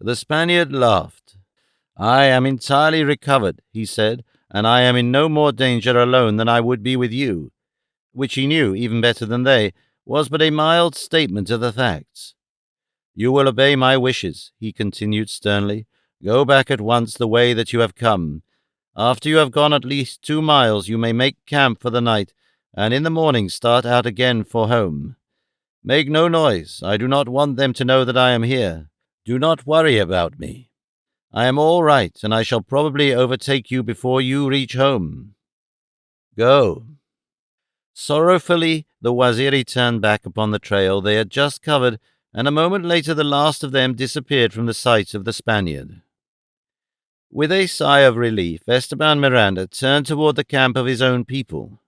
The Spaniard laughed. "I am entirely recovered," he said, "and I am in no more danger alone than I would be with you," which he knew, even better than they, was but a mild statement of the facts. "You will obey my wishes," he continued sternly. "Go back at once the way that you have come. After you have gone at least 2 miles, you may make camp for the night, and in the morning start out again for home. Make no noise. I do not want them to know that I am here. Do not worry about me. I am all right, and I shall probably overtake you before you reach home. Go." Sorrowfully, the Waziri turned back upon the trail they had just covered, and a moment later the last of them disappeared from the sight of the Spaniard. With a sigh of relief, Esteban Miranda turned toward the camp of his own people.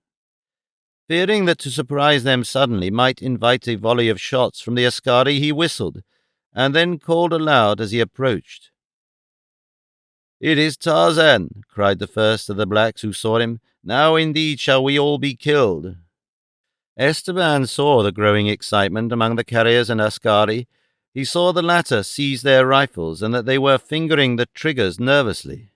Fearing that to surprise them suddenly might invite a volley of shots from the askari, he whistled, and then called aloud as he approached. "It is Tarzan!" cried the first of the blacks who saw him. "Now indeed shall we all be killed." Esteban saw the growing excitement among the carriers and askari. He saw the latter seize their rifles, and that they were fingering the triggers nervously.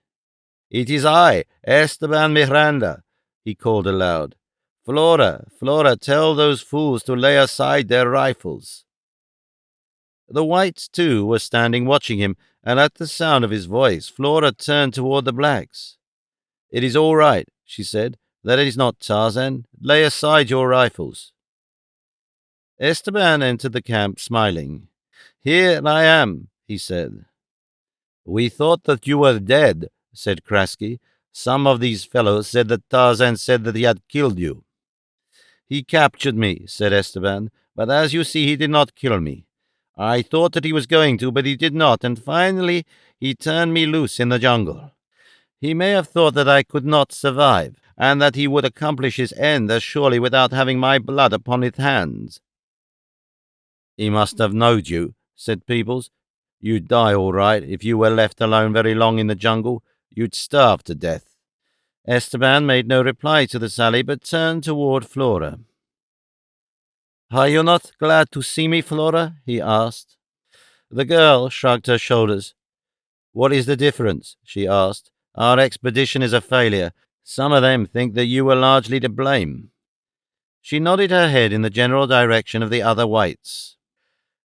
"It is I, Esteban Miranda," he called aloud. Flora, tell those fools to lay aside their rifles." The whites, too, were standing watching him, and at the sound of his voice, Flora turned toward the blacks. "It is all right," she said. "That is not Tarzan. Lay aside your rifles." Esteban entered the camp smiling. "Here I am," he said. "We thought that you were dead," said Kraski. "Some of these fellows said that Tarzan said that he had killed you." "He captured me," said Esteban, "but as you see, he did not kill me. I thought that he was going to, but he did not, and finally he turned me loose in the jungle. He may have thought that I could not survive, and that he would accomplish his end as surely without having my blood upon his hands." "He must have knowed you," said Peebles. "You'd die all right if you were left alone very long in the jungle. You'd starve to death." Esteban made no reply to the sally, but turned toward Flora. "Are you not glad to see me, Flora?" he asked. The girl shrugged her shoulders. "What is the difference?" she asked. "Our expedition is a failure. Some of them think that you were largely to blame." She nodded her head in the general direction of the other whites.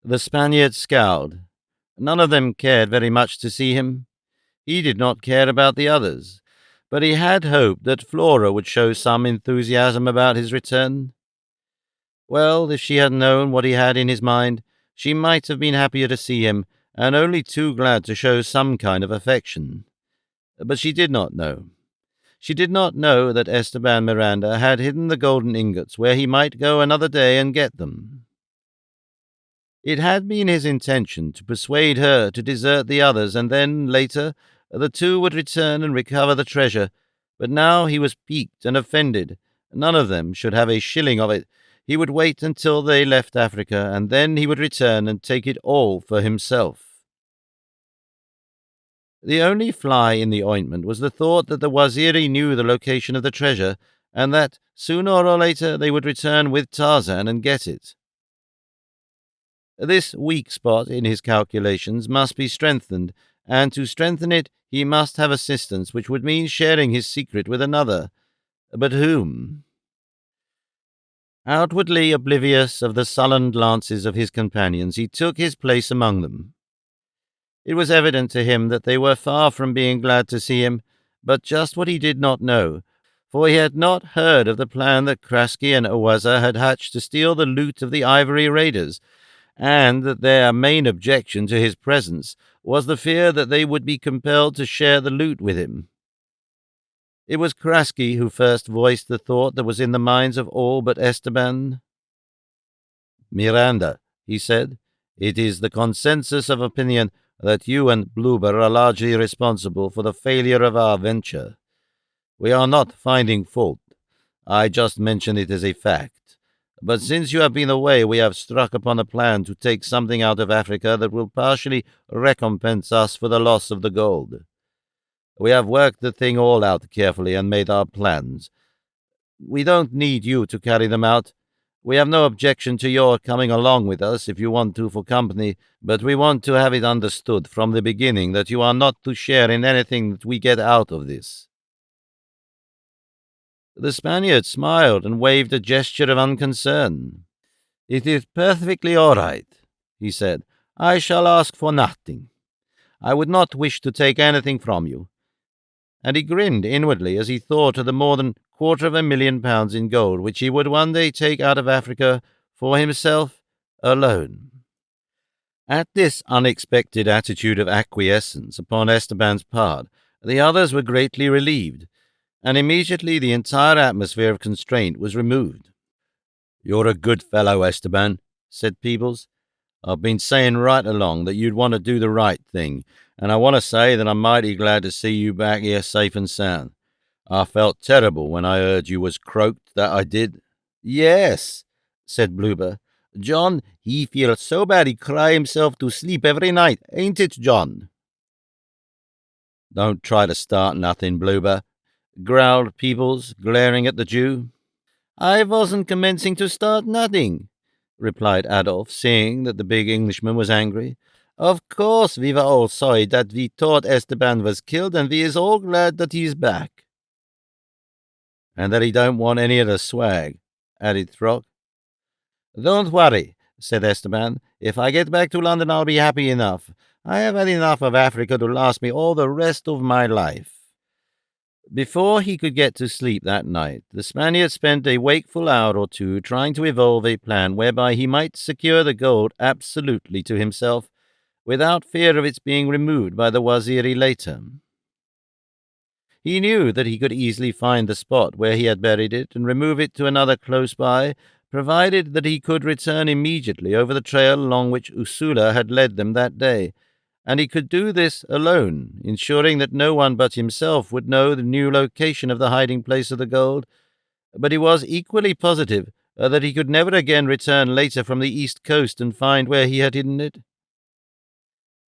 The Spaniard scowled. None of them cared very much to see him. He did not care about the others, but he had hoped that Flora would show some enthusiasm about his return. Well, if she had known what he had in his mind, she might have been happier to see him, and only too glad to show some kind of affection. But she did not know. She did not know that Esteban Miranda had hidden the golden ingots where he might go another day and get them. It had been his intention to persuade her to desert the others, and then, later, the two would return and recover the treasure. But now he was piqued and offended. None of them should have a shilling of it. He would wait until they left Africa, and then he would return and take it all for himself. The only fly in the ointment was the thought that the Waziri knew the location of the treasure, and that, sooner or later, they would return with Tarzan and get it. This weak spot in his calculations must be strengthened, and to strengthen it he must have assistance, which would mean sharing his secret with another. But whom? Outwardly oblivious of the sullen glances of his companions, he took his place among them. It was evident to him that they were far from being glad to see him, but just what he did not know, for he had not heard of the plan that Kraski and Owaza had hatched to steal the loot of the ivory raiders, and that their main objection to his presence was the fear that they would be compelled to share the loot with him. It was Kraski who first voiced the thought that was in the minds of all but Esteban. "Miranda," he said, "it is the consensus of opinion that you and Bloober are largely responsible for the failure of our venture. We are not finding fault. I just mention it as a fact. But since you have been away, we have struck upon a plan to take something out of Africa that will partially recompense us for the loss of the gold. We have worked the thing all out carefully and made our plans. We don't need you to carry them out. We have no objection to your coming along with us if you want to for company, but we want to have it understood from the beginning that you are not to share in anything that we get out of this." The Spaniard smiled and waved a gesture of unconcern. "It is perfectly all right," he said. "I shall ask for nothing. I would not wish to take anything from you." And he grinned inwardly as he thought of the more than £250,000 in gold which he would one day take out of Africa for himself alone. At this unexpected attitude of acquiescence upon Esteban's part, the others were greatly relieved, and immediately the entire atmosphere of constraint was removed. "You're a good fellow, Esteban," said Peebles. "I've been saying right along that you'd want to do the right thing, and I want to say that I'm mighty glad to see you back here safe and sound. I felt terrible when I heard you was croaked, that I did." "Yes," said Bloober. "John, he feels so bad he cry himself to sleep every night, ain't it, John?" "Don't try to start nothing, Bloober," growled Peebles, glaring at the Jew. "I wasn't commencing to start nothing," replied Adolf, seeing that the big Englishman was angry. "Of course we were all sorry that we thought Esteban was killed, and we is all glad that he's back." "And that he don't want any of the swag," added Throck. "Don't worry," said Esteban. "If I get back to London, I'll be happy enough. I have had enough of Africa to last me all the rest of my life." Before he could get to sleep that night, the Spaniard spent a wakeful hour or two trying to evolve a plan whereby he might secure the gold absolutely to himself, without fear of its being removed by the Waziri later. He knew that he could easily find the spot where he had buried it and remove it to another close by, provided that he could return immediately over the trail along which Ursula had led them that day, and he could do this alone, ensuring that no one but himself would know the new location of the hiding place of the gold. But he was equally positive that he could never again return later from the east coast and find where he had hidden it.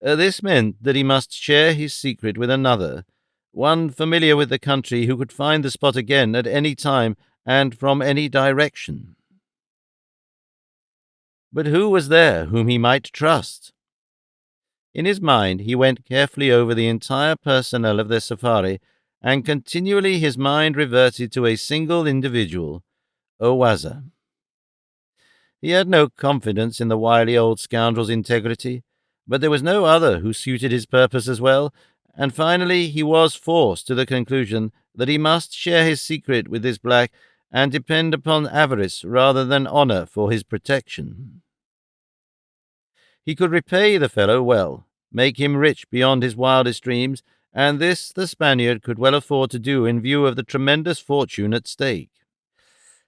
This meant that he must share his secret with another, one familiar with the country who could find the spot again at any time and from any direction. But who was there whom he might trust? In his mind he went carefully over the entire personnel of their safari, and continually his mind reverted to a single individual, Owaza. He had no confidence in the wily old scoundrel's integrity, but there was no other who suited his purpose as well, and finally he was forced to the conclusion that he must share his secret with this black and depend upon avarice rather than honor for his protection. He could repay the fellow well, make him rich beyond his wildest dreams, and this the Spaniard could well afford to do in view of the tremendous fortune at stake.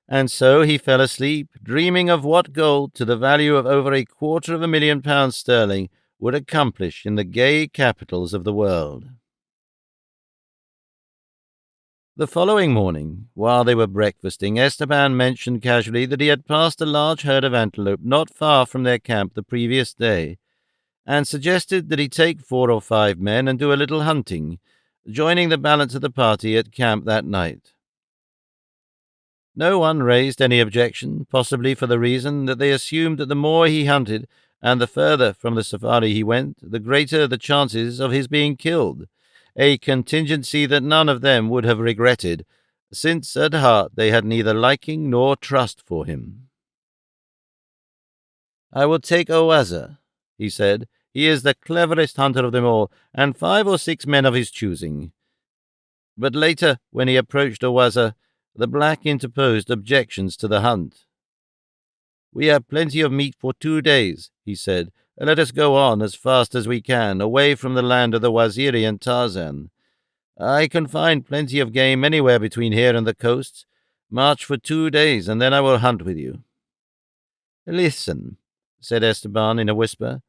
And so he fell asleep, dreaming of what gold, to the value of over £250,000 sterling, would accomplish in the gay capitals of the world. The following morning, while they were breakfasting, Esteban mentioned casually that he had passed a large herd of antelope not far from their camp the previous day, and suggested that he take 4 or 5 men and do a little hunting, joining the balance of the party at camp that night. No one raised any objection, possibly for the reason that they assumed that the more he hunted and the further from the safari he went, the greater the chances of his being killed, a contingency that none of them would have regretted, since at heart they had neither liking nor trust for him. "I will take Owaza," he said. "He is the cleverest hunter of them all, and 5 or 6 men of his choosing." But later, when he approached Owaza, the black interposed objections to the hunt. "We have plenty of meat for 2 days," he said. "Let us go on as fast as we can, away from the land of the Waziri and Tarzan. I can find plenty of game anywhere between here and the coasts. March for 2 days, and then I will hunt with you." "Listen," said Esteban in a whisper.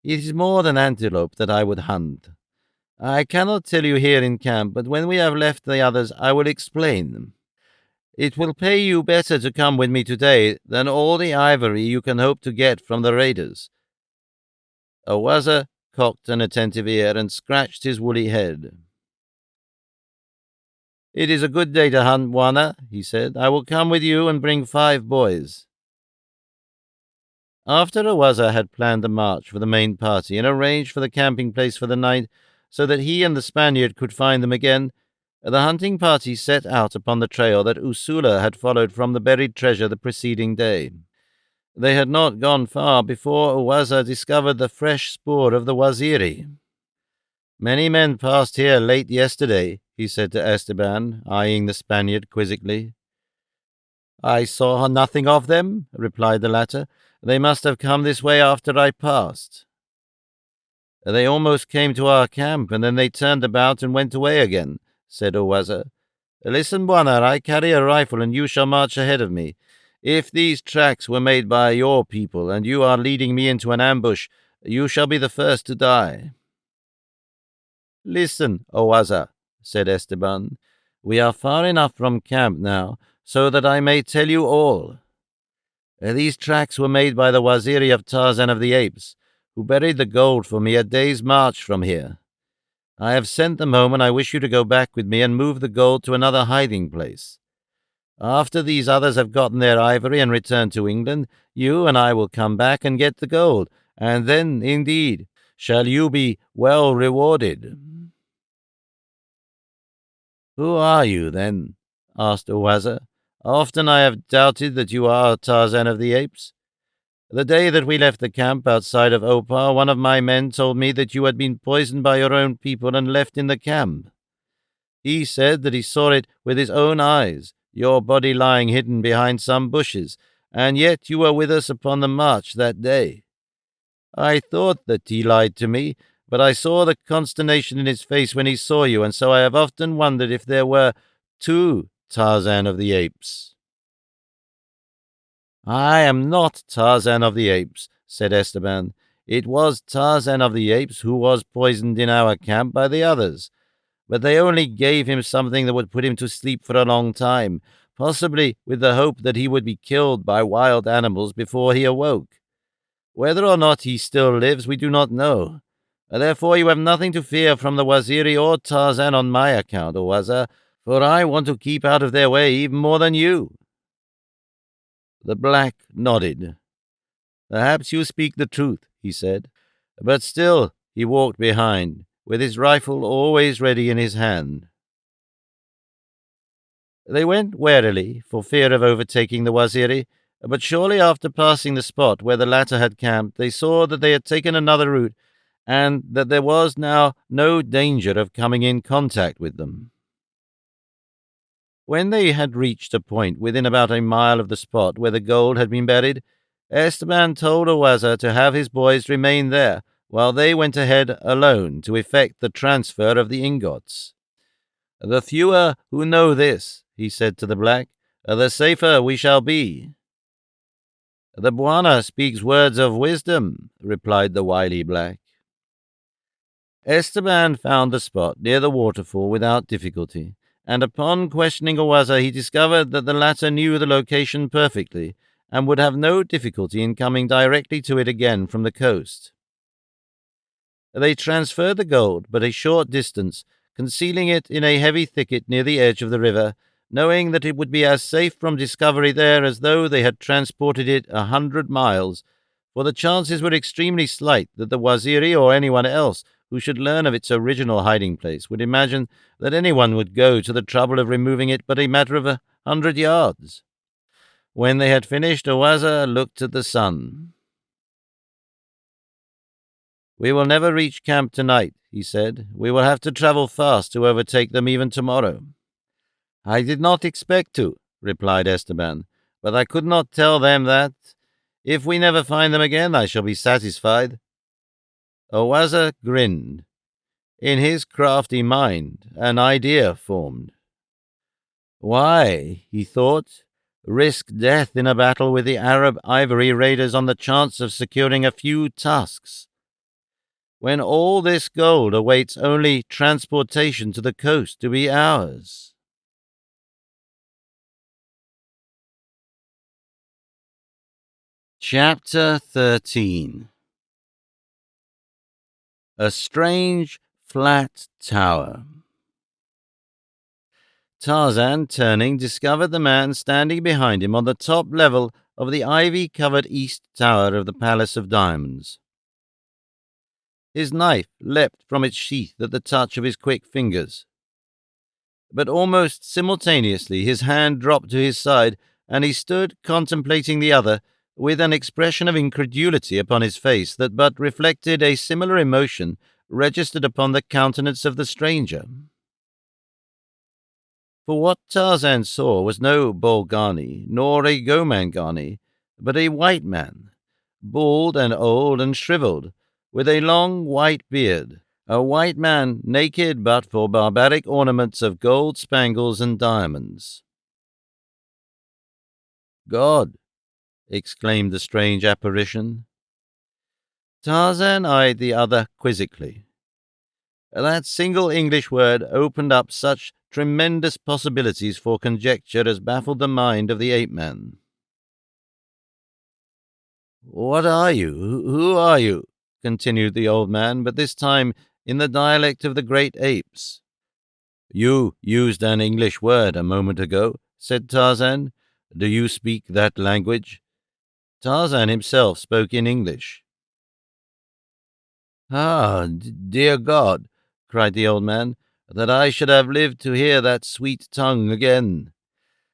"It is more than antelope that I would hunt. I cannot tell you here in camp, but when we have left the others I will explain. It will pay you better to come with me today than all the ivory you can hope to get from the raiders." Owaza cocked an attentive ear and scratched his woolly head. "It is a good day to hunt, Bwana," he said. "I will come with you and bring 5 boys." After Awaza had planned the march for the main party and arranged for the camping place for the night so that he and the Spaniard could find them again, the hunting party set out upon the trail that Usula had followed from the buried treasure the preceding day. They had not gone far before Awaza discovered the fresh spoor of the Waziri. "Many men passed here late yesterday," he said to Esteban, eyeing the Spaniard quizzically. "I saw nothing of them," replied the latter. "They must have come this way after I passed." "They almost came to our camp, and then they turned about and went away again," said Owaza. "Listen, Bwana, I carry a rifle, and you shall march ahead of me. If these tracks were made by your people, and you are leading me into an ambush, you shall be the first to die." "Listen, Owaza," said Esteban. "We are far enough from camp now, so that I may tell you all. These tracks were made by the Waziri of Tarzan of the Apes, who buried the gold for me a day's march from here. I have sent them home, and I wish you to go back with me and move the gold to another hiding place. After these others have gotten their ivory and returned to England, you and I will come back and get the gold, and then, indeed, shall you be well rewarded." "Who are you, then?" asked Owaza. "Often I have doubted that you are Tarzan of the Apes. The day that we left the camp outside of Opar, one of my men told me that you had been poisoned by your own people and left in the camp. He said that he saw it with his own eyes, your body lying hidden behind some bushes, and yet you were with us upon the march that day. I thought that he lied to me, but I saw the consternation in his face when he saw you, and so I have often wondered if there were two Tarzan of the Apes." "I am not Tarzan of the Apes," said Esteban. "It was Tarzan of the Apes who was poisoned in our camp by the others, but they only gave him something that would put him to sleep for a long time, possibly with the hope that he would be killed by wild animals before he awoke. Whether or not he still lives, we do not know. Therefore you have nothing to fear from the Waziri or Tarzan on my account, Owaza, for I want to keep out of their way even more than you." The black nodded. "Perhaps you speak the truth," he said. But still he walked behind, with his rifle always ready in his hand. They went warily, for fear of overtaking the Waziri, but shortly after passing the spot where the latter had camped, they saw that they had taken another route, and that there was now no danger of coming in contact with them. When they had reached a point within about a mile of the spot where the gold had been buried, Esteban told Owaza to have his boys remain there, while they went ahead alone to effect the transfer of the ingots. "The fewer who know this," he said to the black, "the safer we shall be." "The Bwana speaks words of wisdom," replied the wily black. Esteban found the spot near the waterfall without difficulty, and upon questioning Owaza, he discovered that the latter knew the location perfectly, and would have no difficulty in coming directly to it again from the coast. They transferred the gold but a short distance, concealing it in a heavy thicket near the edge of the river, knowing that it would be as safe from discovery there as though they had transported it 100 miles, for the chances were extremely slight that the Waziri or anyone else who should learn of its original hiding place would imagine that anyone would go to the trouble of removing it but a matter of 100 yards. When they had finished, Owaza looked at the sun. "We will never reach camp tonight," he said. "We will have to travel fast to overtake them even tomorrow." "I did not expect to," replied Esteban, "but I could not tell them that. If we never find them again, I shall be satisfied." Owaza grinned. In his crafty mind, an idea formed. Why, he thought, risk death in a battle with the Arab ivory raiders on the chance of securing a few tusks, when all this gold awaits only transportation to the coast to be ours? Chapter 13. A strange, flat tower. Tarzan, turning, discovered the man standing behind him on the top level of the ivy-covered east tower of the Palace of Diamonds. His knife leapt from its sheath at the touch of his quick fingers. But almost simultaneously his hand dropped to his side, and he stood contemplating the other with an expression of incredulity upon his face that but reflected a similar emotion registered upon the countenance of the stranger. For what Tarzan saw was no Bolgani, nor a Gomangani, but a white man, bald and old and shriveled, with a long white beard, a white man naked but for barbaric ornaments of gold spangles and diamonds. "God!" exclaimed the strange apparition. Tarzan eyed the other quizzically. That single English word opened up such tremendous possibilities for conjecture as baffled the mind of the ape-man. "What are you? Who are you?" continued the old man, but this time in the dialect of the great apes. "You used an English word a moment ago," said Tarzan. "Do you speak that language?" Tarzan himself spoke in English. "Ah, dear God!" cried the old man, "that I should have lived to hear that sweet tongue again."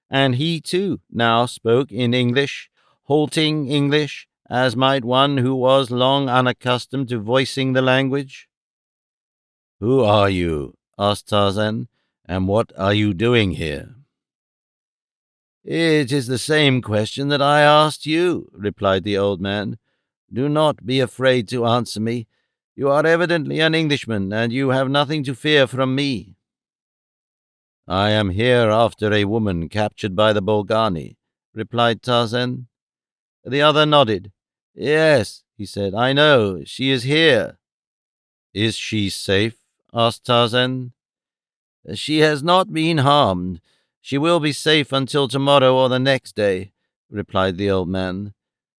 And he, too, now spoke in English, halting English, as might one who was long unaccustomed to voicing the language. "Who are you?" asked Tarzan, "and what are you doing here?" "It is the same question that I asked you," replied the old man. "Do not be afraid to answer me. You are evidently an Englishman, and you have nothing to fear from me." "I am here after a woman captured by the Bolgani," replied Tarzan. The other nodded. "Yes," he said, "I know. She is here." "Is she safe?" asked Tarzan. "She has not been harmed. She will be safe until tomorrow or the next day," replied the old man.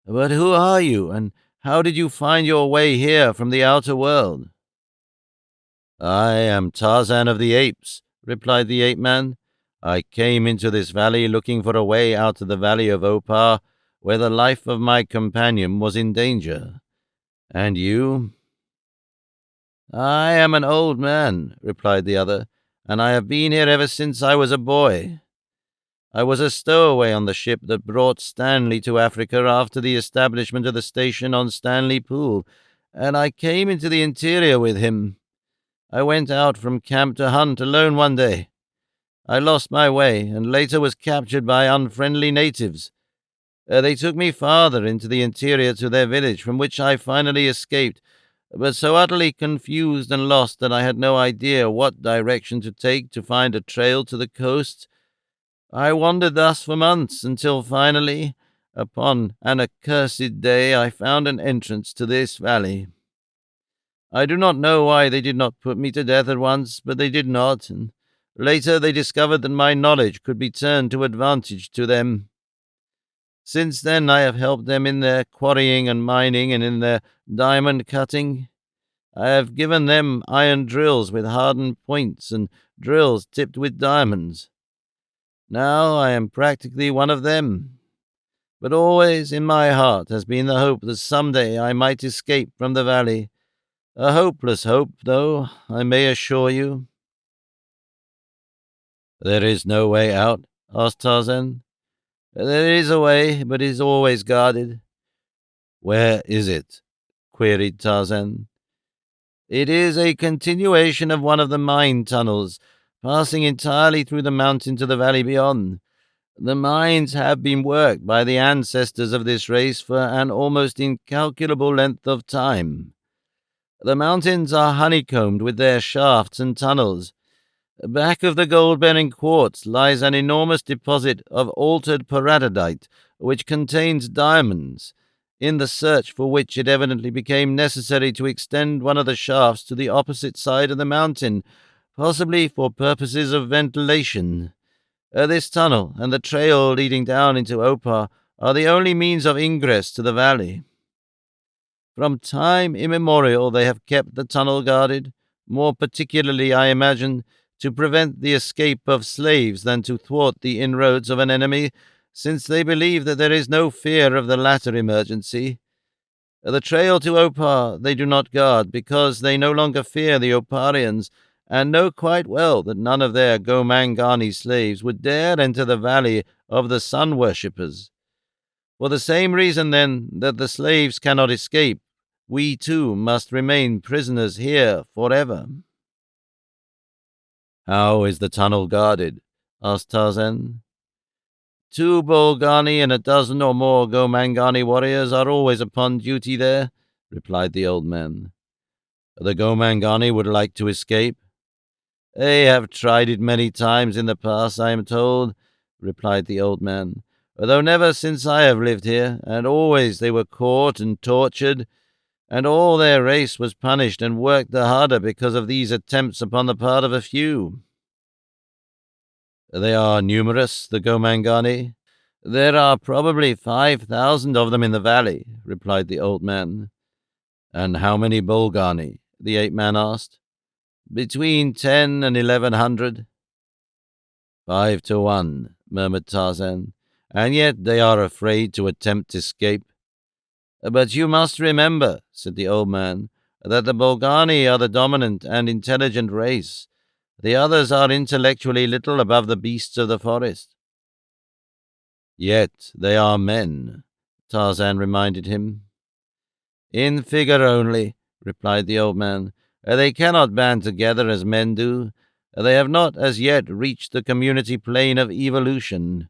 "But who are you, and how did you find your way here from the outer world?" "I am Tarzan of the Apes," replied the ape-man. "I came into this valley looking for a way out of the valley of Opar, where the life of my companion was in danger. And you?" "I am an old man," replied the other, "and I have been here ever since I was a boy. I was a stowaway on the ship that brought Stanley to Africa after the establishment of the station on Stanley Pool, and I came into the interior with him. I went out from camp to hunt alone one day. I lost my way, and later was captured by unfriendly natives. They took me farther into the interior to their village, from which I finally escaped, but so utterly confused and lost that I had no idea what direction to take to find a trail to the coast. I wandered thus for months, until finally, upon an accursed day, I found an entrance to this valley. I do not know why they did not put me to death at once, but they did not, and later they discovered that my knowledge could be turned to advantage to them. Since then I have helped them in their quarrying and mining and in their diamond cutting. I have given them iron drills with hardened points and drills tipped with diamonds. Now I am practically one of them. But always in my heart has been the hope that someday I might escape from the valley. A hopeless hope, though, I may assure you." "There is no way out?" asked Tarzan. "There is a way, but it is always guarded." "Where is it?" queried Tarzan. "It is a continuation of one of the mine tunnels, passing entirely through the mountain to the valley beyond. The mines have been worked by the ancestors of this race for an almost incalculable length of time. The mountains are honeycombed with their shafts and tunnels. Back of the gold-bearing quartz lies an enormous deposit of altered peridotite, which contains diamonds, in the search for which it evidently became necessary to extend one of the shafts to the opposite side of the mountain, possibly for purposes of ventilation. This tunnel and the trail leading down into Opar are the only means of ingress to the valley. From time immemorial they have kept the tunnel guarded, more particularly, I imagine, to prevent the escape of slaves than to thwart the inroads of an enemy, since they believe that there is no fear of the latter emergency. The trail to Opar they do not guard, because they no longer fear the Oparians, and know quite well that none of their Gomangani slaves would dare enter the valley of the sun worshippers. For the same reason, then, that the slaves cannot escape, we too must remain prisoners here forever." "How is the tunnel guarded?" asked Tarzan. "Two Bolgani and a dozen or more Gomangani warriors are always upon duty there," replied the old man. "The Gomangani would like to escape?" "They have tried it many times in the past, I am told," replied the old man, "though never since I have lived here, and always they were caught and tortured, and all their race was punished and worked the harder because of these attempts upon the part of a few." "They are numerous, the Gomangani?" "There are probably 5,000 of them in the valley," replied the old man. "And how many Bolgani?" the ape-man asked. "Between 10 and 1,100. 5 to 1, murmured Tarzan, "and yet they are afraid to attempt escape." "But you must remember," said the old man, "that the Bolgani are the dominant and intelligent race. The others are intellectually little above the beasts of the forest." "Yet they are men," Tarzan reminded him. "In figure only," replied the old man. "They cannot band together as men do. They have not as yet reached the community plane of evolution.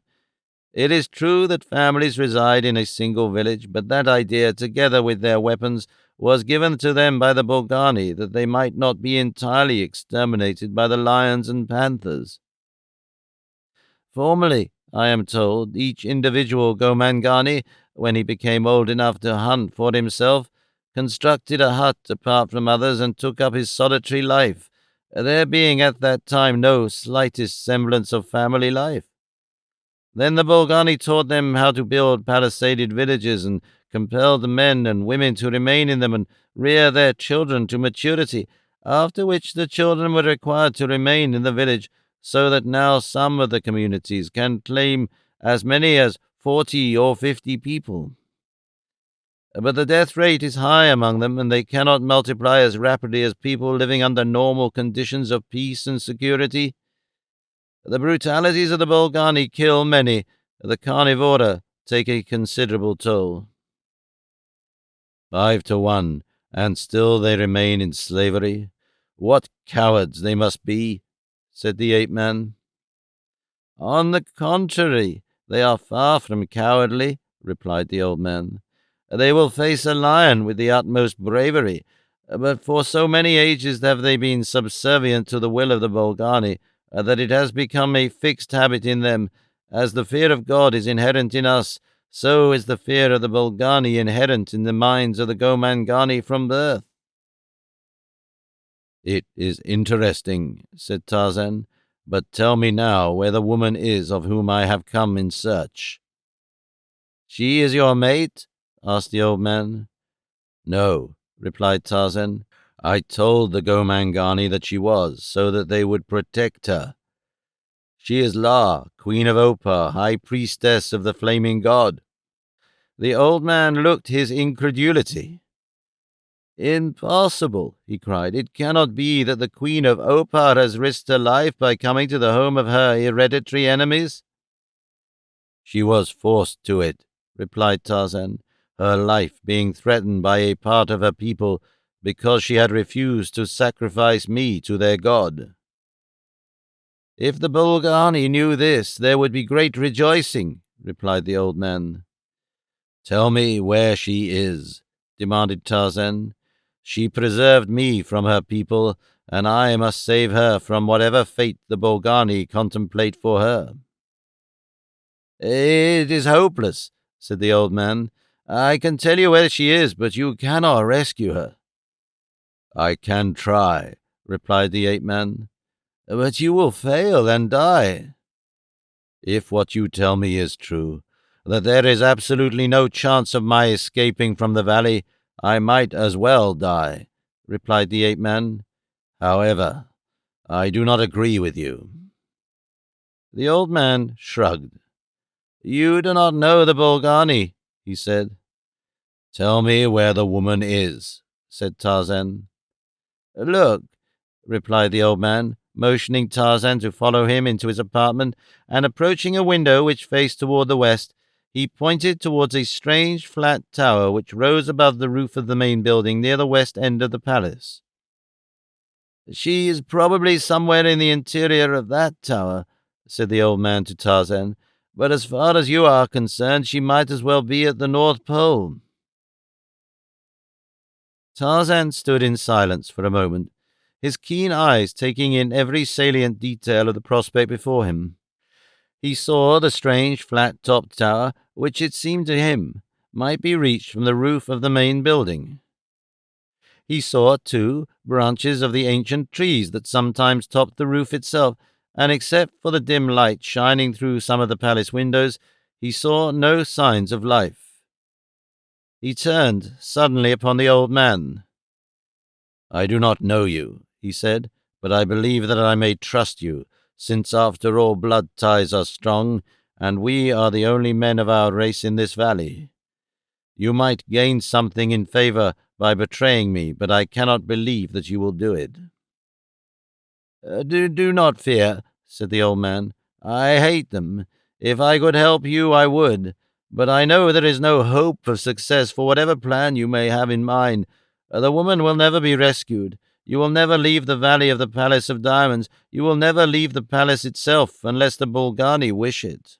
It is true that families reside in a single village, but that idea, together with their weapons, was given to them by the Bolgani that they might not be entirely exterminated by the lions and panthers. Formerly, I am told, each individual Gomangani, when he became old enough to hunt for himself, constructed a hut apart from others and took up his solitary life, there being at that time no slightest semblance of family life. Then the Bolgani taught them how to build palisaded villages and compelled the men and women to remain in them and rear their children to maturity, after which the children were required to remain in the village, so that now some of the communities can claim as many as 40 or 50 people. But the death rate is high among them, and they cannot multiply as rapidly as people living under normal conditions of peace and security. The brutalities of the Bolgani kill many. The carnivora take a considerable toll." 5 to 1, and still they remain in slavery. What cowards they must be, said the ape-man. "On the contrary, they are far from cowardly," replied the old man. "They will face a lion with the utmost bravery, but for so many ages have they been subservient to the will of the Bolgani that it has become a fixed habit in them. As the fear of God is inherent in us, so is the fear of the Bolgani inherent in the minds of the Gomangani from birth." "It is interesting," said Tarzan, "but tell me now where the woman is of whom I have come in search." "She is your mate?" asked the old man. "No," replied Tarzan. "I told the Gomangani that she was, so that they would protect her. She is La, Queen of Opar, High Priestess of the Flaming God." The old man looked his incredulity. "Impossible," he cried. "It cannot be that the Queen of Opar has risked her life by coming to the home of her hereditary enemies." "She was forced to it," replied Tarzan, "her life being threatened by a part of her people because she had refused to sacrifice me to their god." "If the Bolgani knew this, there would be great rejoicing," replied the old man. "Tell me where she is," demanded Tarzan. "She preserved me from her people, and I must save her from whatever fate the Bolgani contemplate for her." "It is hopeless," said the old man. "I can tell you where she is, but you cannot rescue her." "I can try," replied the ape-man. "But you will fail and die." "If what you tell me is true, that there is absolutely no chance of my escaping from the valley, I might as well die," replied the ape-man. "However, I do not agree with you." The old man shrugged. You do not know the Bolgani, he said. Tell me where the woman is, said Tarzan. Look, replied the old man, motioning Tarzan to follow him into his apartment, and approaching a window which faced toward the west, he pointed towards a strange flat tower which rose above the roof of the main building near the west end of the palace. She is probably somewhere in the interior of that tower, said the old man to Tarzan, but as far as you are concerned, she might as well be at the North Pole. Tarzan stood in silence for a moment, his keen eyes taking in every salient detail of the prospect before him. He saw the strange flat-topped tower, which it seemed to him might be reached from the roof of the main building. He saw, too, branches of the ancient trees that sometimes topped the roof itself, and except for the dim light shining through some of the palace windows, he saw no signs of life. He turned suddenly upon the old man. I do not know you, he said, but I believe that I may trust you, since after all blood ties are strong, and we are the only men of our race in this valley. You might gain something in favor by betraying me, but I cannot believe that you will do it. Do not fear, said the old man. I hate them. If I could help you, I would. But I know there is no hope of success for whatever plan you may have in mind. The woman will never be rescued. You will never leave the valley of the Palace of Diamonds. You will never leave the palace itself unless the Bolgani wish it.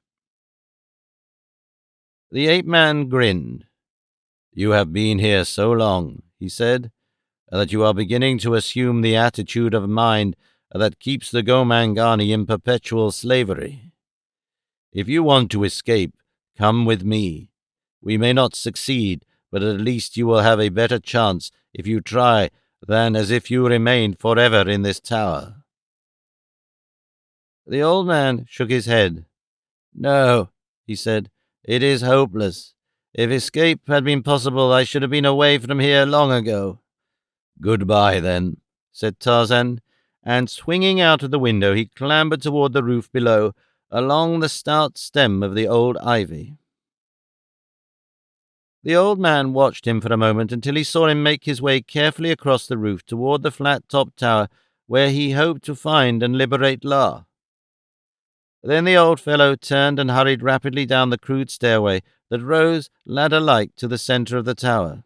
The ape-man grinned. You have been here so long, he said, that you are beginning to assume the attitude of mind that keeps the Gomangani in perpetual slavery. If you want to escape, come with me. We may not succeed, but at least you will have a better chance if you try than as if you remained forever in this tower. The old man shook his head. No, he said, it is hopeless. If escape had been possible, I should have been away from here long ago. Goodbye, then, said Tarzan, and swinging out of the window, he clambered toward the roof below, along the stout stem of the old ivy. The old man watched him for a moment until he saw him make his way carefully across the roof toward the flat-topped tower where he hoped to find and liberate La. Then the old fellow turned and hurried rapidly down the crude stairway that rose ladder-like to the center of the tower.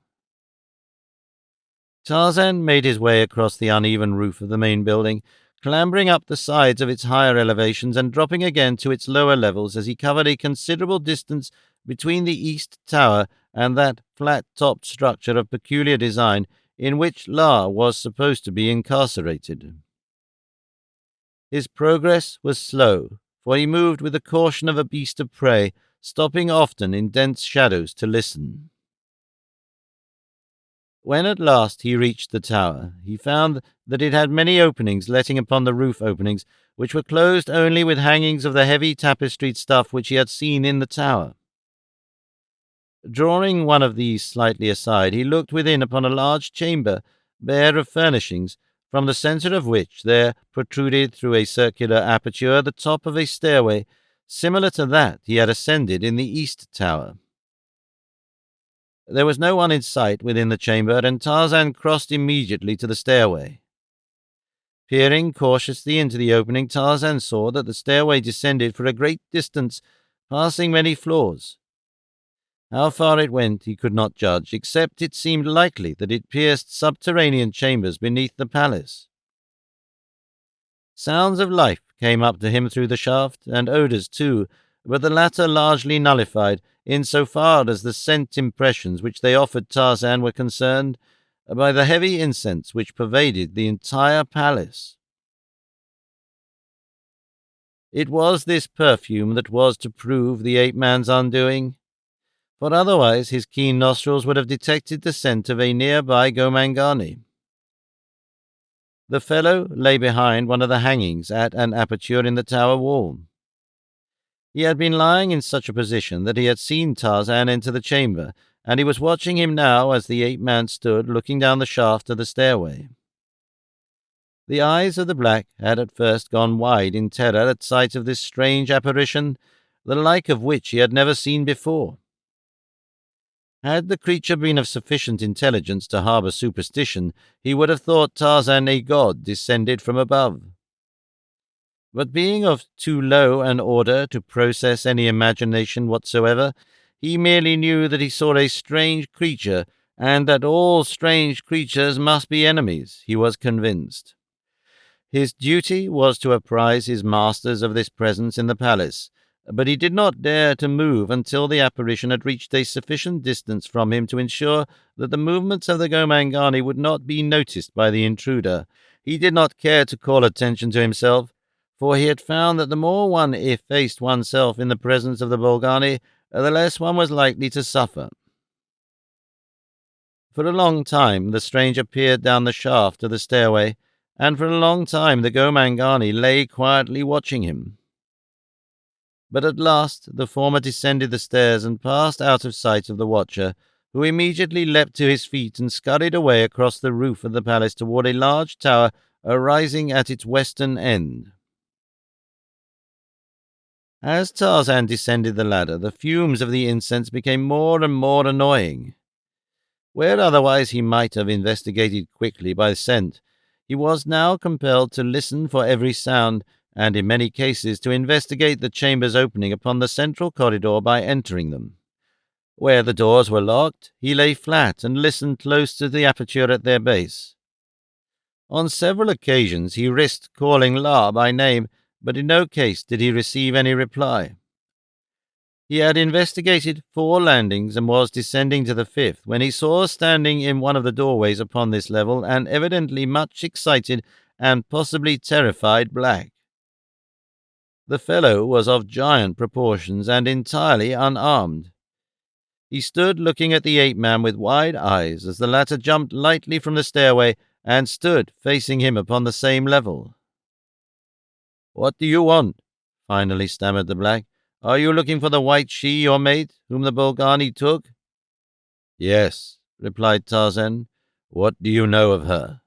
Tarzan made his way across the uneven roof of the main building, clambering up the sides of its higher elevations and dropping again to its lower levels as he covered a considerable distance between the east tower and that flat-topped structure of peculiar design in which La was supposed to be incarcerated. His progress was slow, for he moved with the caution of a beast of prey, stopping often in dense shadows to listen. When at last he reached the tower, he found that it had many openings letting upon the roof openings, which were closed only with hangings of the heavy tapestried stuff which he had seen in the tower. Drawing one of these slightly aside, he looked within upon a large chamber, bare of furnishings, from the centre of which there protruded through a circular aperture the top of a stairway, similar to that he had ascended in the east tower. There was no one in sight within the chamber, and Tarzan crossed immediately to the stairway. Peering cautiously into the opening, Tarzan saw that the stairway descended for a great distance, passing many floors. How far it went he could not judge, except it seemed likely that it pierced subterranean chambers beneath the palace. Sounds of life came up to him through the shaft, and odours too, but the latter largely nullified, in so far as the scent impressions which they offered Tarzan were concerned, by the heavy incense which pervaded the entire palace. It was this perfume that was to prove the ape-man's undoing, for otherwise his keen nostrils would have detected the scent of a nearby Gomangani. The fellow lay behind one of the hangings at an aperture in the tower wall. He had been lying in such a position that he had seen Tarzan enter the chamber, and he was watching him now as the ape-man stood looking down the shaft of the stairway. The eyes of the black had at first gone wide in terror at sight of this strange apparition, the like of which he had never seen before. Had the creature been of sufficient intelligence to harbor superstition, he would have thought Tarzan a god descended from above. But being of too low an order to process any imagination whatsoever, he merely knew that he saw a strange creature, and that all strange creatures must be enemies, he was convinced. His duty was to apprise his masters of this presence in the palace, but he did not dare to move until the apparition had reached a sufficient distance from him to ensure that the movements of the Gomangani would not be noticed by the intruder. He did not care to call attention to himself, for he had found that the more one effaced oneself in the presence of the Bolgani, the less one was likely to suffer. For a long time the stranger peered down the shaft of the stairway, and for a long time the Gomangani lay quietly watching him. But at last the former descended the stairs and passed out of sight of the watcher, who immediately leapt to his feet and scurried away across the roof of the palace toward a large tower arising at its western end. As Tarzan descended the ladder, the fumes of the incense became more and more annoying. Where otherwise he might have investigated quickly by scent, he was now compelled to listen for every sound, and in many cases to investigate the chambers opening upon the central corridor by entering them. Where the doors were locked, he lay flat and listened close to the aperture at their base. On several occasions he risked calling La by name, but in no case did he receive any reply. He had investigated 4 landings and was descending to the 5th when he saw standing in one of the doorways upon this level an evidently much excited and possibly terrified black. The fellow was of giant proportions and entirely unarmed. He stood looking at the ape-man with wide eyes as the latter jumped lightly from the stairway and stood facing him upon the same level. "What do you want?" finally stammered the black. "Are you looking for the white she, your mate, whom the Bolgani took?" "Yes," replied Tarzan. "What do you know of her?"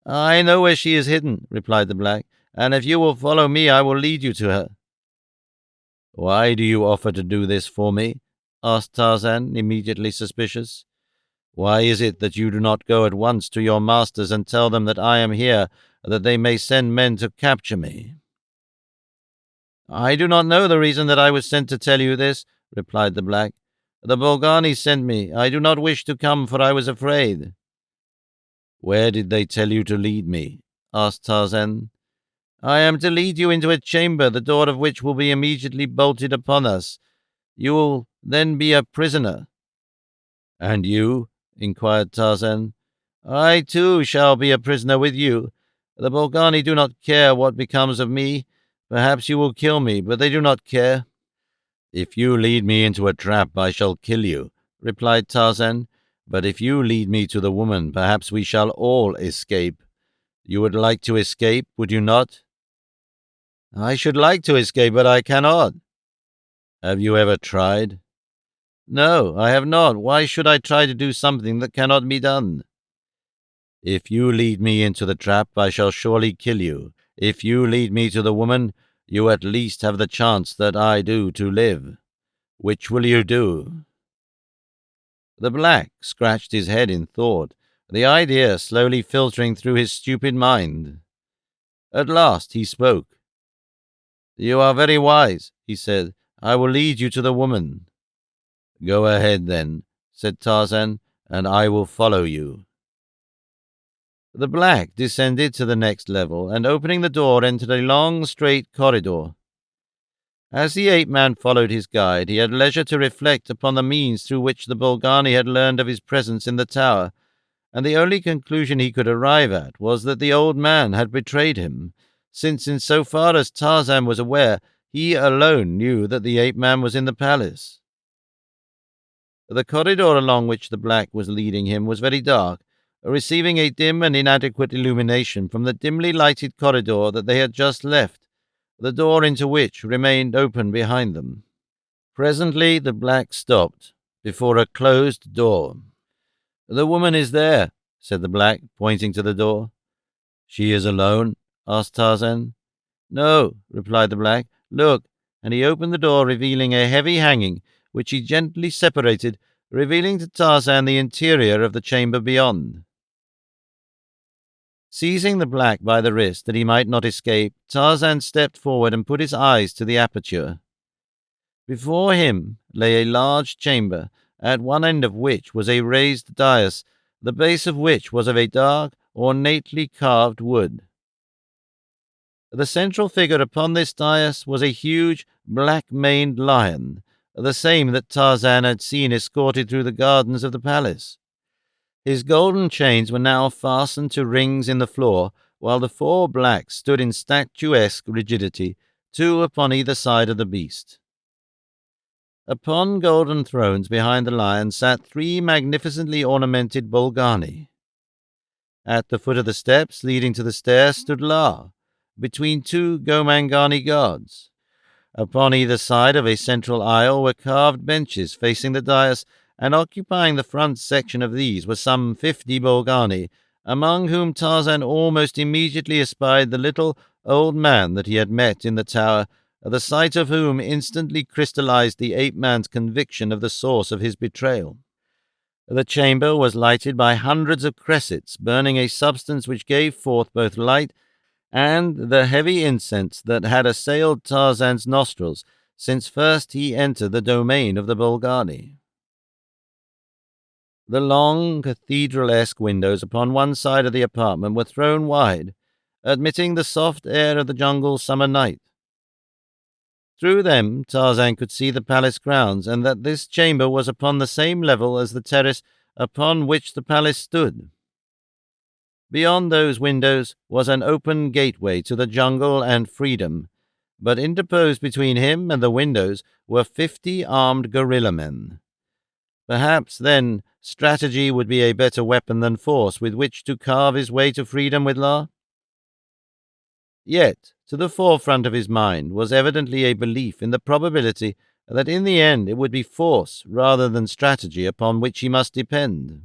"I know where she is hidden," replied the black, "and if you will follow me I will lead you to her." "Why do you offer to do this for me?" asked Tarzan, immediately suspicious. "Why is it that you do not go at once to your masters and tell them that I am here, that they may send men to capture me?" "I do not know the reason that I was sent to tell you this," replied the black. "The Bolgani sent me. I do not wish to come, for I was afraid." "Where did they tell you to lead me?" asked Tarzan. "I am to lead you into a chamber, the door of which will be immediately bolted upon us. You will then be a prisoner." "And you?" inquired Tarzan. "I, too, shall be a prisoner with you. The Bolgani do not care what becomes of me. Perhaps you will kill me, but they do not care." "If you lead me into a trap, I shall kill you," replied Tarzan. "But if you lead me to the woman, perhaps we shall all escape. You would like to escape, would you not?" "I should like to escape, but I cannot." "Have you ever tried?" "No, I have not. Why should I try to do something that cannot be done?" "If you lead me into the trap, I shall surely kill you. If you lead me to the woman, you at least have the chance that I do to live. Which will you do?" The black scratched his head in thought, the idea slowly filtering through his stupid mind. At last he spoke. "You are very wise," he said. "I will lead you to the woman." "Go ahead, then," said Tarzan, "and I will follow you." The black descended to the next level, and opening the door, entered a long, straight corridor. As the ape-man followed his guide, he had leisure to reflect upon the means through which the Bolgani had learned of his presence in the tower, and the only conclusion he could arrive at was that the old man had betrayed him, since in so far as Tarzan was aware, he alone knew that the ape-man was in the palace. The corridor along which the black was leading him was very dark, receiving a dim and inadequate illumination from the dimly lighted corridor that they had just left, the door into which remained open behind them. Presently the black stopped before a closed door. "The woman is there," said the black, pointing to the door. "She is alone?" asked Tarzan. "No," replied the black. "Look, and he opened the door, revealing a heavy hanging, which he gently separated, revealing to Tarzan the interior of the chamber beyond. Seizing the black by the wrist that he might not escape, Tarzan stepped forward and put his eyes to the aperture. Before him lay a large chamber, at one end of which was a raised dais, the base of which was of a dark, ornately carved wood. The central figure upon this dais was a huge, black-maned lion, the same that Tarzan had seen escorted through the gardens of the palace. His golden chains were now fastened to rings in the floor, while the four blacks stood in statuesque rigidity, two upon either side of the beast. Upon golden thrones behind the lion sat three magnificently ornamented Bolgani. At the foot of the steps leading to the stairs stood La, between two Gomangani guards. Upon either side of a central aisle were carved benches facing the dais, and occupying the front section of these were some 50 Bolgani, among whom Tarzan almost immediately espied the little old man that he had met in the tower, the sight of whom instantly crystallized the ape-man's conviction of the source of his betrayal. The chamber was lighted by hundreds of cressets, burning a substance which gave forth both light and the heavy incense that had assailed Tarzan's nostrils since first he entered the domain of the Bolgani. The long, cathedral-esque windows upon one side of the apartment were thrown wide, admitting the soft air of the jungle summer night. Through them Tarzan could see the palace grounds, and that this chamber was upon the same level as the terrace upon which the palace stood. Beyond those windows was an open gateway to the jungle and freedom, but interposed between him and the windows were 50 armed gorilla men. Perhaps, then, strategy would be a better weapon than force with which to carve his way to freedom with La. Yet, to the forefront of his mind was evidently a belief in the probability that in the end it would be force rather than strategy upon which he must depend.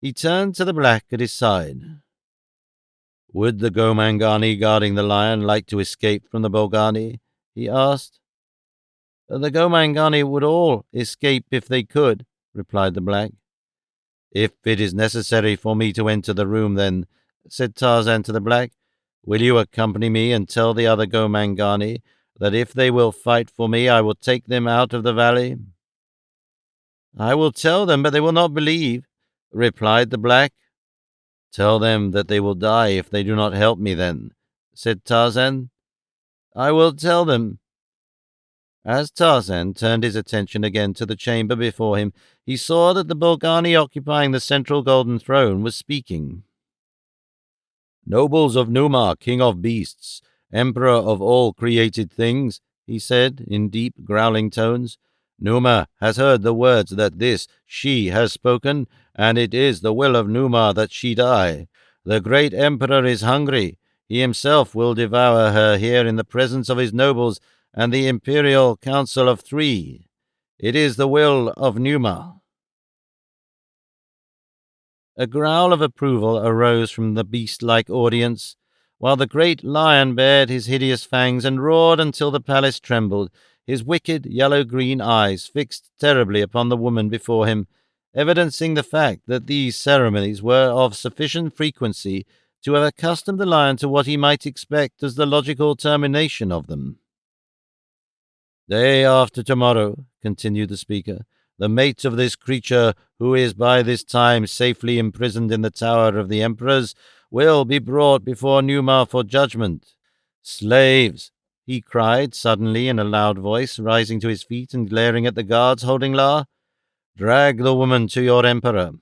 He turned to the black at his side. "Would the Gomangani guarding the lion like to escape from the Bolgani?" he asked. "The Gomangani would all escape if they could," replied the black. "If it is necessary for me to enter the room, then," said Tarzan to the black, "will you accompany me and tell the other Gomangani that if they will fight for me, I will take them out of the valley?" "I will tell them, but they will not believe," replied the black. "Tell them that they will die if they do not help me, then," said Tarzan. "I will tell them." As Tarzan turned his attention again to the chamber before him, he saw that the Bolgani occupying the central golden throne was speaking. "Nobles of Numa, king of beasts, emperor of all created things," he said in deep, growling tones, "Numa has heard the words that this she has spoken, and it is the will of Numa that she die. The great emperor is hungry. He himself will devour her here in the presence of his nobles and the imperial council of 3. It is the will of Numa." A growl of approval arose from the beast-like audience, while the great lion bared his hideous fangs and roared until the palace trembled, his wicked yellow-green eyes fixed terribly upon the woman before him, evidencing the fact that these ceremonies were of sufficient frequency to have accustomed the lion to what he might expect as the logical termination of them. "Day after tomorrow," continued the speaker, "the mate of this creature, who is by this time safely imprisoned in the Tower of the Emperors, will be brought before Numa for judgment. Slaves!" he cried suddenly in a loud voice, rising to his feet and glaring at the guards holding La. "Drag the woman to your emperor."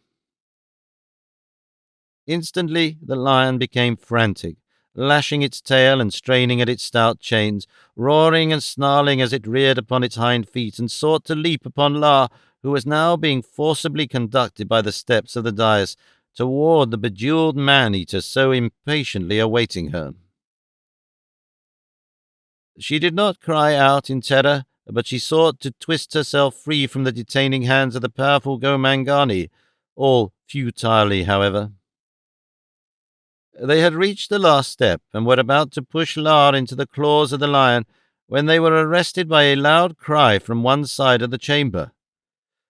Instantly the lion became frantic, lashing its tail and straining at its stout chains, roaring and snarling as it reared upon its hind feet and sought to leap upon La, who was now being forcibly conducted by the steps of the dais toward the bejeweled man-eater so impatiently awaiting her. She did not cry out in terror, but she sought to twist herself free from the detaining hands of the powerful Gomangani, all futilely, however. They had reached the last step and were about to push La into the claws of the lion when they were arrested by a loud cry from one side of the chamber,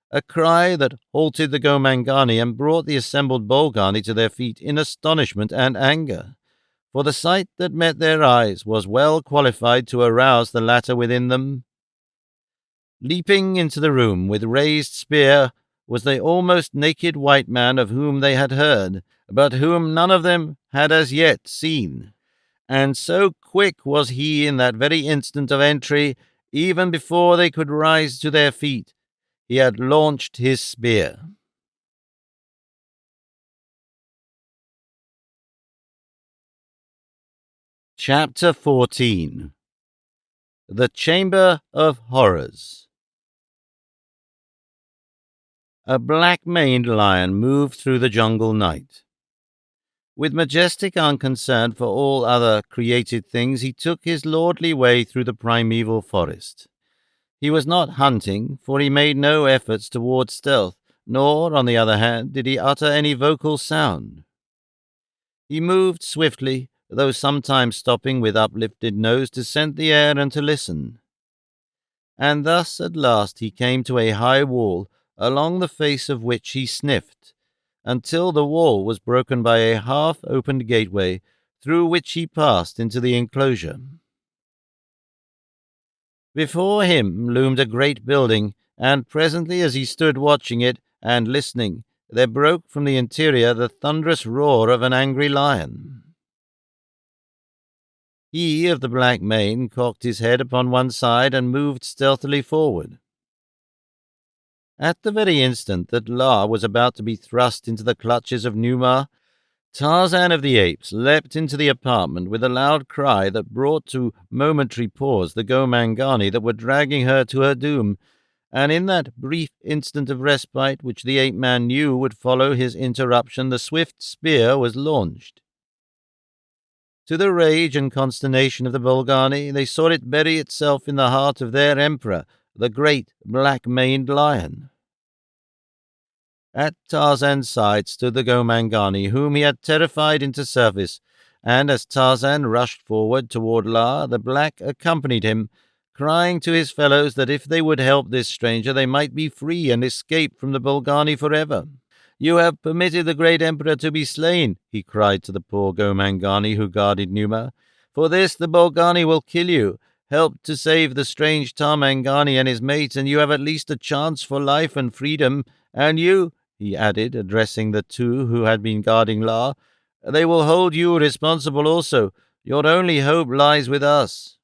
a cry that halted the Gomangani and brought the assembled Bolgani to their feet in astonishment and anger, for the sight that met their eyes was well qualified to arouse the latter within them. Leaping into the room with raised spear was the almost naked white man of whom they had heard, but whom none of them had as yet seen. And so quick was he in that very instant of entry, even before they could rise to their feet, he had launched his spear. Chapter 14. The Chamber of Horrors. A black-maned lion moved through the jungle night. With majestic unconcern for all other created things, he took his lordly way through the primeval forest. He was not hunting, for he made no efforts toward stealth, nor, on the other hand, did he utter any vocal sound. He moved swiftly, though sometimes stopping with uplifted nose to scent the air and to listen. And thus at last he came to a high wall, along the face of which he sniffed, until the wall was broken by a half-opened gateway, through which he passed into the enclosure. Before him loomed a great building, and presently as he stood watching it and listening, there broke from the interior the thunderous roar of an angry lion. He of the black mane cocked his head upon one side and moved stealthily forward. At the very instant that La was about to be thrust into the clutches of Numa, Tarzan of the Apes leapt into the apartment with a loud cry that brought to momentary pause the Gomangani that were dragging her to her doom, and in that brief instant of respite which the ape-man knew would follow his interruption, the swift spear was launched. To the rage and consternation of the Bolgani, they saw it bury itself in the heart of their emperor, the great black-maned lion. At Tarzan's side stood the Gomangani, whom he had terrified into service, and as Tarzan rushed forward toward La, the black accompanied him, crying to his fellows that if they would help this stranger, they might be free and escape from the Bolgani forever. "You have permitted the great emperor to be slain," he cried to the poor Gomangani who guarded Numa. "For this the Bolgani will kill you. Help to save the strange Tarmangani and his mates, and you have at least a chance for life and freedom. And you," he added, addressing the two who had been guarding La, "they will hold you responsible also. Your only hope lies with us."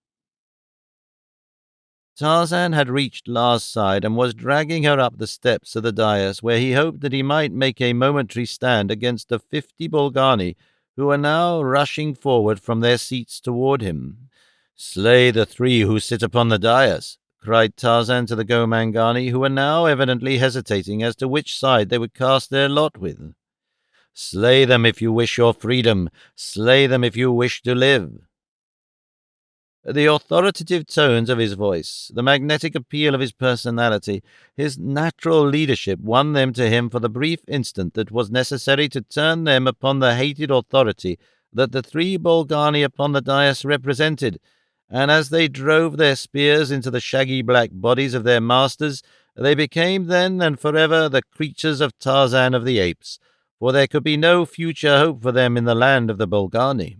Tarzan had reached La's side and was dragging her up the steps of the dais, where he hoped that he might make a momentary stand against the 50 Bolgani who were now rushing forward from their seats toward him. "Slay the 3 who sit upon the dais," cried Tarzan to the Gomangani, who were now evidently hesitating as to which side they would cast their lot with. "Slay them if you wish your freedom. Slay them if you wish to live." The authoritative tones of his voice, the magnetic appeal of his personality, his natural leadership won them to him for the brief instant that was necessary to turn them upon the hated authority that the 3 Bolgani upon the dais represented, and as they drove their spears into the shaggy black bodies of their masters, they became then and forever the creatures of Tarzan of the Apes, for there could be no future hope for them in the land of the Bolgani.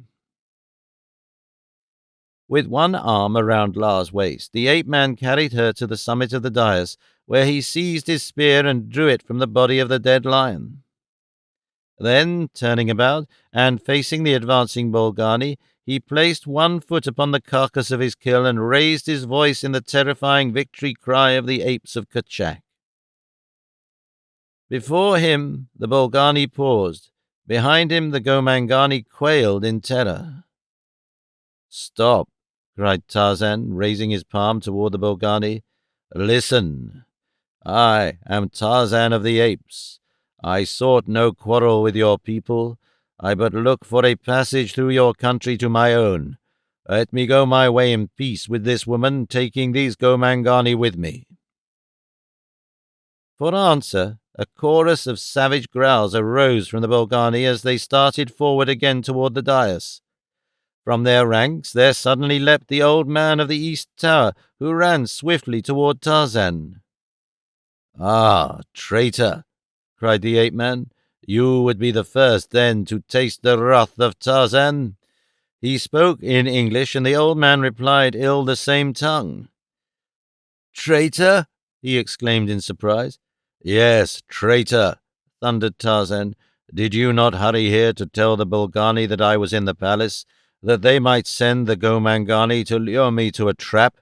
With one arm around La's waist, the ape-man carried her to the summit of the dais, where he seized his spear and drew it from the body of the dead lion. Then, turning about and facing the advancing Bolgani, he placed one foot upon the carcass of his kill and raised his voice in the terrifying victory cry of the apes of Kachak. Before him, the Bolgani paused. Behind him, the Gomangani quailed in terror. "Stop!" cried Tarzan, raising his palm toward the Bolgani. "Listen! I am Tarzan of the Apes. I sought no quarrel with your people. I but look for a passage through your country to my own. Let me go my way in peace with this woman, taking these Gomangani with me." For answer, a chorus of savage growls arose from the Bolgani as they started forward again toward the dais. From their ranks there suddenly leapt the old man of the east tower, who ran swiftly toward Tarzan. "Ah, traitor!" cried the ape-man. "You would be the first, then, to taste the wrath of Tarzan." He spoke in English, and the old man replied ill the same tongue. "Traitor!" he exclaimed in surprise. "Yes, traitor!" thundered Tarzan. "Did you not hurry here to tell the Bolgani that I was in the palace, that they might send the Gomangani to lure me to a trap?"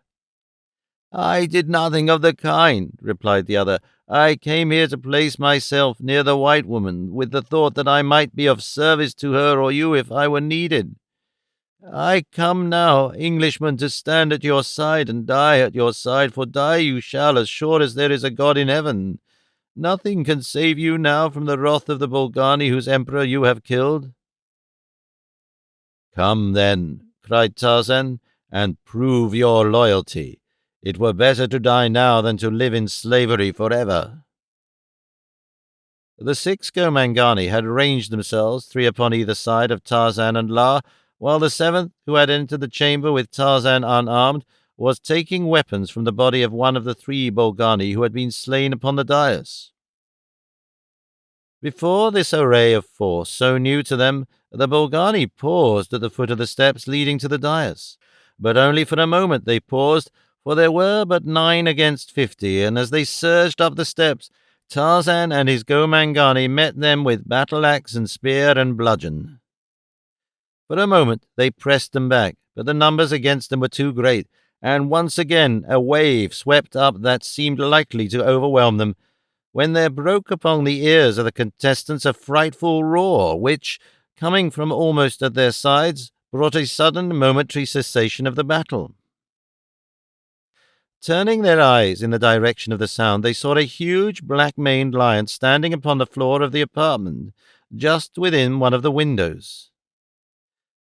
"I did nothing of the kind," replied the other. "I came here to place myself near the white woman, with the thought that I might be of service to her or you if I were needed. I come now, Englishman, to stand at your side and die at your side, for die you shall as sure as there is a God in heaven. Nothing can save you now from the wrath of the Bolgani whose emperor you have killed." "Come, then," cried Tarzan, "and prove your loyalty. It were better to die now than to live in slavery forever." The 6 Gomangani had ranged themselves, 3 upon either side of Tarzan and La, while the 7th, who had entered the chamber with Tarzan unarmed, was taking weapons from the body of one of the 3 Bolgani who had been slain upon the dais. Before this array of force, so new to them, the Bolgani paused at the foot of the steps leading to the dais. But only for a moment they paused, for there were but 9 against 50, and as they surged up the steps, Tarzan and his Gomangani met them with battle-axe and spear and bludgeon. For a moment they pressed them back, but the numbers against them were too great, and once again a wave swept up that seemed likely to overwhelm them, when there broke upon the ears of the contestants a frightful roar, which, coming from almost at their sides, brought a sudden momentary cessation of the battle. Turning their eyes in the direction of the sound, they saw a huge black-maned lion standing upon the floor of the apartment, just within one of the windows.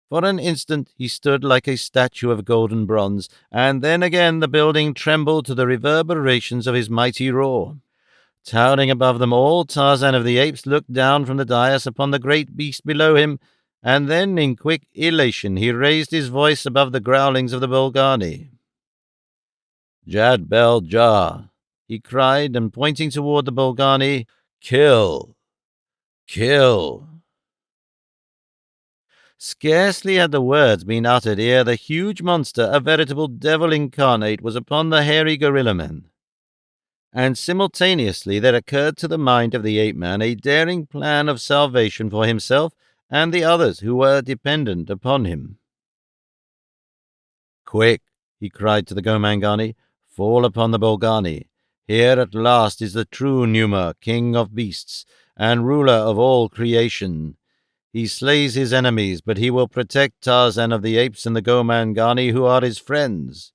For an instant he stood like a statue of golden bronze, and then again the building trembled to the reverberations of his mighty roar. Towering above them all, Tarzan of the Apes looked down from the dais upon the great beast below him, and then, in quick elation, he raised his voice above the growlings of the Bolgani. "Jad Bel Jah," he cried, and pointing toward the Bolgani, "Kill! Kill!" Scarcely had the words been uttered ere the huge monster, a veritable devil incarnate, was upon the hairy gorilla man. And simultaneously there occurred to the mind of the ape-man a daring plan of salvation for himself and the others who were dependent upon him. "Quick!" he cried to the Gomangani. "Fall upon the Bolgani. Here at last is the true Numa, king of beasts, and ruler of all creation. He slays his enemies, but he will protect Tarzan of the Apes and the Gomangani, who are his friends."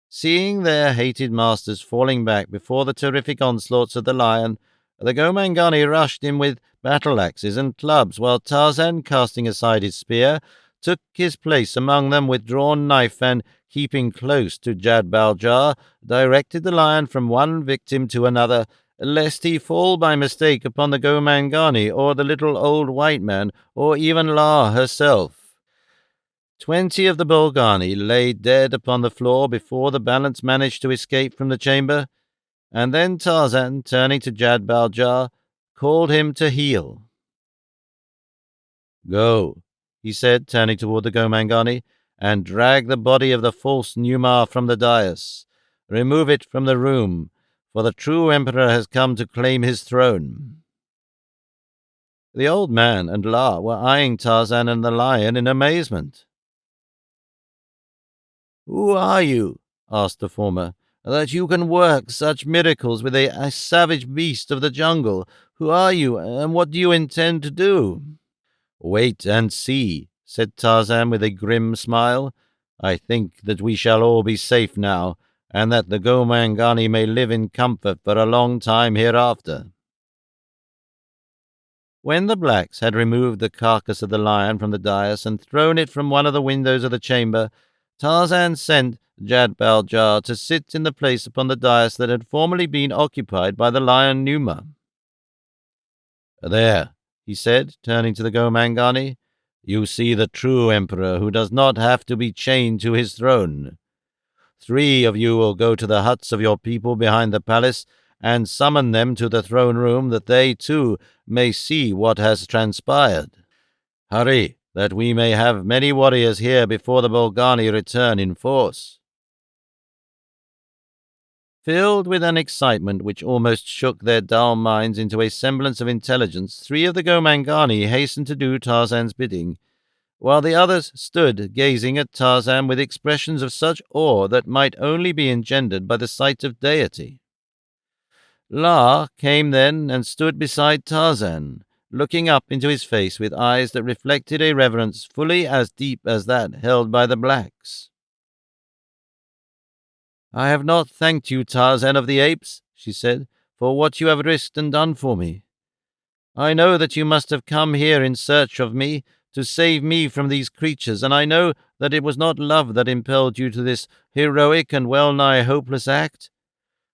Seeing their hated masters falling back before the terrific onslaughts of the lion, the Gomangani rushed in with battle-axes and clubs, while Tarzan, casting aside his spear, took his place among them with drawn knife and, keeping close to Jad Bal Jah, directed the lion from one victim to another, lest he fall by mistake upon the Gomangani or the little old white man, or even La herself. 20 of the Bolgani lay dead upon the floor before the balance managed to escape from the chamber, and then Tarzan, turning to Jad Bal Jah, called him to heel. "Go," he said, turning toward the Gomangani, "and drag the body of the false Numa from the dais. Remove it from the room, for the true emperor has come to claim his throne." The old man and La were eyeing Tarzan and the lion in amazement. "Who are you," asked the former, "that you can work such miracles with a savage beast of the jungle? Who are you, and what do you intend to do?" "Wait and see," said Tarzan with a grim smile. "I think that we shall all be safe now, and that the Gomangani may live in comfort for a long time hereafter." When the blacks had removed the carcass of the lion from the dais and thrown it from one of the windows of the chamber, Tarzan sent Jad Bal Jah to sit in the place upon the dais that had formerly been occupied by the lion Numa. "There," he said, turning to the Gomangani, You see the true emperor who does not have to be chained to his throne. 3 of you will go to the huts of your people behind the palace and summon them to the throne room that they, too, may see what has transpired. Hurry, that we may have many warriors here before the Bolgani return in force." Filled with an excitement which almost shook their dull minds into a semblance of intelligence, 3 of the Gomangani hastened to do Tarzan's bidding, while the others stood gazing at Tarzan with expressions of such awe that might only be engendered by the sight of deity. La came then and stood beside Tarzan, looking up into his face with eyes that reflected a reverence fully as deep as that held by the blacks. "I have not thanked you, Tarzan of the Apes," she said, "for what you have risked and done for me. I know that you must have come here in search of me, to save me from these creatures, and I know that it was not love that impelled you to this heroic and well-nigh hopeless act.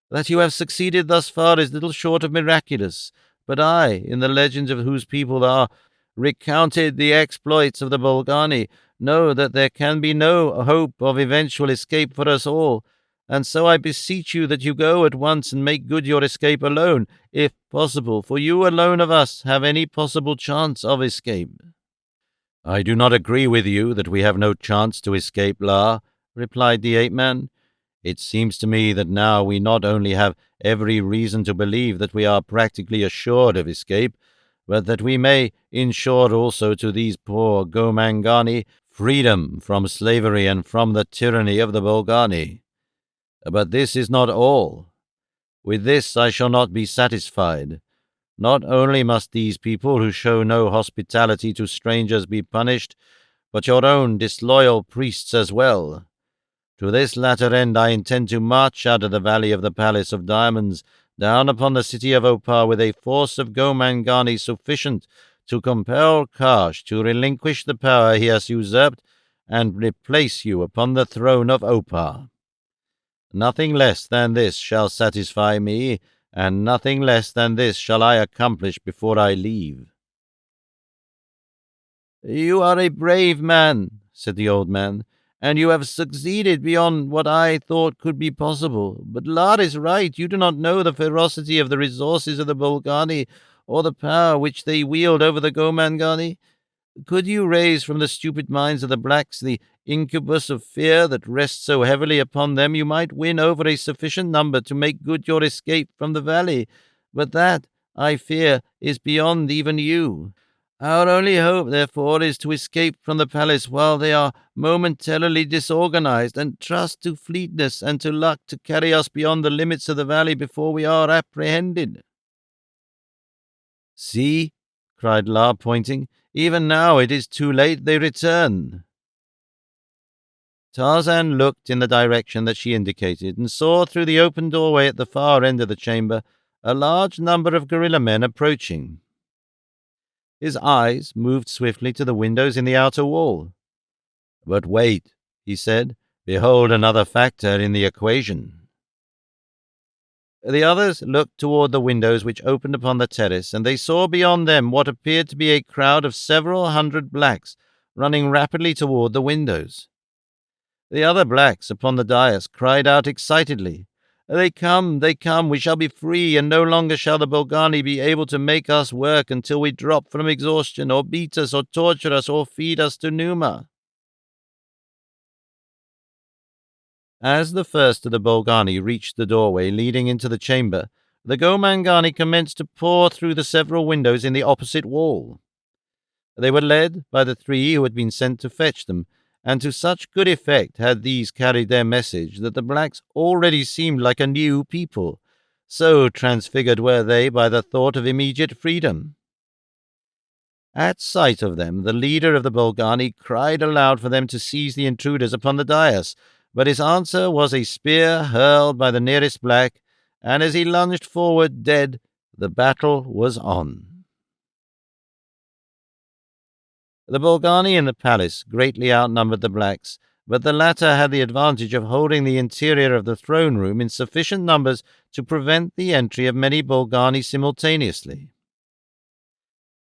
That you have succeeded thus far is little short of miraculous, but I, in the legends of whose people are recounted the exploits of the Bolgani, know that there can be no hope of eventual escape for us all, and so I beseech you that you go at once and make good your escape alone, if possible, for you alone of us have any possible chance of escape." "I do not agree with you that we have no chance to escape, La," replied the ape-man. "It seems to me that now we not only have every reason to believe that we are practically assured of escape, but that we may ensure also to these poor Gomangani freedom from slavery and from the tyranny of the Bolgani. But this is not all. With this I shall not be satisfied. Not only must these people who show no hospitality to strangers be punished, but your own disloyal priests as well. To this latter end I intend to march out of the Valley of the Palace of Diamonds down upon the city of Opar with a force of Gomangani sufficient to compel Karsh to relinquish the power he has usurped and replace you upon the throne of Opar. Nothing less than this shall satisfy me, and nothing less than this shall I accomplish before I leave." "You are a brave man," said the old man, "and you have succeeded beyond what I thought could be possible. But Lar is right. You do not know the ferocity of the resources of the Bolgani, or the power which they wield over the Gomangani. Could you raise from the stupid minds of the blacks the incubus of fear that rests so heavily upon them, you might win over a sufficient number to make good your escape from the valley. But that, I fear, is beyond even you. Our only hope, therefore, is to escape from the palace while they are momentarily disorganized, and trust to fleetness and to luck to carry us beyond the limits of the valley before we are apprehended." "See," cried La, pointing, "even now it is too late. They return." Tarzan looked in the direction that she indicated, and saw through the open doorway at the far end of the chamber a large number of gorilla men approaching. His eyes moved swiftly to the windows in the outer wall. "But wait," he said, "behold another factor in the equation." The others looked toward the windows which opened upon the terrace, and they saw beyond them what appeared to be a crowd of several hundred blacks running rapidly toward the windows. The other blacks upon the dais cried out excitedly, they come, we shall be free, and no longer shall the Bolgani be able to make us work until we drop from exhaustion, or beat us, or torture us, or feed us to Numa." As the first of the Bolgani reached the doorway leading into the chamber, the Gomangani commenced to pour through the several windows in the opposite wall. They were led by the 3 who had been sent to fetch them, and to such good effect had these carried their message that the blacks already seemed like a new people, so transfigured were they by the thought of immediate freedom. At sight of them, the leader of the Bolgani cried aloud for them to seize the intruders upon the dais, but his answer was a spear hurled by the nearest black, and as he lunged forward dead, the battle was on. The Bolgani in the palace greatly outnumbered the blacks, but the latter had the advantage of holding the interior of the throne room in sufficient numbers to prevent the entry of many Bolgani simultaneously.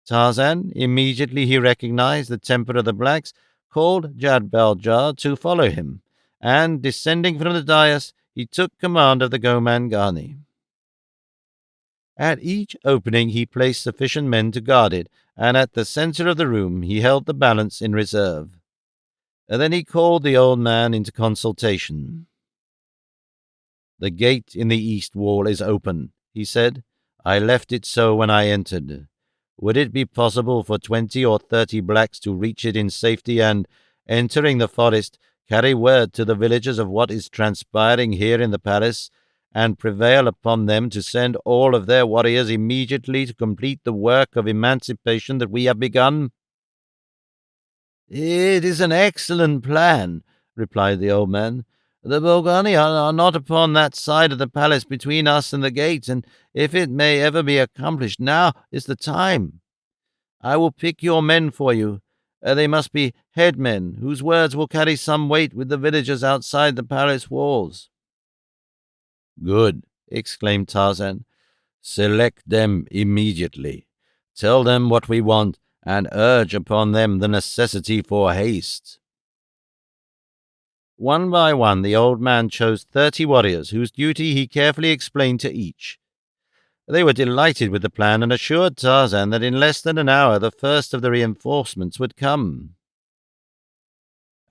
Tarzan, immediately he recognized the temper of the blacks, called Jadbaljar to follow him, and, descending from the dais, he took command of the Gomangani. At each opening he placed sufficient men to guard it, and at the center of the room he held the balance in reserve. And then he called the old man into consultation. "The gate in the east wall is open," he said. "I left it so when I entered. Would it be possible for 20 or 30 blacks to reach it in safety and, entering the forest, carry word to the villagers of what is transpiring here in the palace, and prevail upon them to send all of their warriors immediately to complete the work of emancipation that we have begun?" "It is an excellent plan," replied the old man. "The Bolgani are not upon that side of the palace between us and the gate, and if it may ever be accomplished, now is the time. I will pick your men for you. They must be headmen, whose words will carry some weight with the villagers outside the palace walls." "Good," exclaimed Tarzan. "Select them immediately. Tell them what we want, and urge upon them the necessity for haste." One by one, the old man chose 30 warriors, whose duty he carefully explained to each. They were delighted with the plan and assured Tarzan that in less than an hour the first of the reinforcements would come.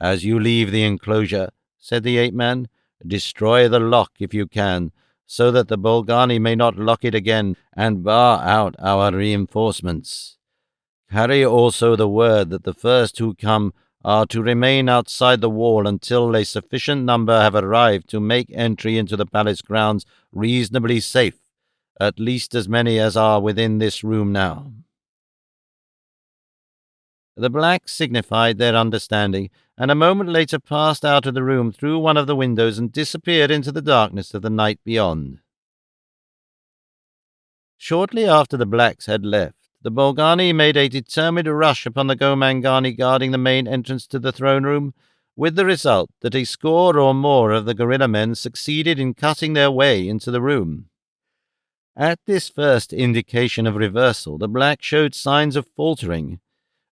"As you leave the enclosure," said the ape-man, "destroy the lock if you can, so that the Bolgani may not lock it again and bar out our reinforcements. Carry also the word that the first who come are to remain outside the wall until a sufficient number have arrived to make entry into the palace grounds reasonably safe, at least as many as are within this room now." The blacks signified their understanding, and a moment later passed out of the room through one of the windows and disappeared into the darkness of the night beyond. Shortly after the blacks had left, the Bolgani made a determined rush upon the Gomangani guarding the main entrance to the throne room, with the result that a score or more of the gorilla men succeeded in cutting their way into the room. At this first indication of reversal, the blacks showed signs of faltering,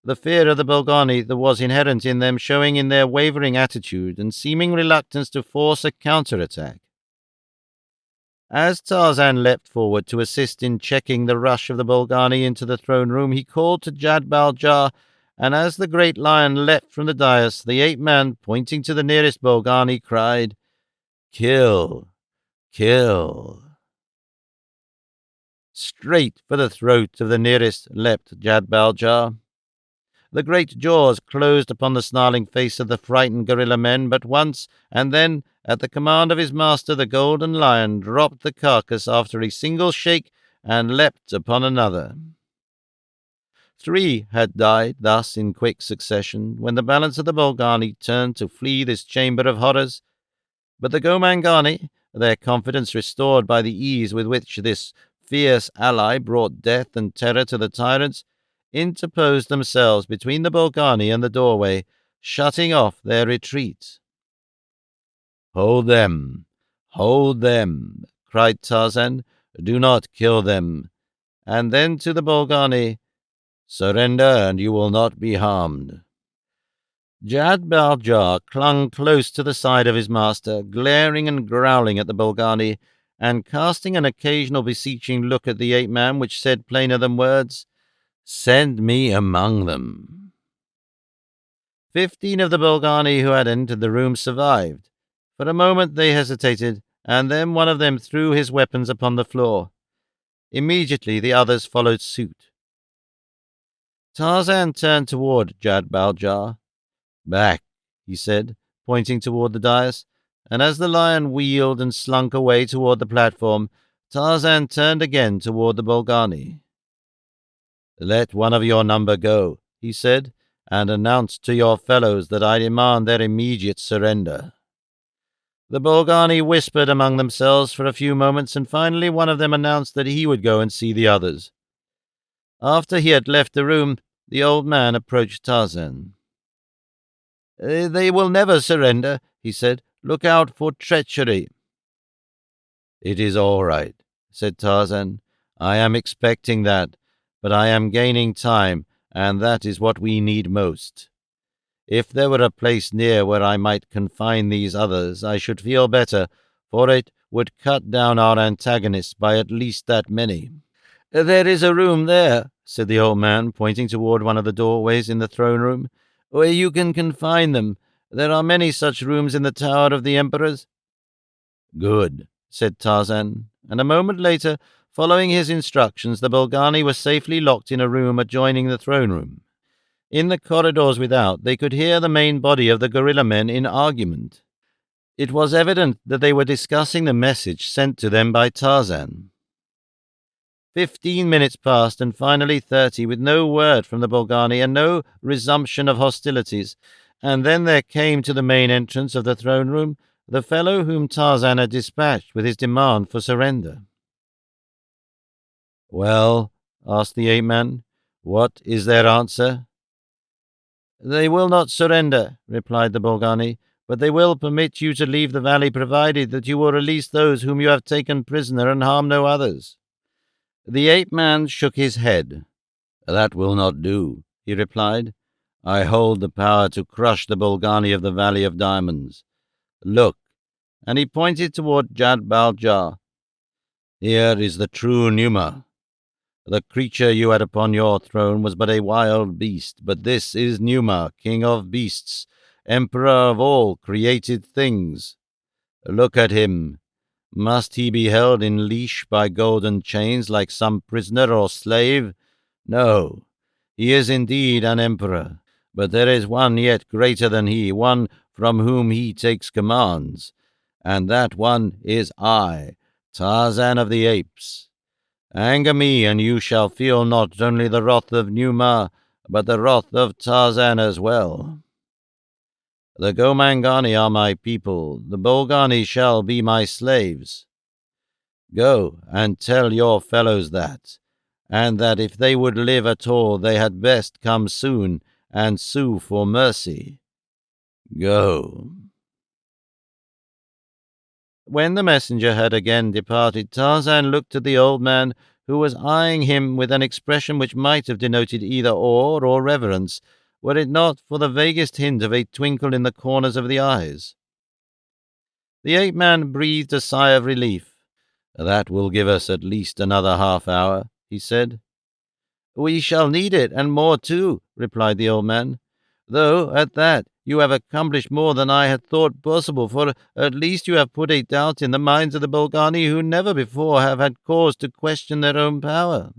the fear of the Bolgani that was inherent in them showing in their wavering attitude and seeming reluctance to force a counterattack. As Tarzan leapt forward to assist in checking the rush of the Bolgani into the throne room, he called to Jadbaljar, and as the great lion leapt from the dais, the ape-man, pointing to the nearest Bolgani, cried, "Kill! Kill!" Straight for the throat of the nearest leapt Jadbaljar. The great jaws closed upon the snarling face of the frightened gorilla men but once, and then, at the command of his master, the golden lion dropped the carcass after a single shake and leapt upon another. 3 had died thus in quick succession when the balance of the Bolgani turned to flee this chamber of horrors. But the Gomangani, their confidence restored by the ease with which this fierce ally brought death and terror to the tyrants, interposed themselves between the Bolgani and the doorway, shutting off their retreat. "Hold them! Hold them!" cried Tarzan. "Do not kill them." And then to the Bolgani, "Surrender, and you will not be harmed." Jadbaljar clung close to the side of his master, glaring and growling at the Bolgani, and casting an occasional beseeching look at the ape-man which said plainer than words, "Send me among them." 15 of the Bolgani who had entered the room survived. For a moment they hesitated, and then one of them threw his weapons upon the floor. Immediately the others followed suit. Tarzan turned toward Jadbaljar. "Back," he said, pointing toward the dais, and as the lion wheeled and slunk away toward the platform, Tarzan turned again toward the Bolgani. "Let one of your number go," he said, "and announce to your fellows that I demand their immediate surrender." The Bolgani whispered among themselves for a few moments, and finally one of them announced that he would go and see the others. After he had left the room, the old man approached Tarzan. "They will never surrender," he said. "Look out for treachery." "It is all right," said Tarzan. "I am expecting that. but I am gaining time, and that is what we need most. If there were a place near where I might confine these others, I should feel better, for it would cut down our antagonists by at least that many." "There is a room there," said the old man, pointing toward one of the doorways in the throne room, "where you can confine them. There are many such rooms in the Tower of the Emperors." "Good," said Tarzan, and a moment later, following his instructions, the Bolgani were safely locked in a room adjoining the throne room. In the corridors without, they could hear the main body of the gorilla men in argument. It was evident that they were discussing the message sent to them by Tarzan. 15 minutes passed, and finally 30, with no word from the Bolgani and no resumption of hostilities, and then there came to the main entrance of the throne room the fellow whom Tarzan had dispatched with his demand for surrender. "Well," asked the ape-man, "what is their answer?" "They will not surrender," replied the Bolgani, "but they will permit you to leave the valley provided that you will release those whom you have taken prisoner and harm no others." The ape-man shook his head. "That will not do," he replied. "I hold the power to crush the Bolgani of the Valley of Diamonds. Look," and he pointed toward Jad-Bal-Jah. "Here is the true Numa. The creature you had upon your throne was but a wild beast, but this is Numa, king of beasts, emperor of all created things. Look at him. Must he be held in leash by golden chains like some prisoner or slave? No, he is indeed an emperor, but there is one yet greater than he, one from whom he takes commands, and that one is I, Tarzan of the Apes. Anger me, and you shall feel not only the wrath of Numa, but the wrath of Tarzan as well. The Gomangani are my people, the Bolgani shall be my slaves. Go and tell your fellows that, and that if they would live at all, they had best come soon and sue for mercy. Go." When the messenger had again departed, Tarzan looked at the old man, who was eyeing him with an expression which might have denoted either awe or reverence, were it not for the vaguest hint of a twinkle in the corners of the eyes. The ape-man breathed a sigh of relief. "That will give us at least another half-hour," he said. "We shall need it, and more too," replied the old man. "Though, at that, you have accomplished more than I had thought possible, for at least you have put a doubt in the minds of the Bolgani who never before have had cause to question their own power."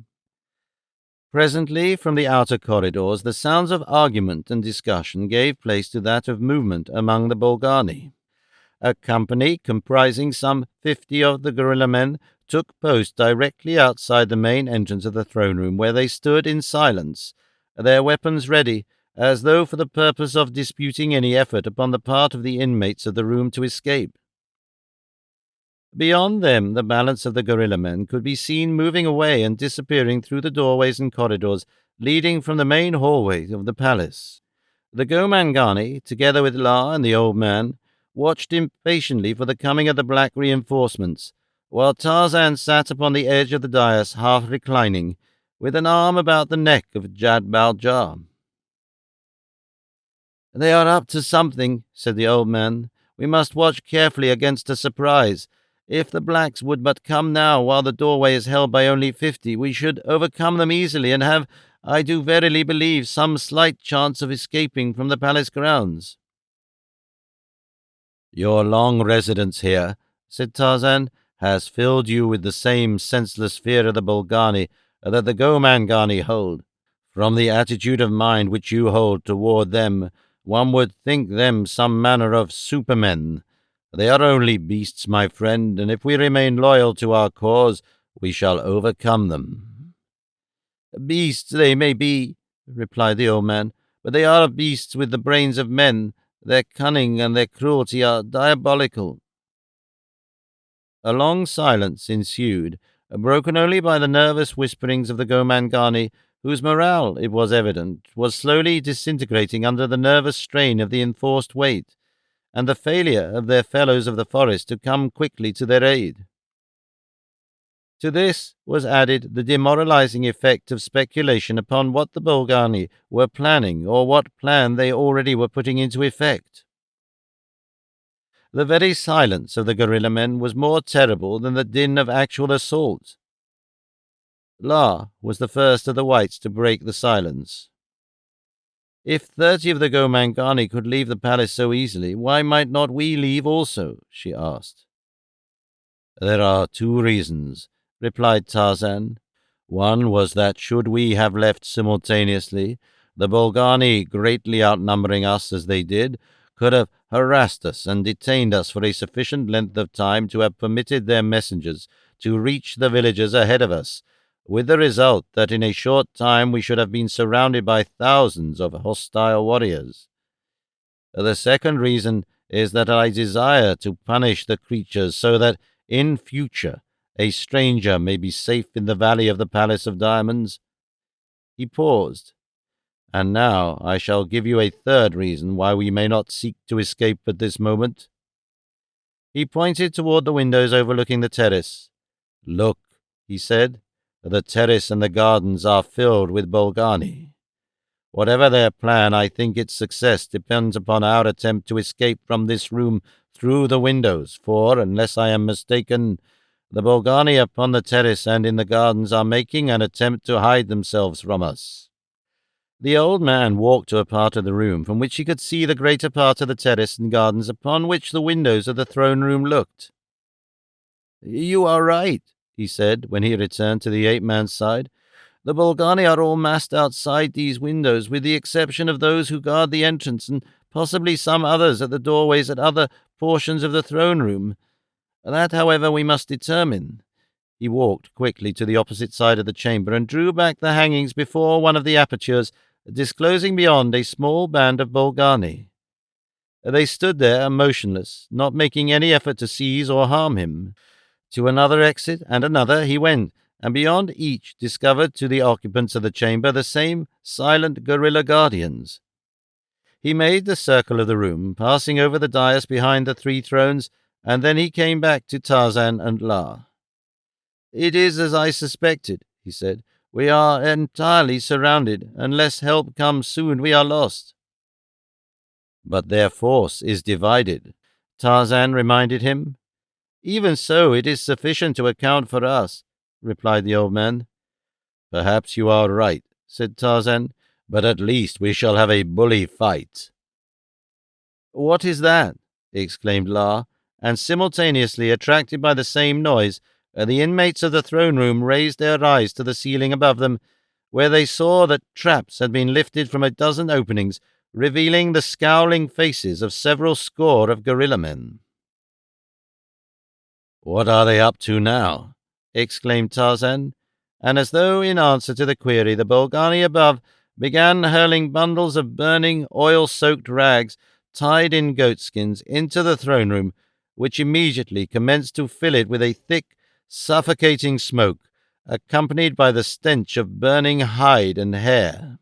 Presently, from the outer corridors, the sounds of argument and discussion gave place to that of movement among the Bolgani. A company comprising some 50 of the gorilla men took post directly outside the main entrance of the throne room, where they stood in silence, their weapons ready, as though for the purpose of disputing any effort upon the part of the inmates of the room to escape. Beyond them, the balance of the gorilla men could be seen moving away and disappearing through the doorways and corridors leading from the main hallway of the palace. The Gomangani, together with La and the old man, watched impatiently for the coming of the black reinforcements, while Tarzan sat upon the edge of the dais, half reclining, with an arm about the neck of Jad-Bal-Jah. "They are up to something," said the old man. "We must watch carefully against a surprise. If the blacks would but come now, while the doorway is held by only 50, we should overcome them easily and have, I do verily believe, some slight chance of escaping from the palace grounds." "Your long residence here," said Tarzan, "has filled you with the same senseless fear of the Bolgani that the Gomangani hold. From the attitude of mind which you hold toward them, one would think them some manner of supermen. They are only beasts, my friend, and if we remain loyal to our cause, we shall overcome them." "Beasts they may be," replied the old man, "but they are beasts with the brains of men. Their cunning and their cruelty are diabolical." A long silence ensued, broken only by the nervous whisperings of the Gomangani, whose morale, it was evident, was slowly disintegrating under the nervous strain of the enforced wait, and the failure of their fellows of the forest to come quickly to their aid. To this was added the demoralizing effect of speculation upon what the Bolgani were planning or what plan they already were putting into effect. The very silence of the guerrilla men was more terrible than the din of actual assault. La was the first of the whites to break the silence. If 30 of the Gomangani could leave the palace so easily, why might not we leave also? She asked. There are two reasons, replied Tarzan. One was that should we have left simultaneously, the Bolgani, greatly outnumbering us as they did, could have harassed us and detained us for a sufficient length of time to have permitted their messengers to reach the villages ahead of us, with the result that in a short time we should have been surrounded by thousands of hostile warriors. The second reason is that I desire to punish the creatures so that, in future, a stranger may be safe in the valley of the Palace of Diamonds. He paused. And now I shall give you a third reason why we may not seek to escape at this moment. He pointed toward the windows overlooking the terrace. Look, he said, the terrace and the gardens are filled with Bolgani. Whatever their plan, I think its success depends upon our attempt to escape from this room through the windows, for, unless I am mistaken, the Bolgani upon the terrace and in the gardens are making an attempt to hide themselves from us. The old man walked to a part of the room from which he could see the greater part of the terrace and gardens upon which the windows of the throne room looked. You are right, he said, when he returned to the ape-man's side. The Bolgani are all massed outside these windows, with the exception of those who guard the entrance, and possibly some others at the doorways at other portions of the throne room. That, however, we must determine. He walked quickly to the opposite side of the chamber and drew back the hangings before one of the apertures, disclosing beyond a small band of Bolgani. They stood there motionless, not making any effort to seize or harm him. To another exit and another he went, and beyond each discovered to the occupants of the chamber the same silent guerrilla guardians. He made the circle of the room, passing over the dais behind the three thrones, and then he came back to Tarzan and La. It is as I suspected, he said. We are entirely surrounded. Unless help comes soon, we are lost. But their force is divided, Tarzan reminded him. Even so, it is sufficient to account for us, replied the old man. Perhaps you are right, said Tarzan, but at least we shall have a bully fight. What is that? Exclaimed La, and simultaneously, attracted by the same noise, the inmates of the throne room raised their eyes to the ceiling above them, where they saw that traps had been lifted from a dozen openings, revealing the scowling faces of several score of guerrilla men. What are they up to now? Exclaimed Tarzan, and as though in answer to the query, the Bolgani above began hurling bundles of burning, oil-soaked rags tied in goatskins into the throne room, which immediately commenced to fill it with a thick, suffocating smoke, accompanied by the stench of burning hide and hair.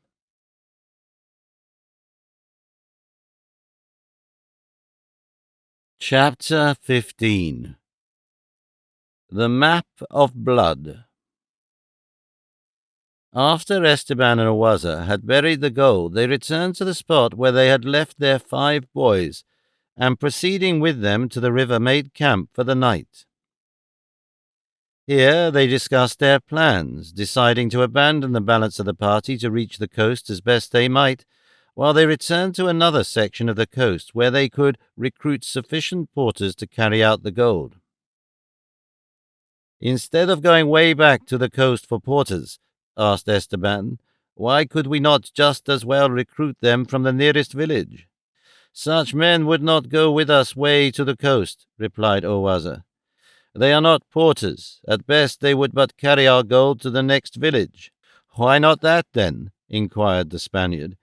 Chapter 15. The Map of Blood. After Esteban and Owaza had buried the gold, they returned to the spot where they had left their 5 boys, and proceeding with them to the river made camp for the night. Here they discussed their plans, deciding to abandon the balance of the party to reach the coast as best they might, while they returned to another section of the coast where they could recruit sufficient porters to carry out the gold. Instead of going way back to the coast for porters, asked Esteban, why could we not just as well recruit them from the nearest village? Such men would not go with us way to the coast, replied Owaza. They are not porters. At best they would but carry our gold to the next village. Why not that, then? Inquired the Spaniard.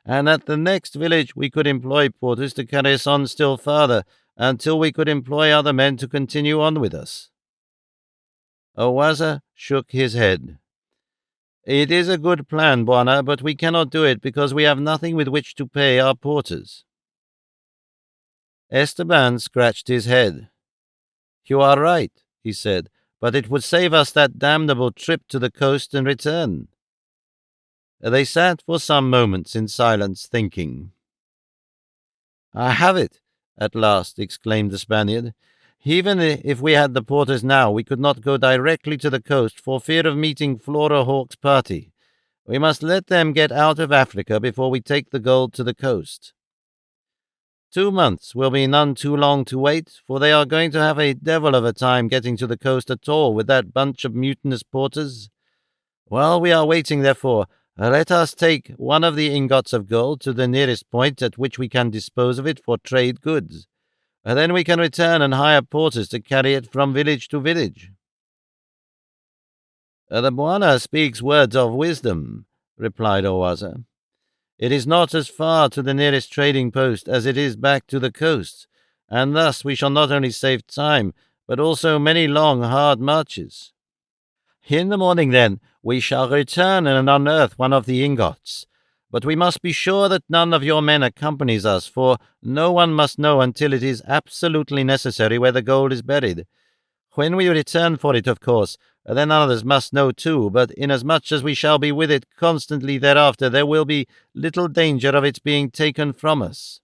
And at the next village we could employ porters to carry us on still farther, until we could employ other men to continue on with us. Owaza shook his head. It is a good plan, Bwana, but we cannot do it because we have nothing with which to pay our porters. Esteban scratched his head. You are right, he said, but it would save us that damnable trip to the coast and return." They sat for some moments in silence, thinking. "I have it!" at last exclaimed the Spaniard. "Even if we had the porters now, we could not go directly to the coast for fear of meeting Flora Hawke's party. We must let them get out of Africa before we take the gold to the coast. 2 months will be none too long to wait, for they are going to have a devil of a time getting to the coast at all with that bunch of mutinous porters. While we are waiting, therefore, let us take one of the ingots of gold to the nearest point at which we can dispose of it for trade goods. Then we can return and hire porters to carry it from village to village." "The Bwana speaks words of wisdom," replied Owaza. "It is not as far to the nearest trading post as it is back to the coast, and thus we shall not only save time, but also many long, hard marches." "In the morning, then, we shall return and unearth one of the ingots. But we must be sure that none of your men accompanies us, for no one must know until it is absolutely necessary where the gold is buried. When we return for it, of course, then others must know too, but inasmuch as we shall be with it constantly thereafter, there will be little danger of its being taken from us."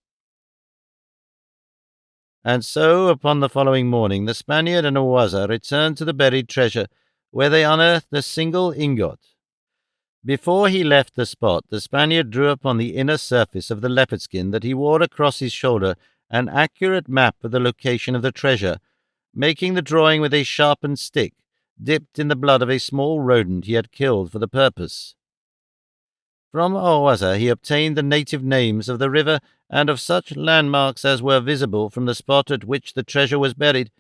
And so, upon the following morning, the Spaniard and Owaza returned to the buried treasure, where they unearthed a single ingot. Before he left the spot, the Spaniard drew upon the inner surface of the leopard skin that he wore across his shoulder an accurate map of the location of the treasure, making the drawing with a sharpened stick, dipped in the blood of a small rodent he had killed for the purpose. From Owaza he obtained the native names of the river and of such landmarks as were visible from the spot at which the treasure was buried,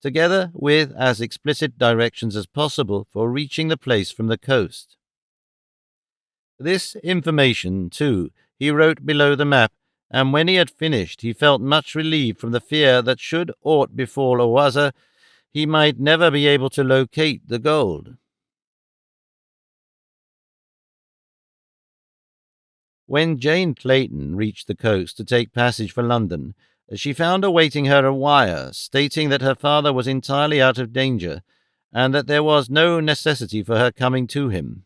together with as explicit directions as possible for reaching the place from the coast. This information, too, he wrote below the map, and when he had finished he felt much relieved from the fear that should aught befall Owaza, he might never be able to locate the gold. When Jane Clayton reached the coast to take passage for London, she found awaiting her a wire stating that her father was entirely out of danger, and that there was no necessity for her coming to him.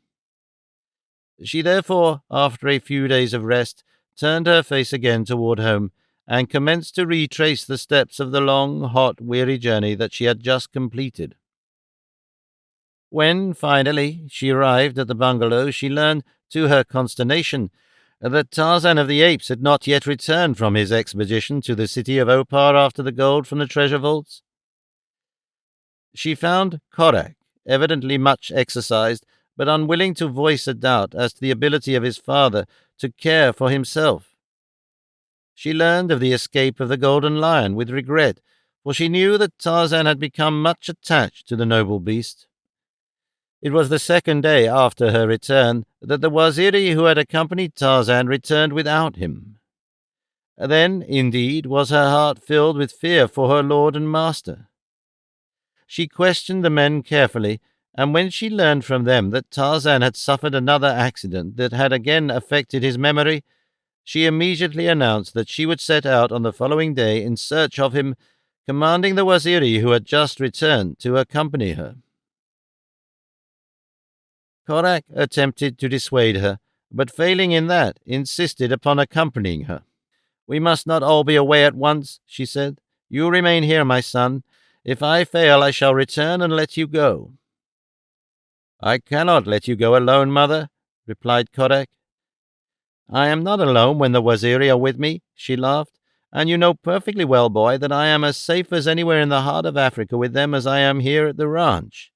She therefore, after a few days of rest, turned her face again toward home, and commenced to retrace the steps of the long, hot, weary journey that she had just completed. When, finally, she arrived at the bungalow, she learned, to her consternation, that Tarzan of the Apes had not yet returned from his expedition to the city of Opar after the gold from the treasure vaults. She found Korak, evidently much exercised, but unwilling to voice a doubt as to the ability of his father to care for himself. She learned of the escape of the Golden Lion with regret, for she knew that Tarzan had become much attached to the noble beast. It was the second day after her return that the Waziri who had accompanied Tarzan returned without him. Then, indeed, was her heart filled with fear for her lord and master. She questioned the men carefully, and when she learned from them that Tarzan had suffered another accident that had again affected his memory, she immediately announced that she would set out on the following day in search of him, commanding the Waziri who had just returned to accompany her. Korak attempted to dissuade her, but failing in that, insisted upon accompanying her. "We must not all be away at once," she said. "You remain here, my son. If I fail, I shall return and let you go." "I cannot let you go alone, mother," replied Korak. "I am not alone when the Waziri are with me," she laughed, "and you know perfectly well, boy, that I am as safe as anywhere in the heart of Africa with them as I am here at the ranch."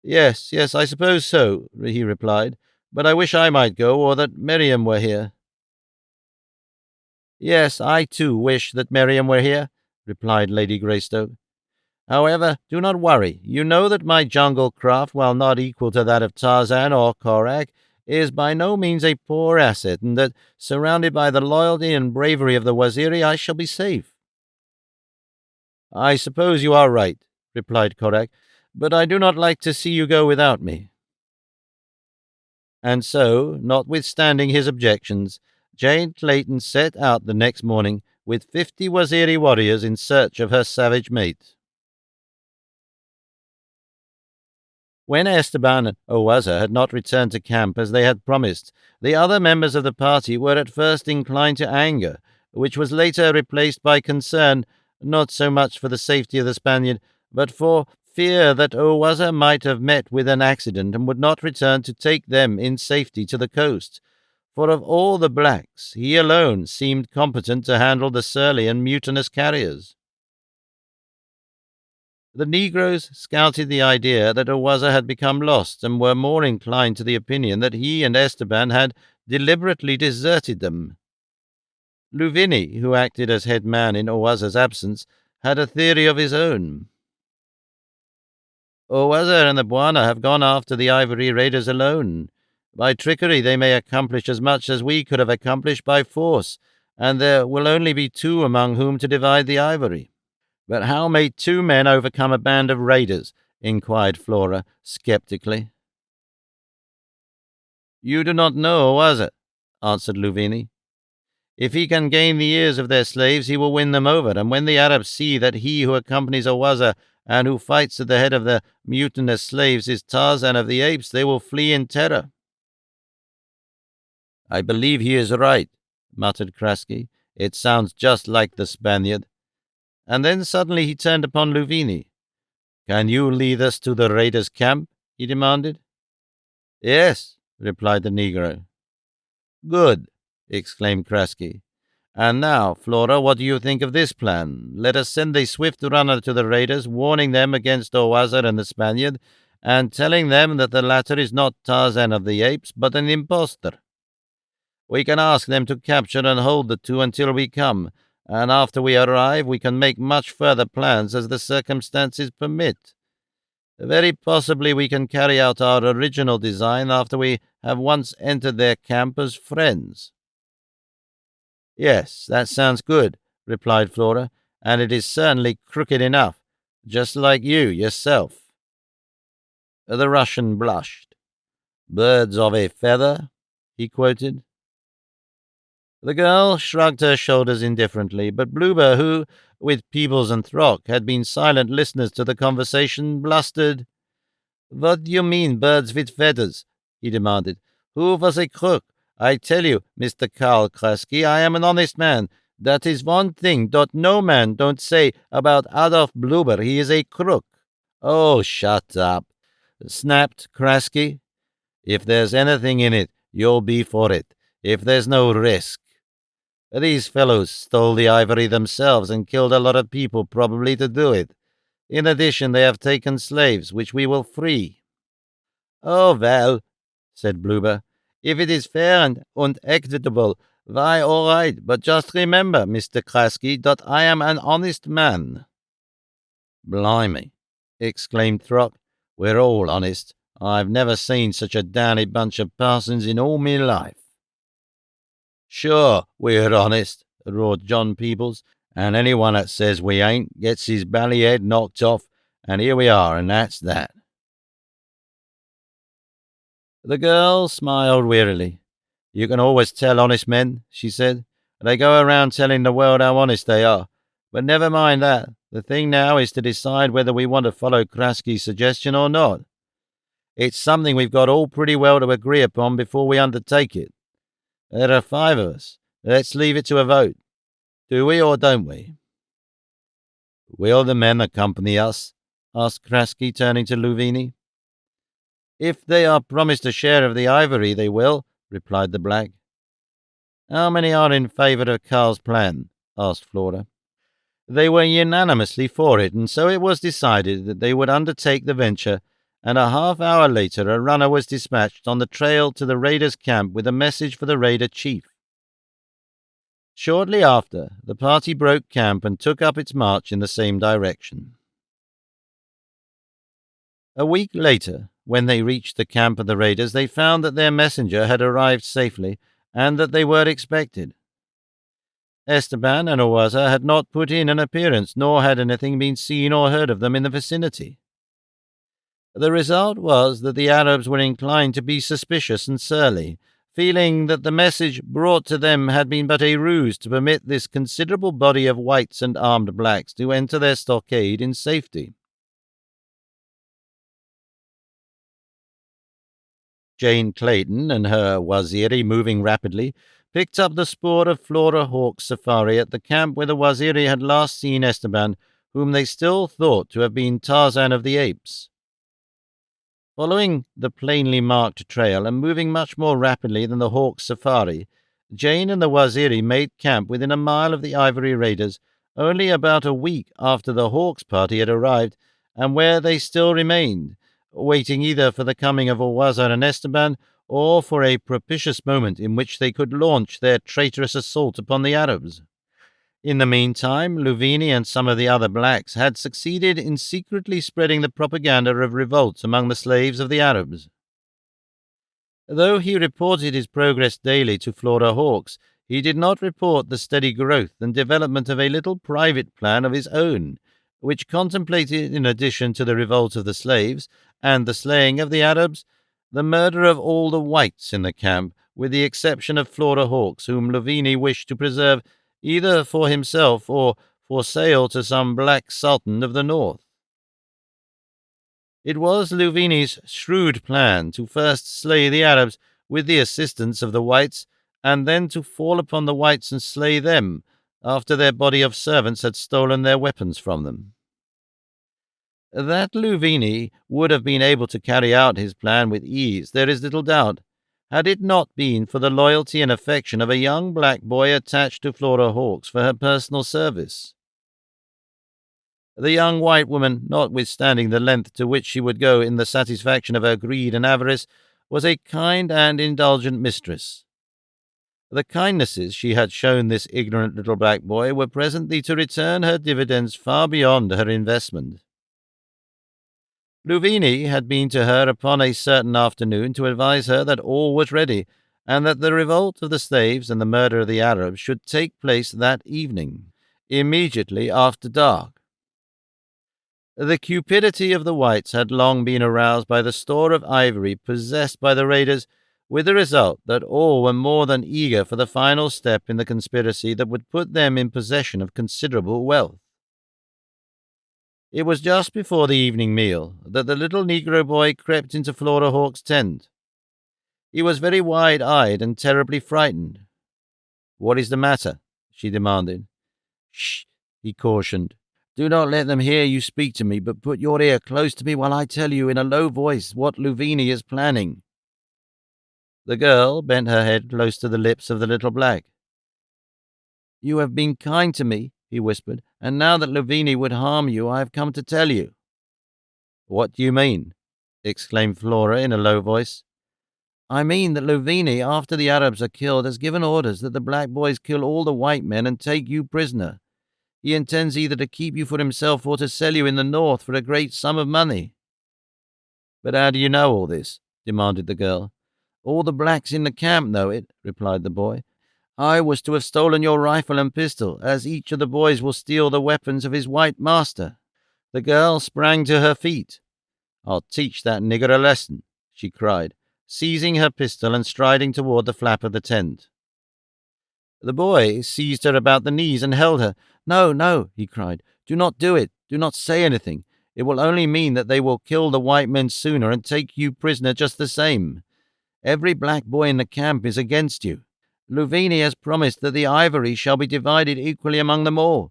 Yes, I suppose so," he replied, "but I wish I might go, or that Miriam were here." "Yes, I too wish that Miriam were here," replied Lady Greystoke. "However, do not worry. You know that my jungle craft, while not equal to that of Tarzan or Korak, is by no means a poor asset, and that, surrounded by the loyalty and bravery of the Waziri, I shall be safe." "I suppose you are right," replied Korak, "but I do not like to see you go without me." And so, notwithstanding his objections, Jane Clayton set out the next morning with 50 Waziri warriors in search of her savage mate. When Esteban and Owaza had not returned to camp as they had promised, the other members of the party were at first inclined to anger, which was later replaced by concern, not so much for the safety of the Spaniard, but for fear that Owaza might have met with an accident and would not return to take them in safety to the coast. For of all the blacks, he alone seemed competent to handle the surly and mutinous carriers. The negroes scouted the idea that Owaza had become lost and were more inclined to the opinion that he and Esteban had deliberately deserted them. Louvini, who acted as head man in Owaza's absence, had a theory of his own. Owaza and the Bwana have gone after the ivory raiders alone. By trickery they may accomplish as much as we could have accomplished by force, and there will only be two among whom to divide the ivory. But how may two men overcome a band of raiders? Inquired Flora, skeptically. You do not know Owaza, answered Louvini. If he can gain the ears of their slaves, he will win them over, and when the Arabs see that he who accompanies Owaza and who fights at the head of the mutinous slaves is Tarzan of the apes, they will flee in terror. I believe he is right, muttered Kraski. It sounds just like the Spaniard. And then suddenly he turned upon Louvini. Can you lead us to the raiders' camp? He demanded. Yes, replied the Negro. Good, exclaimed Kraski. And now, Flora, what do you think of this plan? Let us send a swift runner to the raiders, warning them against Owaza and the Spaniard, and telling them that the latter is not Tarzan of the apes, but an impostor. We can ask them to capture and hold the two until we come, and after we arrive we can make much further plans as the circumstances permit. Very possibly we can carry out our original design after we have once entered their camp as friends. Yes, that sounds good, replied Flora, and it is certainly crooked enough, just like you yourself. The Russian blushed. Birds of a feather, he quoted. The girl shrugged her shoulders indifferently, but Blueber, who, with Peebles and Throck, had been silent listeners to the conversation, blustered. What do you mean, birds with feathers? He demanded. Who was a crook? I tell you, Mr. Karl Kraski, I am an honest man. That is one thing dot no man don't say about Adolf Blueber. He is a crook. Oh, shut up, snapped Kraski. If there's anything in it, you'll be for it. If there's no risk. These fellows stole the ivory themselves and killed a lot of people probably to do it. In addition, they have taken slaves, which we will free. Oh, well, said Blueber, if it is fair and equitable, why, all right, but just remember, Mr. Kraski, that I am an honest man. Blimey, exclaimed Throck, we're all honest. I've never seen such a downy bunch of parsons in all me life. Sure, we're honest, roared John Peebles, and anyone that says we ain't gets his bally head knocked off, and here we are, and that's that. The girl smiled wearily. You can always tell honest men, she said. They go around telling the world how honest they are. But never mind that. The thing now is to decide whether we want to follow Kraski's suggestion or not. It's something we've got all pretty well to agree upon before we undertake it. There are 5 of us. Let's leave it to a vote. Do we or don't we? Will the men accompany us? Asked Kraski, turning to Louvini. If they are promised a share of the ivory, they will, replied the black. How many are in favour of Karl's plan? Asked Flora. They were unanimously for it, and so it was decided that they would undertake the venture, and a half-hour later a runner was dispatched on the trail to the raiders' camp with a message for the raider chief. Shortly after, the party broke camp and took up its march in the same direction. A week later, when they reached the camp of the raiders, they found that their messenger had arrived safely, and that they were expected. Esteban and Owaza had not put in an appearance, nor had anything been seen or heard of them in the vicinity. The result was that the Arabs were inclined to be suspicious and surly, feeling that the message brought to them had been but a ruse to permit this considerable body of whites and armed blacks to enter their stockade in safety. Jane Clayton and her Waziri, moving rapidly, picked up the spoor of Flora Hawk's safari at the camp where the Waziri had last seen Esteban, whom they still thought to have been Tarzan of the Apes. Following the plainly marked trail and moving much more rapidly than the Hawk's safari, Jane and the Waziri made camp within a mile of the Ivory Raiders only about a week after the Hawk's party had arrived, and where they still remained, waiting either for the coming of Awazar and Esteban or for a propitious moment in which they could launch their traitorous assault upon the Arabs. In the meantime, Louvini and some of the other blacks had succeeded in secretly spreading the propaganda of revolt among the slaves of the Arabs. Though he reported his progress daily to Flora Hawkes, he did not report the steady growth and development of a little private plan of his own, which contemplated, in addition to the revolt of the slaves and the slaying of the Arabs, the murder of all the whites in the camp, with the exception of Flora Hawkes, whom Louvini wished to preserve either for himself or for sale to some black sultan of the north. It was Louvini's shrewd plan to first slay the Arabs with the assistance of the whites, and then to fall upon the whites and slay them after their body of servants had stolen their weapons from them. That Louvini would have been able to carry out his plan with ease, there is little doubt, had it not been for the loyalty and affection of a young black boy attached to Flora Hawkes for her personal service. The young white woman, notwithstanding the length to which she would go in the satisfaction of her greed and avarice, was a kind and indulgent mistress. The kindnesses she had shown this ignorant little black boy were presently to return her dividends far beyond her investment. Louvini had been to her upon a certain afternoon to advise her that all was ready, and that the revolt of the slaves and the murder of the Arabs should take place that evening, immediately after dark. The cupidity of the whites had long been aroused by the store of ivory possessed by the raiders, with the result that all were more than eager for the final step in the conspiracy that would put them in possession of considerable wealth. It was just before the evening meal that the little Negro boy crept into Flora Hawk's tent. He was very wide-eyed and terribly frightened. "What is the matter?" she demanded. "Shh," he cautioned. "Do not let them hear you speak to me, but put your ear close to me while I tell you in a low voice what Louvini is planning." The girl bent her head close to the lips of the little black. "You have been kind to me," he whispered, "and now that Louvini would harm you, I have come to tell you." "What do you mean?" exclaimed Flora in a low voice. "I mean that Louvini, after the Arabs are killed, has given orders that the black boys kill all the white men and take you prisoner. He intends either to keep you for himself or to sell you in the north for a great sum of money." "But how do you know all this?" demanded the girl. "All the blacks in the camp know it," replied the boy. "I was to have stolen your rifle and pistol, as each of the boys will steal the weapons of his white master." The girl sprang to her feet. "I'll teach that nigger a lesson," she cried, seizing her pistol and striding toward the flap of the tent. The boy seized her about the knees and held her. "No, no," he cried. "Do not do it. Do not say anything. It will only mean that they will kill the white men sooner and take you prisoner just the same. Every black boy in the camp is against you. Louvini has promised that the ivory shall be divided equally among them all.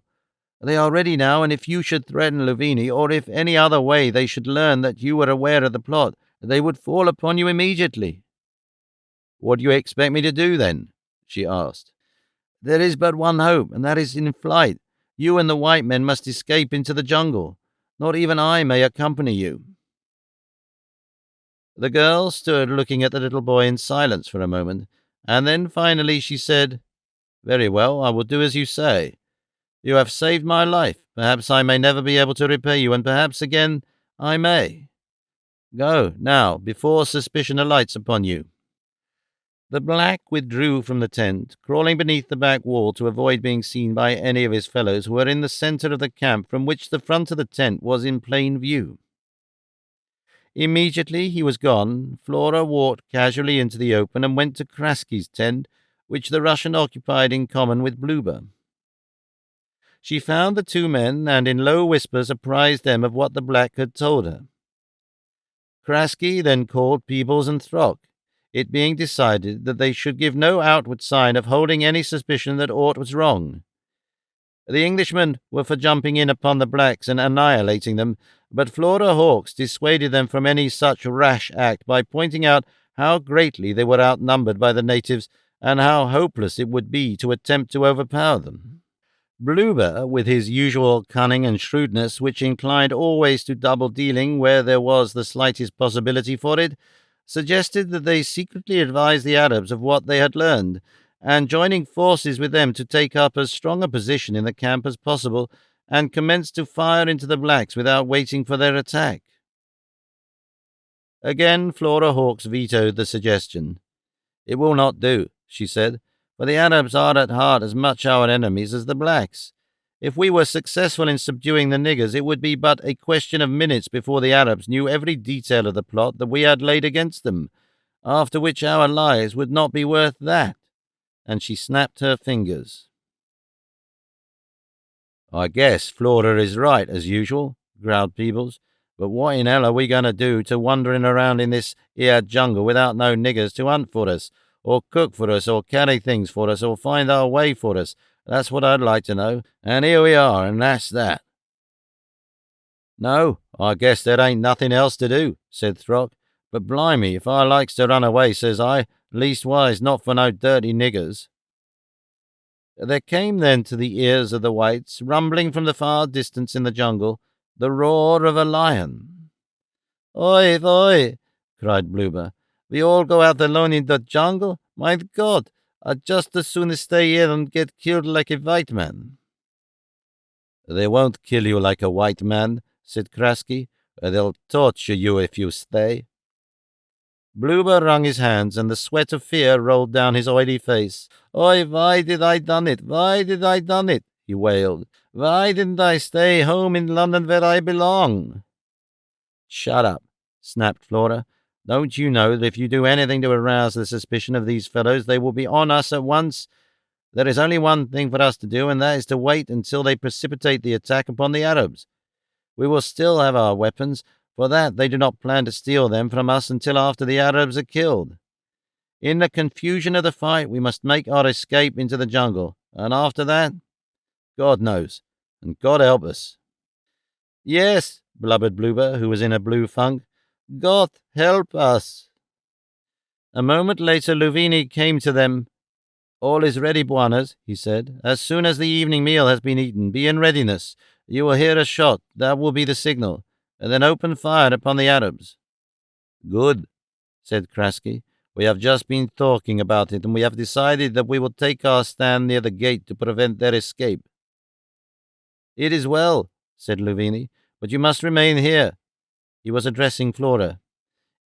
They are ready now, and if you should threaten Louvini, or if any other way they should learn that you were aware of the plot, they would fall upon you immediately." "What do you expect me to do, then?" she asked. "There is but one hope, and that is in flight. You and the white men must escape into the jungle. Not even I may accompany you." The girl stood looking at the little boy in silence for a moment, and then finally she said, "Very well, I will do as you say. You have saved my life. Perhaps I may never be able to repay you, and perhaps again I may. Go, now, before suspicion alights upon you." The black withdrew from the tent, crawling beneath the back wall to avoid being seen by any of his fellows who were in the center of the camp, from which the front of the tent was in plain view. Immediately he was gone, Flora walked casually into the open and went to Kraski's tent, which the Russian occupied in common with Bluber. She found the two men, and in low whispers apprised them of what the black had told her. Kraski then called Peebles and Throck. it being decided that they should give no outward sign of holding any suspicion that aught was wrong. The Englishmen were for jumping in upon the blacks and annihilating them, but Flora Hawkes dissuaded them from any such rash act by pointing out how greatly they were outnumbered by the natives and how hopeless it would be to attempt to overpower them. Blueber, with his usual cunning and shrewdness, which inclined always to double-dealing where there was the slightest possibility for it, suggested that they secretly advise the Arabs of what they had learned, and joining forces with them to take up as strong a position in the camp as possible, and commence to fire into the blacks without waiting for their attack. Again Flora Hawkes vetoed the suggestion. "It will not do," she said, "for the Arabs are at heart as much our enemies as the blacks. If we were successful in subduing the niggers, it would be but a question of minutes before the Arabs knew every detail of the plot that we had laid against them, after which our lives would not be worth that." And she snapped her fingers. "I guess Flora is right, as usual," growled Peebles. "But what in hell are we going to do to wandering around in this here jungle without no niggers to hunt for us, or cook for us, or carry things for us, or find our way for us? That's what I'd like to know. And here we are, and that's that." "No, I guess there ain't nothing else to do," said Throck. "But blimey, if I likes to run away, says I, leastwise not for no dirty niggers." There came then to the ears of the whites, rumbling from the far distance in the jungle, the roar of a lion. "Oi, oi!" cried Blueber. "We all go out alone in the jungle? My God, I'd just as soon stay here and get killed like a white man." "They won't kill you like a white man," said Krasky. "They'll torture you if you stay." Blueber wrung his hands, and the sweat of fear rolled down his oily face. "Oi, why did I done it? Why did I done it?" he wailed. "Why didn't I stay home in London where I belong?" "Shut up," snapped Flora. "Don't you know that if you do anything to arouse the suspicion of these fellows, they will be on us at once? There is only one thing for us to do, and that is to wait until they precipitate the attack upon the Arabs. We will still have our weapons, for that they do not plan to steal them from us until after the Arabs are killed. In the confusion of the fight, we must make our escape into the jungle, and after that, God knows, and God help us." "Yes," blubbered Blueber, who was in a blue funk. "God help us." A moment later Louvini came to them. "All is ready, Bwanas," he said. "As soon as the evening meal has been eaten, be in readiness. You will hear a shot. That will be the signal. And then open fire upon the Arabs." "Good," said Krasky. "We have just been talking about it, and we have decided that we will take our stand near the gate to prevent their escape." "It is well," said Louvini, "but you must remain here." He was addressing Flora.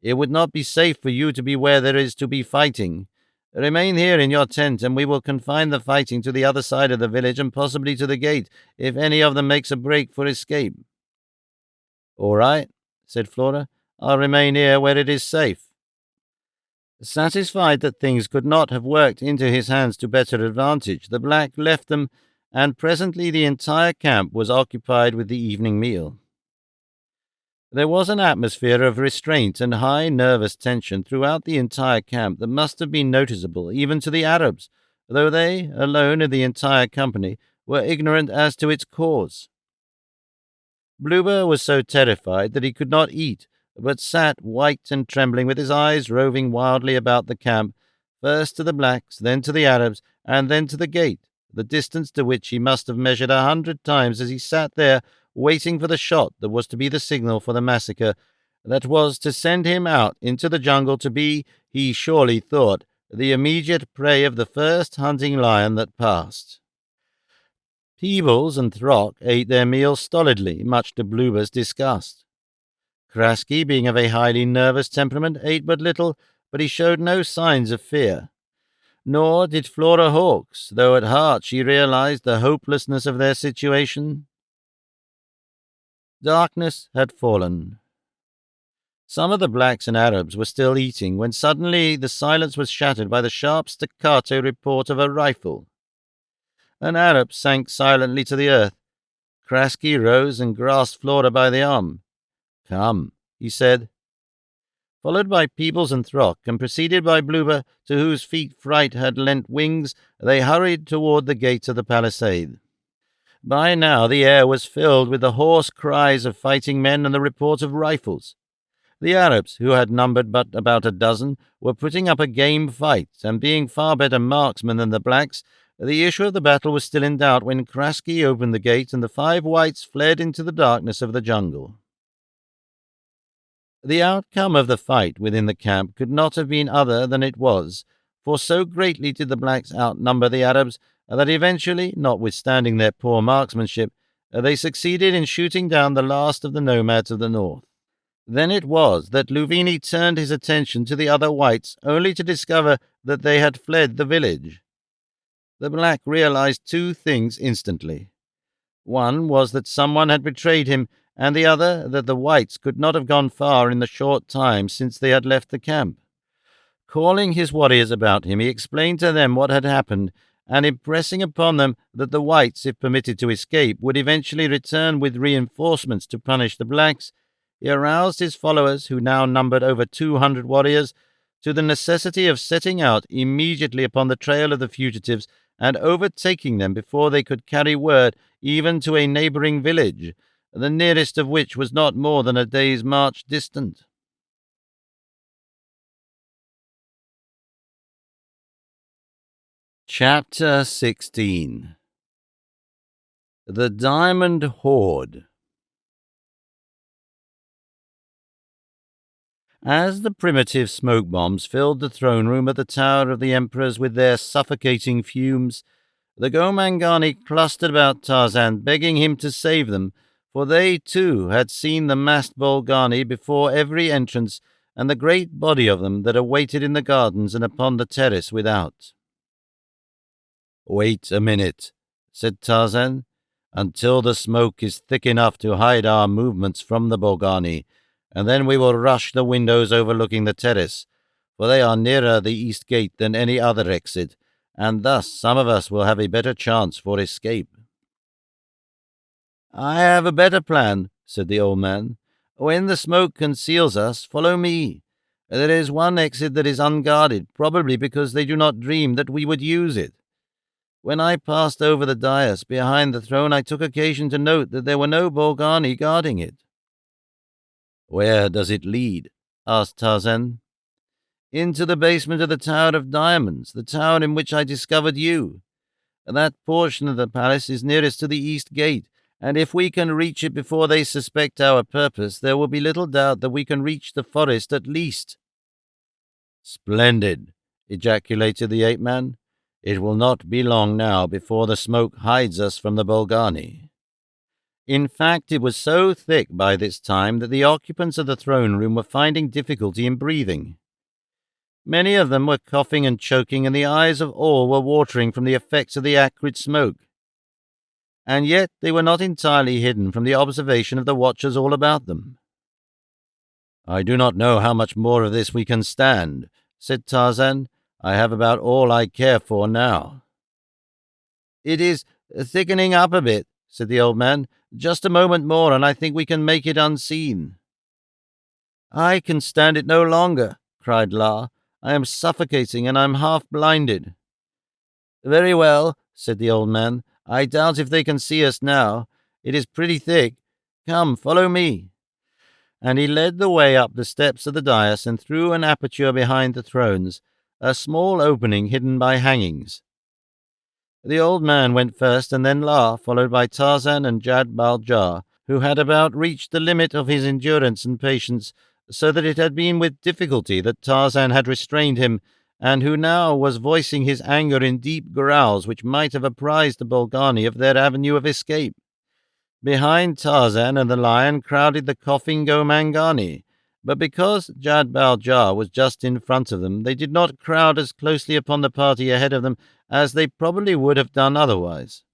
"It would not be safe for you to be where there is to be fighting. Remain here in your tent, and we will confine the fighting to the other side of the village and possibly to the gate, if any of them makes a break for escape." "All right," said Flora. "I'll remain here where it is safe." Satisfied that things could not have worked into his hands to better advantage, the black left them, and presently the entire camp was occupied with the evening meal. There was an atmosphere of restraint and high nervous tension throughout the entire camp that must have been noticeable even to the Arabs, though they, alone in the entire company, were ignorant as to its cause. Blueber was so terrified that he could not eat, but sat white and trembling with his eyes roving wildly about the camp, first to the blacks, then to the Arabs, and then to the gate, the distance to which he must have measured 100 times as he sat there waiting for the shot that was to be the signal for the massacre, that was to send him out into the jungle to be, he surely thought, the immediate prey of the first hunting lion that passed. Peebles and Throck ate their meal stolidly, much to Blueber's disgust. Krasky, being of a highly nervous temperament, ate but little, but he showed no signs of fear. Nor did Flora Hawkes, though at heart she realized the hopelessness of their situation. Darkness had fallen. Some of the blacks and Arabs were still eating when suddenly the silence was shattered by the sharp staccato report of a rifle. An Arab sank silently to the earth. Krasky rose and grasped Flora by the arm. "Come," he said. Followed by Peebles and Throck, and preceded by Bloober, to whose feet fright had lent wings, they hurried toward the gates of the palisade. By now the air was filled with the hoarse cries of fighting men and the reports of rifles. The Arabs, who had numbered but about a dozen, were putting up a game fight, and being far better marksmen than the blacks, the issue of the battle was still in doubt when Krasky opened the gate and the 5 whites fled into the darkness of the jungle. The outcome of the fight within the camp could not have been other than it was, for so greatly did the blacks outnumber the Arabs that eventually, notwithstanding their poor marksmanship, they succeeded in shooting down the last of the nomads of the north. Then it was that Louvini turned his attention to the other whites, only to discover that they had fled the village. The black realized 2 things instantly. One was that someone had betrayed him, and the other that the whites could not have gone far in the short time since they had left the camp. Calling his warriors about him, he explained to them what had happened, and impressing upon them that the whites, if permitted to escape, would eventually return with reinforcements to punish the blacks, he aroused his followers, who now numbered over 200 warriors, to the necessity of setting out immediately upon the trail of the fugitives and overtaking them before they could carry word even to a neighboring village, the nearest of which was not more than a day's march distant. Chapter 16. The Diamond Hoard. As the primitive smoke bombs filled the throne room at the Tower of the Emperors with their suffocating fumes, the Gomangani clustered about Tarzan, begging him to save them, for they too had seen the massed Bolgani before every entrance, and the great body of them that awaited in the gardens and upon the terrace without. "Wait a minute," said Tarzan, "until the smoke is thick enough to hide our movements from the Bolgani, and then we will rush the windows overlooking the terrace, for they are nearer the east gate than any other exit, and thus some of us will have a better chance for escape." "I have a better plan," said the old man. "When the smoke conceals us, follow me. There is one exit that is unguarded, probably because they do not dream that we would use it. When I passed over the dais behind the throne, I took occasion to note that there were no Bolgani guarding it." "Where does it lead?" asked Tarzan. "Into the basement of the Tower of Diamonds, the tower in which I discovered you. That portion of the palace is nearest to the east gate, and if we can reach it before they suspect our purpose, there will be little doubt that we can reach the forest at least." "Splendid!" ejaculated the ape-man. "It will not be long now before the smoke hides us from the Bolgani." In fact, it was so thick by this time that the occupants of the throne room were finding difficulty in breathing. Many of them were coughing and choking, and the eyes of all were watering from the effects of the acrid smoke. And yet they were not entirely hidden from the observation of the watchers all about them. "I do not know how much more of this we can stand," said Tarzan. "I have about all I care for now." "It is thickening up a bit," said the old man. "Just a moment more, and I think we can make it unseen." "I can stand it no longer," cried La. "I am suffocating, and I'm half-blinded." "Very well," said the old man. "I doubt if they can see us now. It is pretty thick. Come, follow me." And he led the way up the steps of the dais and through an aperture behind the thrones, a small opening hidden by hangings. The old man went first, and then La, followed by Tarzan and Jad Baljar, who had about reached the limit of his endurance and patience, so that it had been with difficulty that Tarzan had restrained him, and who now was voicing his anger in deep growls which might have apprised the Bolgani of their avenue of escape. Behind Tarzan and the lion crowded the coughing Gomangani, but because Jad Baljar was just in front of them, they did not crowd as closely upon the party ahead of them as they probably would have done otherwise.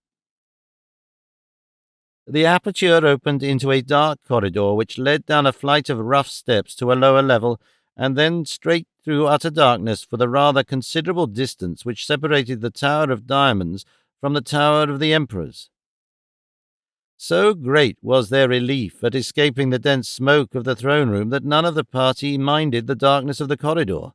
The aperture opened into a dark corridor which led down a flight of rough steps to a lower level, and then straight through utter darkness for the rather considerable distance which separated the Tower of Diamonds from the Tower of the Emperors. So great was their relief at escaping the dense smoke of the throne room that none of the party minded the darkness of the corridor,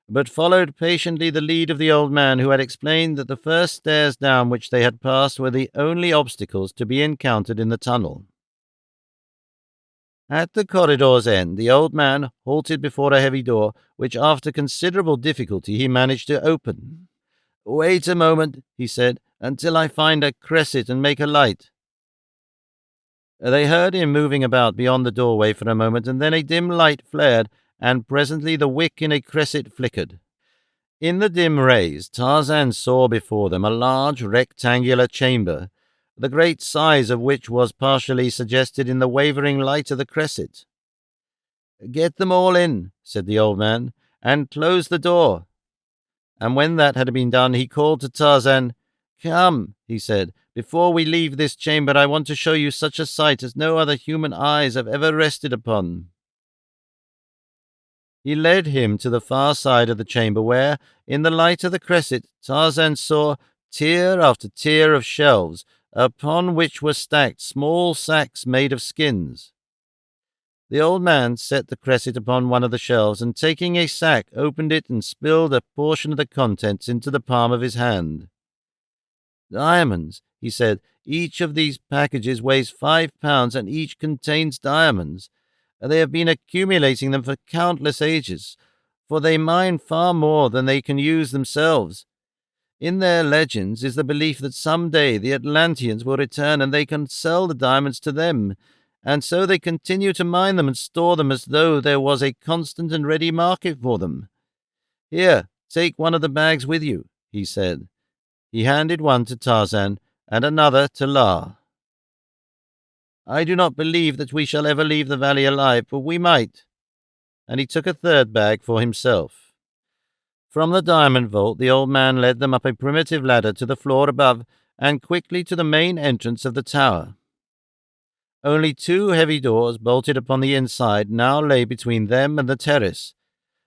but followed patiently the lead of the old man, who had explained that the first stairs down which they had passed were the only obstacles to be encountered in the tunnel. At the corridor's end, the old man halted before a heavy door, which after considerable difficulty he managed to open. "Wait a moment," he said, "until I find a cresset and make a light." They heard him moving about beyond the doorway for a moment, and then a dim light flared, and presently the wick in a cresset flickered. In the dim rays, Tarzan saw before them a large rectangular chamber, the great size of which was partially suggested in the wavering light of the cresset. "Get them all in," said the old man, "and close the door." And when that had been done, he called to Tarzan. "Come," he said, "before we leave this chamber, I want to show you such a sight as no other human eyes have ever rested upon." He led him to the far side of the chamber where, in the light of the cresset, Tarzan saw tier after tier of shelves, upon which were stacked small sacks made of skins. The old man set the cresset upon one of the shelves, and taking a sack, opened it and spilled a portion of the contents into the palm of his hand. "Diamonds," he said. "Each of these packages weighs 5 pounds, and each contains diamonds. They have been accumulating them for countless ages, for they mine far more than they can use themselves. In their legends is the belief that some day the Atlanteans will return and they can sell the diamonds to them, and so they continue to mine them and store them as though there was a constant and ready market for them. Here, take one of the bags with you," he said. He handed one to Tarzan and another to La. "I do not believe that we shall ever leave the valley alive, but we might." And he took a third bag for himself. From the diamond vault, the old man led them up a primitive ladder to the floor above, and quickly to the main entrance of the tower. Only 2 heavy doors, bolted upon the inside, now lay between them and the terrace,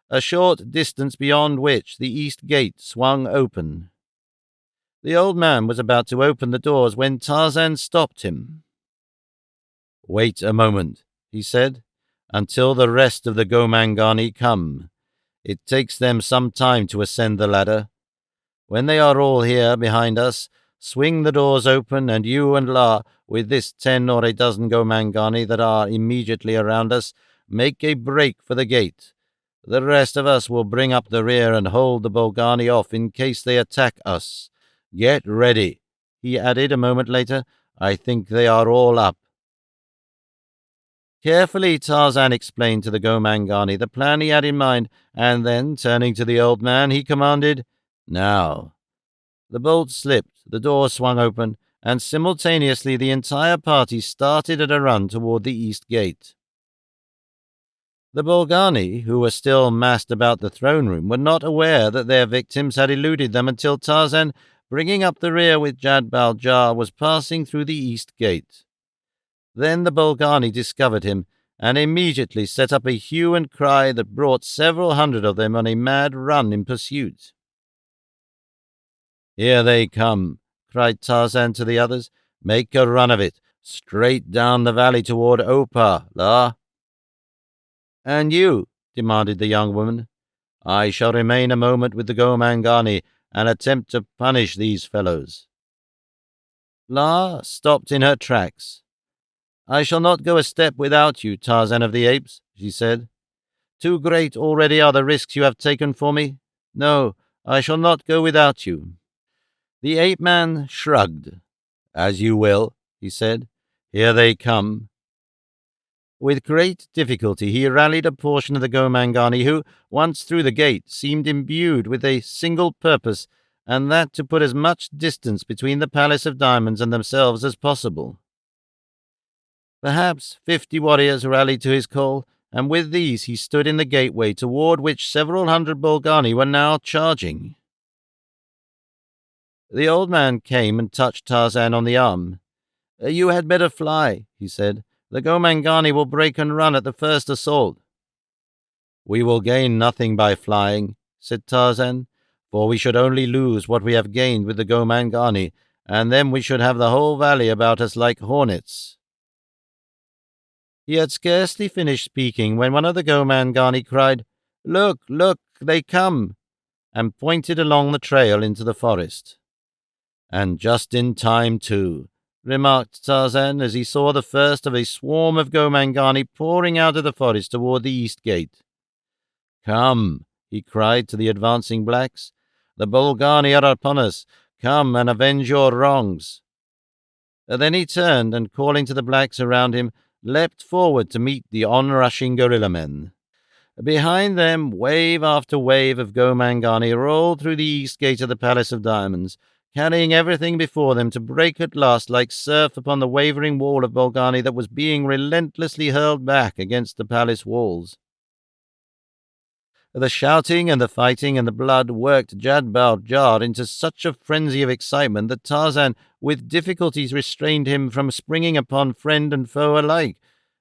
a short distance beyond which the east gate swung open. The old man was about to open the doors when Tarzan stopped him. "Wait a moment," he said, "until the rest of the Gomangani come. It takes them some time to ascend the ladder. When they are all here behind us, swing the doors open, and you and La, with this 10 or a dozen Gomangani that are immediately around us, make a break for the gate. The rest of us will bring up the rear and hold the Bolgani off in case they attack us. Get ready," he added a moment later. "I think they are all up." Carefully, Tarzan explained to the Gomangani the plan he had in mind, and then, turning to the old man, he commanded, "Now." The bolt slipped, the door swung open, and simultaneously the entire party started at a run toward the east gate. The Bolgani, who were still massed about the throne room, were not aware that their victims had eluded them until Tarzan, bringing up the rear with Jad-Bal-Jar, was passing through the east gate. Then the Bolgani discovered him, and immediately set up a hue and cry that brought several hundred of them on a mad run in pursuit. "Here they come," cried Tarzan to the others. "Make a run of it, straight down the valley toward Opar, La." "And you?" demanded the young woman. "I shall remain a moment with the Gomangani and attempt to punish these fellows." La stopped in her tracks. "I shall not go a step without you, Tarzan of the Apes," she said. "Too great already are the risks you have taken for me. No, I shall not go without you." The ape-man shrugged. "As you will," he said. "Here they come." With great difficulty he rallied a portion of the Gomangani who, once through the gate, seemed imbued with a single purpose, and that to put as much distance between the Palace of Diamonds and themselves as possible. Perhaps 50 warriors rallied to his call, and with these he stood in the gateway toward which several hundred Bolgani were now charging. The old man came and touched Tarzan on the arm. "You had better fly," he said. "The Gomangani will break and run at the first assault." "We will gain nothing by flying," said Tarzan, "for we should only lose what we have gained with the Gomangani, and then we should have the whole valley about us like hornets." He had scarcely finished speaking when one of the Gomangani cried, "Look, look, they come!" and pointed along the trail into the forest. "And just in time, too," remarked Tarzan as he saw the first of a swarm of Gomangani pouring out of the forest toward the east gate. "Come," he cried to the advancing blacks. "The Bolgani are upon us. Come and avenge your wrongs." Then he turned and, calling to the blacks around him, leapt forward to meet the onrushing gorilla men. Behind them, wave after wave of Gomangani rolled through the east gate of the Palace of Diamonds, carrying everything before them to break at last like surf upon the wavering wall of Bolgani that was being relentlessly hurled back against the palace walls. The shouting and the fighting and the blood worked Jad-Bal-Jar into such a frenzy of excitement that Tarzan with difficulties restrained him from springing upon friend and foe alike,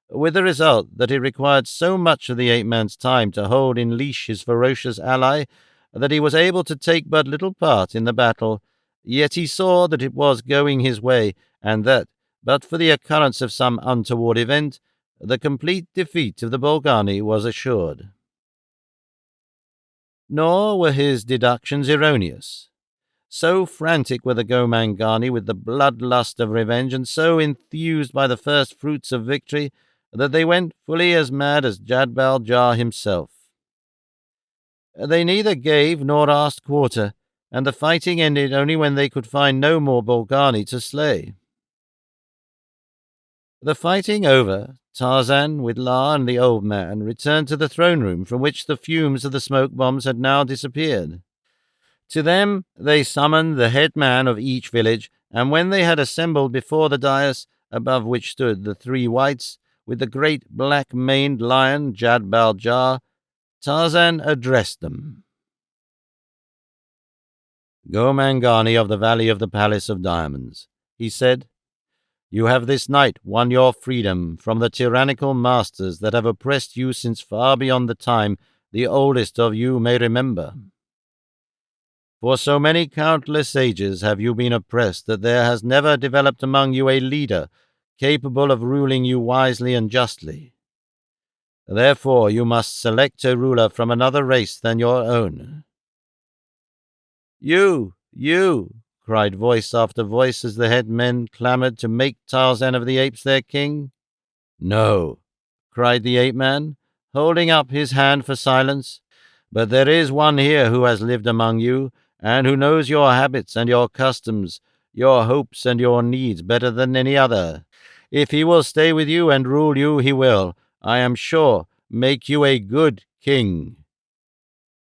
with the result that it required so much of the ape-man's time to hold in leash his ferocious ally that he was able to take but little part in the battle. Yet he saw that it was going his way, and that, but for the occurrence of some untoward event, the complete defeat of the Bolgani was assured. Nor were his deductions erroneous. So frantic were the Gomangani with the bloodlust of revenge, and so enthused by the first fruits of victory, that they went fully as mad as Jad-Bal-Jar himself. They neither gave nor asked quarter, and the fighting ended only when they could find no more Bolgani to slay. The fighting over, Tarzan, with La and the old man, returned to the throne room from which the fumes of the smoke bombs had now disappeared. To them they summoned the head man of each village, and when they had assembled before the dais, above which stood the three whites, with the great black-maned lion Jad-Bal-Jar, Tarzan addressed them. "Gomangani of the Valley of the Palace of Diamonds," he said, "you have this night won your freedom from the tyrannical masters that have oppressed you since far beyond the time the oldest of you may remember. For so many countless ages have you been oppressed that there has never developed among you a leader capable of ruling you wisely and justly. Therefore you must select a ruler from another race than your own." You, cried voice after voice as the head men clamored to make Tarzan of the Apes their king. "No," cried the ape man, holding up his hand for silence, "but there is one here who has lived among you, and who knows your habits and your customs, your hopes and your needs better than any other. If he will stay with you and rule you, he will, I am sure, make you a good king."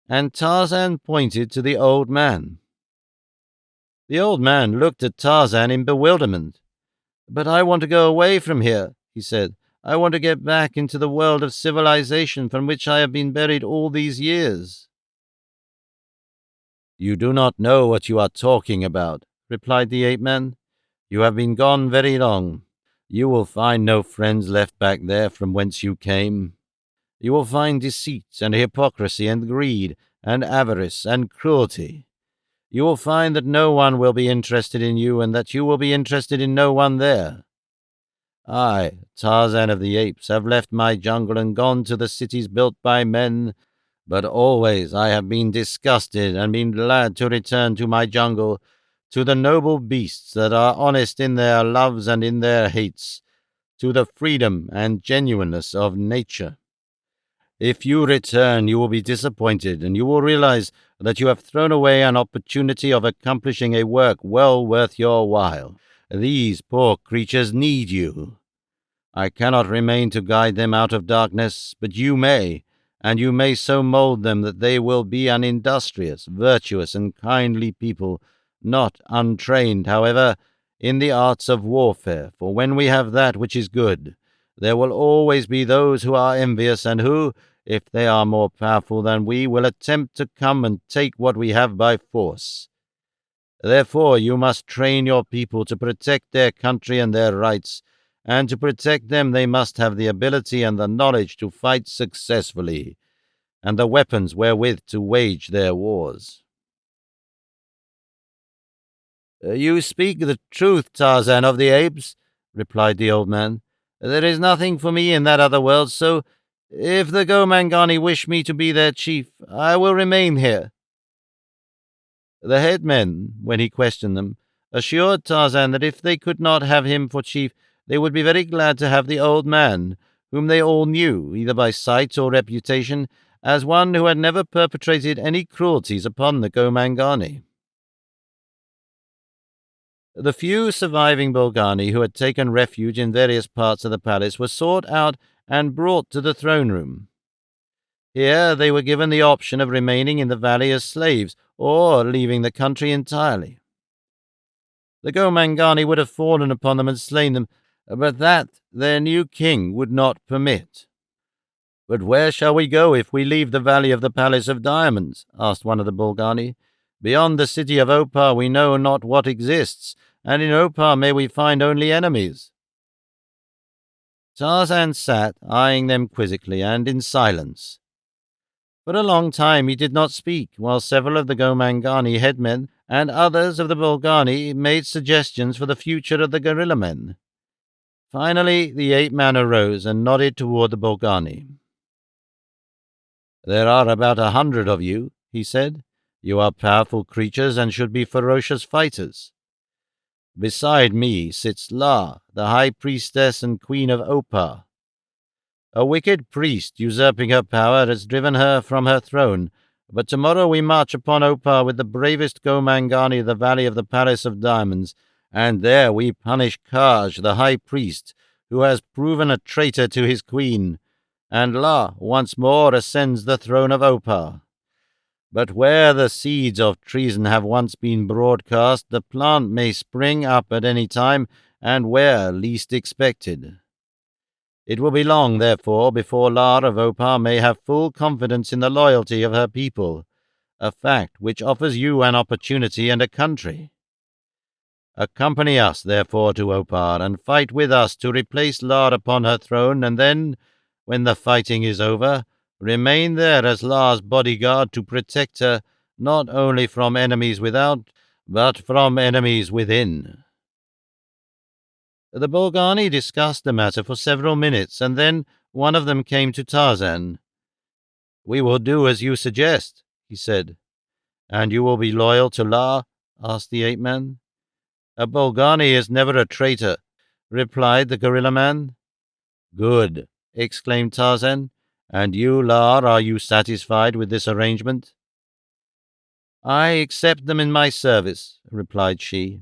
And Tarzan pointed to the old man. The old man looked at Tarzan in bewilderment. "But I want to go away from here," he said. "I want to get back into the world of civilization from which I have been buried all these years." "You do not know what you are talking about," replied the ape-man. "You have been gone very long. You will find no friends left back there from whence you came. You will find deceit and hypocrisy and greed and avarice and cruelty. You will find that no one will be interested in you and that you will be interested in no one there. I, Tarzan of the Apes, have left my jungle and gone to the cities built by men, but always I have been disgusted and been glad to return to my jungle, to the noble beasts that are honest in their loves and in their hates, to the freedom and genuineness of nature. If you return, you will be disappointed, and you will realize that you have thrown away an opportunity of accomplishing a work well worth your while. These poor creatures need you. I cannot remain to guide them out of darkness, but you may, and you may so mold them that they will be an industrious, virtuous, and kindly people, not untrained, however, in the arts of warfare, for when we have that which is good, there will always be those who are envious and who, if they are more powerful than we, will attempt to come and take what we have by force. Therefore you must train your people to protect their country and their rights, and to protect them they must have the ability and the knowledge to fight successfully, and the weapons wherewith to wage their wars." You speak the truth, Tarzan of the Apes, replied the old man. There is nothing for me in that other world, so if the Gomangani wish me to be their chief, I will remain here. The headmen, when he questioned them, assured Tarzan that if they could not have him for chief, they would be very glad to have the old man, whom they all knew, either by sight or reputation, as one who had never perpetrated any cruelties upon the Gomangani. The few surviving Bolgani who had taken refuge in various parts of the palace were sought out and brought to the throne room. Here they were given the option of remaining in the valley as slaves or leaving the country entirely. The Gomangani would have fallen upon them and slain them, but that their new king would not permit. "But where shall we go if we leave the valley of the Palace of Diamonds?" asked one of the Bolgani. "Beyond the city of Opar we know not what exists, and in Opar may we find only enemies." Tarzan sat, eyeing them quizzically and in silence. For a long time he did not speak, while several of the Gomangani headmen and others of the Bolgani made suggestions for the future of the guerrilla men. Finally, the ape-man arose and nodded toward the Bolgani. "There are about 100 of you," he said. "You are powerful creatures and should be ferocious fighters. Beside me sits La, the high priestess and queen of Opar. A wicked priest, usurping her power, has driven her from her throne, but tomorrow we march upon Opar with the bravest Gomangani of the Valley of the Palace of Diamonds, and there we punish Kaj, the high priest, who has proven a traitor to his queen, and La once more ascends the throne of Opar. But where the seeds of treason have once been broadcast, the plant may spring up at any time, and where least expected. It will be long, therefore, before La of Opar may have full confidence in the loyalty of her people, a fact which offers you an opportunity and a country. Accompany us, therefore, to Opar, and fight with us to replace La upon her throne, and then, when the fighting is over, remain there as La's bodyguard to protect her not only from enemies without, but from enemies within." The Bolgani discussed the matter for several minutes, and then one of them came to Tarzan. "We will do as you suggest," he said. "And you will be loyal to La?" asked the ape-man. "A Bolgani is never a traitor," replied the gorilla man. "Good," exclaimed Tarzan. "And you, La, are you satisfied with this arrangement?" "I accept them in my service," replied she.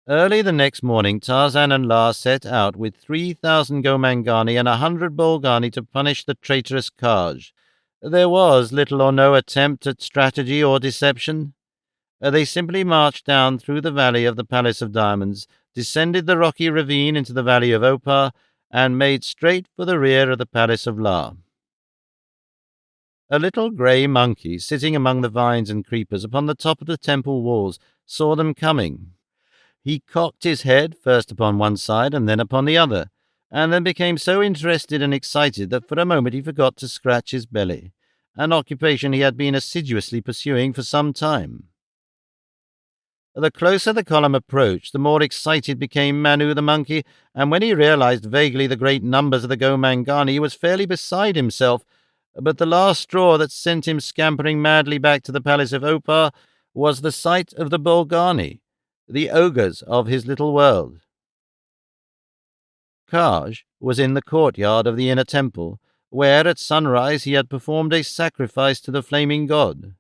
Early the next morning, Tarzan and La set out with 3,000 Gomangani and 100 Bolgani to punish the traitorous Kaj. There was little or no attempt at strategy or deception. They simply marched down through the valley of the Palace of Diamonds, descended the rocky ravine into the valley of Opar, and made straight for the rear of the Palace of La. A little grey monkey, sitting among the vines and creepers upon the top of the temple walls, saw them coming. He cocked his head first upon one side and then upon the other, and then became so interested and excited that for a moment he forgot to scratch his belly, an occupation he had been assiduously pursuing for some time. The closer the column approached, the more excited became Manu the monkey, and when he realized vaguely the great numbers of the Gomangani, he was fairly beside himself. But the last straw that sent him scampering madly back to the Palace of Opar was the sight of the Bolgani, the ogres of his little world. Kaj was in the courtyard of the inner temple, where at sunrise he had performed a sacrifice to the flaming god.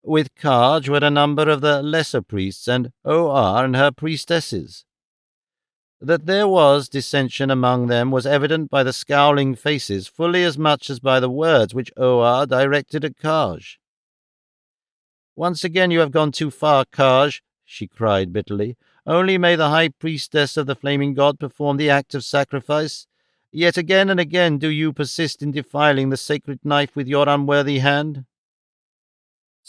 With Kaj were a number of the lesser priests and O.R. and her priestesses. That there was dissension among them was evident by the scowling faces fully as much as by the words which O.R. directed at Kaj. "Once again you have gone too far, Kaj," she cried bitterly. "Only may the high priestess of the flaming god perform the act of sacrifice. Yet again and again do you persist in defiling the sacred knife with your unworthy hand."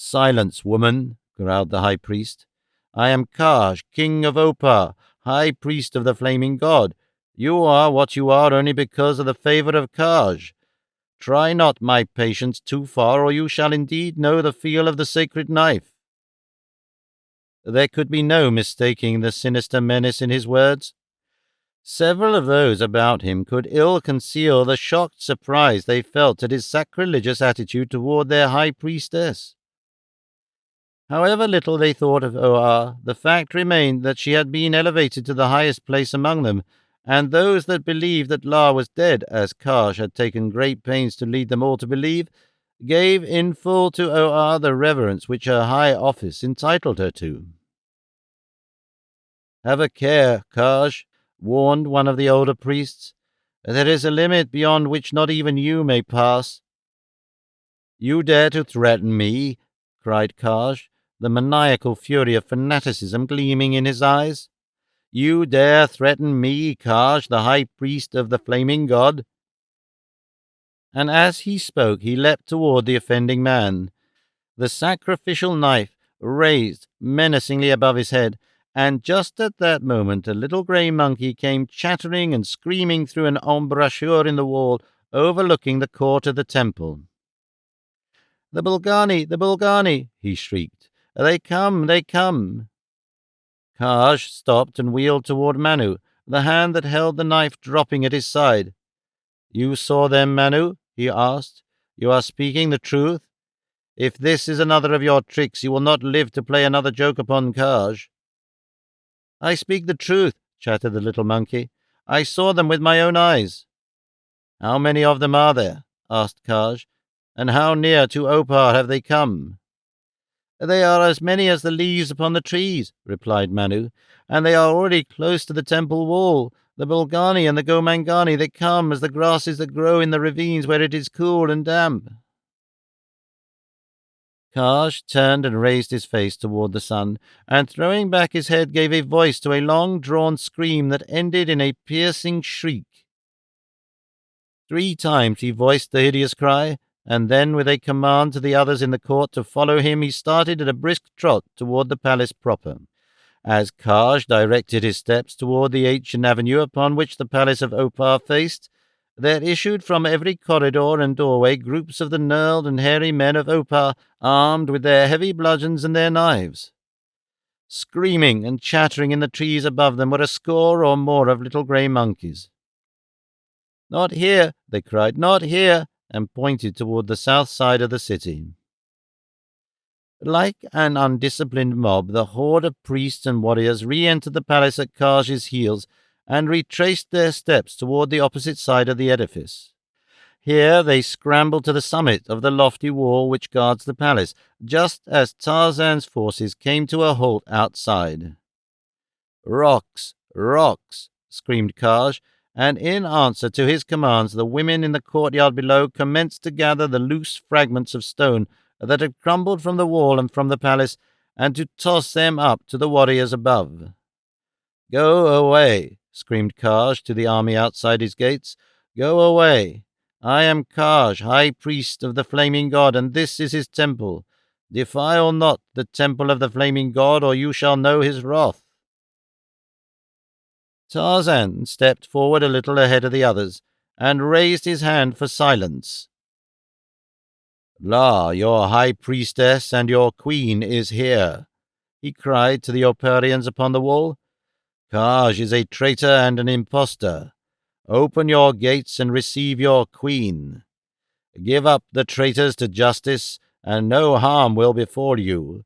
"Silence, woman," growled the high priest. "I am Kaj, king of Opar, high priest of the flaming god. You are what you are only because of the favor of Kaj. Try not my patience too far, or you shall indeed know the feel of the sacred knife." There could be no mistaking the sinister menace in his words. Several of those about him could ill conceal the shocked surprise they felt at his sacrilegious attitude toward their high priestess. However little they thought of Oa, the fact remained that she had been elevated to the highest place among them, and those that believed that La was dead, as Karsh had taken great pains to lead them all to believe, gave in full to Oa the reverence which her high office entitled her to. "Have a care, Karsh," warned one of the older priests. "There is a limit beyond which not even you may pass." "You dare to threaten me?" cried Karsh, the maniacal fury of fanaticism gleaming in his eyes. "You dare threaten me, Karsh, the high priest of the flaming god?" And as he spoke, he leapt toward the offending man, the sacrificial knife raised menacingly above his head, and just at that moment a little grey monkey came chattering and screaming through an embrasure in the wall overlooking the court of the temple. "The Bulgani! The Bulgani!" he shrieked. "They come! They come!" Karsh stopped and wheeled toward Manu, the hand that held the knife dropping at his side. "You saw them, Manu?" he asked. "You are speaking the truth? If this is another of your tricks, you will not live to play another joke upon Karsh." "I speak the truth," chattered the little monkey. "I saw them with my own eyes." "How many of them are there?" asked Karsh. "And how near to Opar have they come?" "They are as many as the leaves upon the trees," replied Manu, "and they are already close to the temple wall. The Bulgani and the Gomangani, they come as the grasses that grow in the ravines where it is cool and damp." Karsh turned and raised his face toward the sun, and throwing back his head gave a voice to a long-drawn scream that ended in a piercing shriek. 3 times he voiced the hideous cry, and then, with a command to the others in the court to follow him, he started at a brisk trot toward the palace proper. As Karsh directed his steps toward the ancient avenue upon which the palace of Opar faced, there issued from every corridor and doorway groups of the gnarled and hairy men of Opar, armed with their heavy bludgeons and their knives. Screaming and chattering in the trees above them were a score or more of little grey monkeys. "Not here!" they cried, "not here!" and pointed toward the south side of the city. Like an undisciplined mob, the horde of priests and warriors re-entered the palace at Karsh's heels and retraced their steps toward the opposite side of the edifice. Here they scrambled to the summit of the lofty wall which guards the palace, just as Tarzan's forces came to a halt outside. "Rocks! Rocks!" screamed Karsh, and in answer to his commands the women in the courtyard below commenced to gather the loose fragments of stone that had crumbled from the wall and from the palace, and to toss them up to the warriors above. "Go away!" screamed Karsh to the army outside his gates. "Go away! I am Karsh, high priest of the flaming god, and this is his temple. Defile not the temple of the flaming god, or you shall know his wrath." Tarzan stepped forward a little ahead of the others, and raised his hand for silence. "La, your high priestess and your queen is here," he cried to the Oparians upon the wall. "Karsh is a traitor and an impostor. Open your gates and receive your queen. Give up the traitors to justice, and no harm will befall you.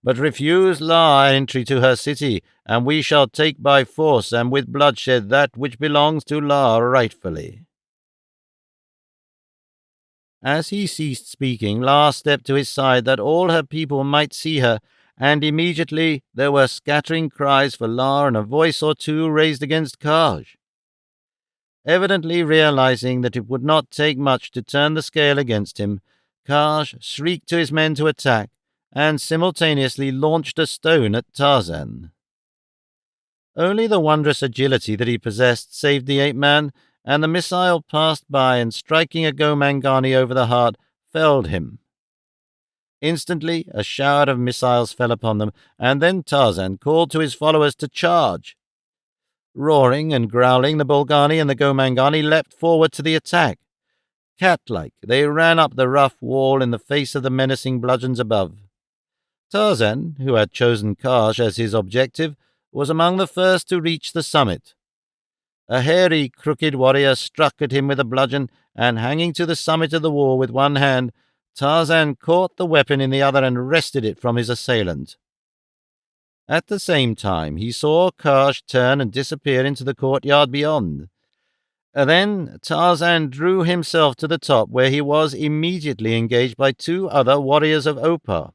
But refuse La entry to her city, and we shall take by force and with bloodshed that which belongs to La rightfully." As he ceased speaking, La stepped to his side that all her people might see her, and immediately there were scattering cries for La and a voice or two raised against Karsh. Evidently realizing that it would not take much to turn the scale against him, Karsh shrieked to his men to attack, and simultaneously launched a stone at Tarzan. Only the wondrous agility that he possessed saved the ape-man, and the missile passed by and, striking a Gomangani over the heart, felled him. Instantly a shower of missiles fell upon them, and then Tarzan called to his followers to charge. Roaring and growling, the Bulgani and the Gomangani leapt forward to the attack. Cat-like, they ran up the rough wall in the face of the menacing bludgeons above. Tarzan, who had chosen Kaj as his objective, was among the first to reach the summit. A hairy, crooked warrior struck at him with a bludgeon, and hanging to the summit of the wall with one hand, Tarzan caught the weapon in the other and wrested it from his assailant. At the same time, he saw Kaj turn and disappear into the courtyard beyond. Then Tarzan drew himself to the top, where he was immediately engaged by two other warriors of Opar.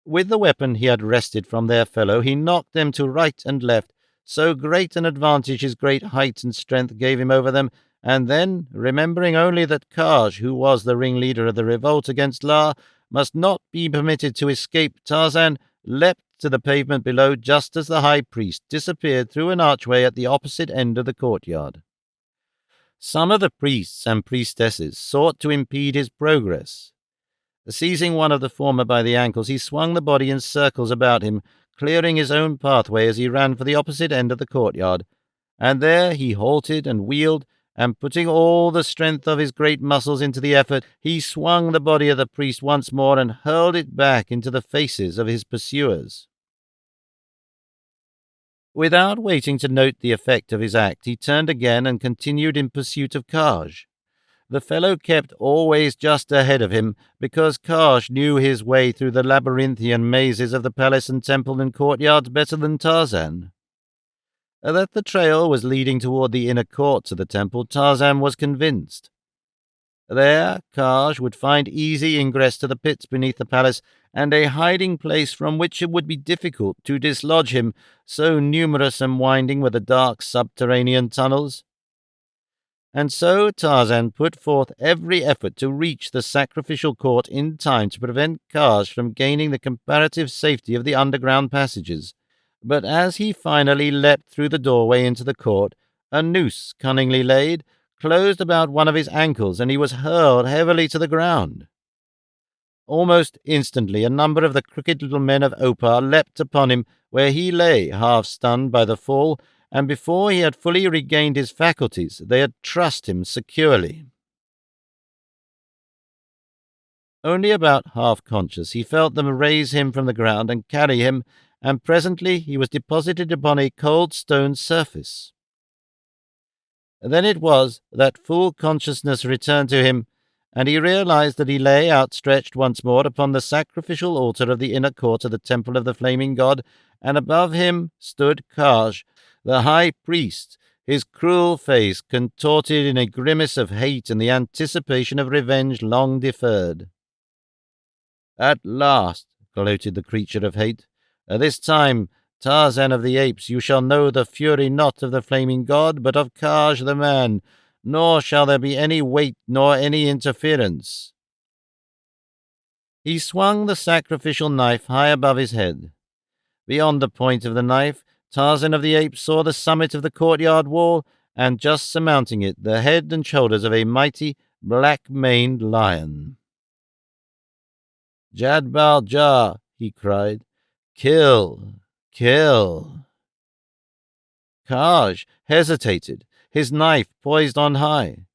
With the weapon he had wrested from their fellow, he knocked them to right and left, so great an advantage his great height and strength gave him over them, and then, remembering only that Kaj, who was the ringleader of the revolt against La, must not be permitted to escape, Tarzan leapt to the pavement below just as the high priest disappeared through an archway at the opposite end of the courtyard. Some of the priests and priestesses sought to impede his progress. Seizing one of the former by the ankles, he swung the body in circles about him, clearing his own pathway as he ran for the opposite end of the courtyard, and there he halted and wheeled, and putting all the strength of his great muscles into the effort, he swung the body of the priest once more and hurled it back into the faces of his pursuers. Without waiting to note the effect of his act, he turned again and continued in pursuit of Kaj. The fellow kept always just ahead of him, because Kaj knew his way through the labyrinthian mazes of the palace and temple and courtyards better than Tarzan. That the trail was leading toward the inner courts of the temple, Tarzan was convinced. There, Kaj would find easy ingress to the pits beneath the palace, and a hiding place from which it would be difficult to dislodge him, so numerous and winding were the dark subterranean tunnels. And so Tarzan put forth every effort to reach the sacrificial court in time to prevent Kaj from gaining the comparative safety of the underground passages. But as he finally leapt through the doorway into the court, a noose, cunningly laid, closed about one of his ankles, and he was hurled heavily to the ground. Almost instantly a number of the crooked little men of Opar leapt upon him, where he lay, half-stunned by the fall, and before he had fully regained his faculties, they had trussed him securely. Only about half-conscious, he felt them raise him from the ground and carry him, and presently he was deposited upon a cold stone surface. Then it was that full consciousness returned to him, and he realized that he lay outstretched once more upon the sacrificial altar of the inner court of the Temple of the Flaming God, and above him stood Kaj, the high priest, his cruel face contorted in a grimace of hate and the anticipation of revenge long deferred. "At last," gloated the creature of hate, "this time, Tarzan of the Apes, you shall know the fury not of the Flaming God, but of Kaj the man, nor shall there be any wait nor any interference." He swung the sacrificial knife high above his head. Beyond the point of the knife, Tarzan of the Apes saw the summit of the courtyard wall, and just surmounting it, the head and shoulders of a mighty, black-maned lion. "Jadbal-Jah," he cried. "Kill! Kill!" Kaj hesitated, his knife poised on high.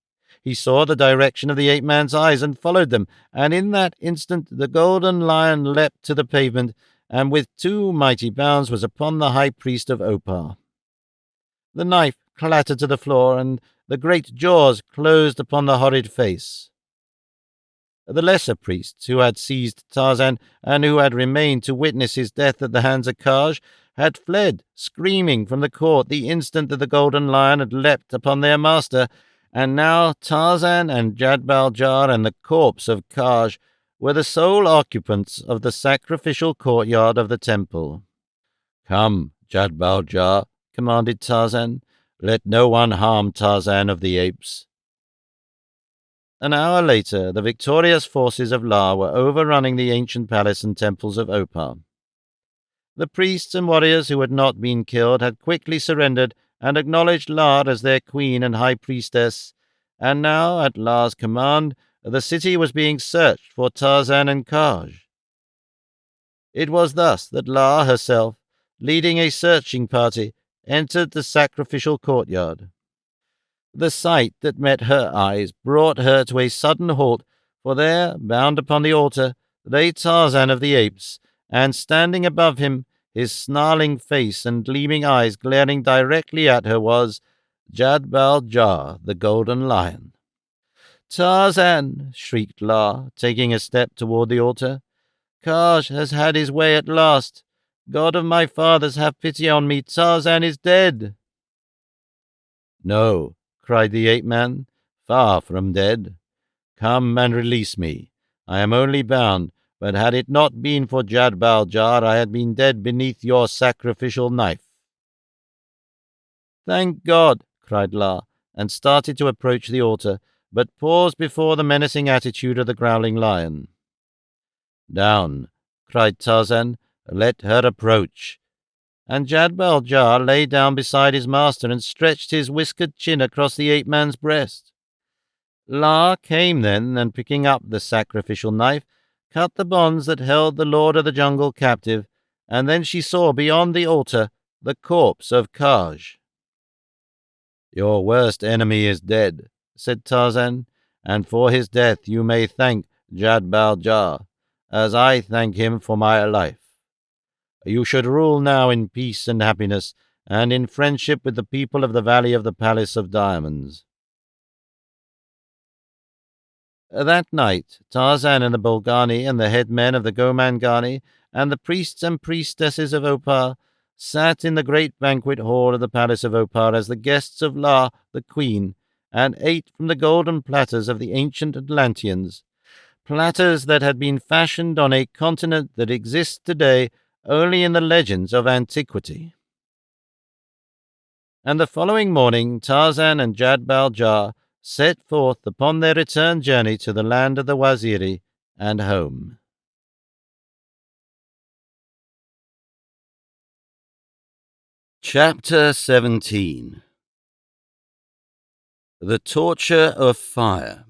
He saw the direction of the ape-man's eyes and followed them, and in that instant the golden lion leapt to the pavement, and with two mighty bounds was upon the high priest of Opar. The knife clattered to the floor, and the great jaws closed upon the horrid face. The lesser priests, who had seized Tarzan, and who had remained to witness his death at the hands of Kaj, had fled, screaming, from the court the instant that the golden lion had leapt upon their master, and now Tarzan and Jadbal-Jah and the corpse of Kaj were the sole occupants of the sacrificial courtyard of the temple. "Come, Jadbal-Jah," commanded Tarzan. "Let no one harm Tarzan of the Apes." An hour later, the victorious forces of La were overrunning the ancient palace and temples of Opar. The priests and warriors who had not been killed had quickly surrendered and acknowledged La as their queen and high priestess, and now, at La's command, the city was being searched for Tarzan and Kaj. It was thus that La herself, leading a searching party, entered the sacrificial courtyard. The sight that met her eyes brought her to a sudden halt, for there, bound upon the altar, lay Tarzan of the Apes, and standing above him, his snarling face and gleaming eyes glaring directly at her, was Jad-Bal-Jar, the Golden Lion. "Tarzan!" shrieked La, taking a step toward the altar. "Kaj has had his way at last. God of my fathers, have pity on me. Tarzan is dead." "No," cried the ape-man, "far from dead. Come and release me. I am only bound, but had it not been for Jad-Bal-Jar, I had been dead beneath your sacrificial knife." "Thank God!" cried La, and started to approach the altar, but paused before the menacing attitude of the growling lion. "Down!" cried Tarzan. "Let her approach." And Jad-Bal-Jar lay down beside his master and stretched his whiskered chin across the ape-man's breast. La came then, and picking up the sacrificial knife, cut the bonds that held the Lord of the Jungle captive, and then she saw beyond the altar the corpse of Kaj. "Your worst enemy is dead," said Tarzan, "and for his death you may thank Jad-Bal-Jar, as I thank him for my life. You should rule now in peace and happiness, and in friendship with the people of the Valley of the Palace of Diamonds." That night, Tarzan and the Bolgani and the headmen of the Gomangani and the priests and priestesses of Opar sat in the great banquet hall of the Palace of Opar as the guests of La, the Queen, and ate from the golden platters of the ancient Atlanteans, platters that had been fashioned on a continent that exists today only in the legends of antiquity. And the following morning Tarzan and Jad-Bal-Jar set forth upon their return journey to the land of the Waziri and home. Chapter 17. The Torture of Fire.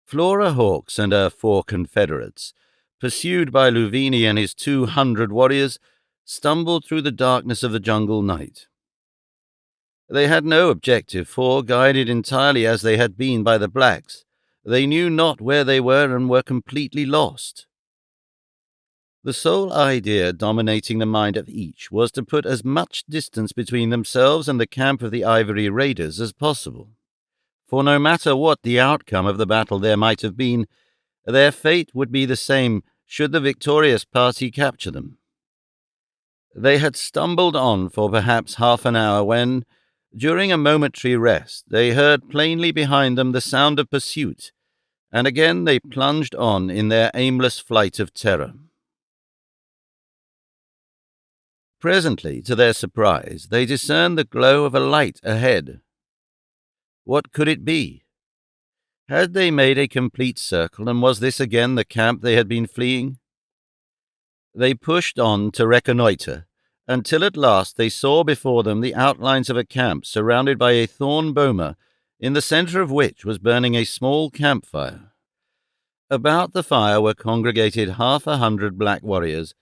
Flora Hawks and her 4 confederates, pursued by Luvini and his 200 warriors, stumbled through the darkness of the jungle night. They had no objective, for, guided entirely as they had been by the blacks, they knew not where they were and were completely lost. The sole idea dominating the mind of each was to put as much distance between themselves and the camp of the Ivory Raiders as possible, for no matter what the outcome of the battle there might have been, their fate would be the same should the victorious party capture them. They had stumbled on for perhaps half an hour when, during a momentary rest, they heard plainly behind them the sound of pursuit, and again they plunged on in their aimless flight of terror. Presently, to their surprise, they discerned the glow of a light ahead. What could it be? Had they made a complete circle, and was this again the camp they had been fleeing? They pushed on to reconnoitre, until at last they saw before them the outlines of a camp surrounded by a thorn boma, in the centre of which was burning a small campfire. About the fire were congregated 100 black warriors,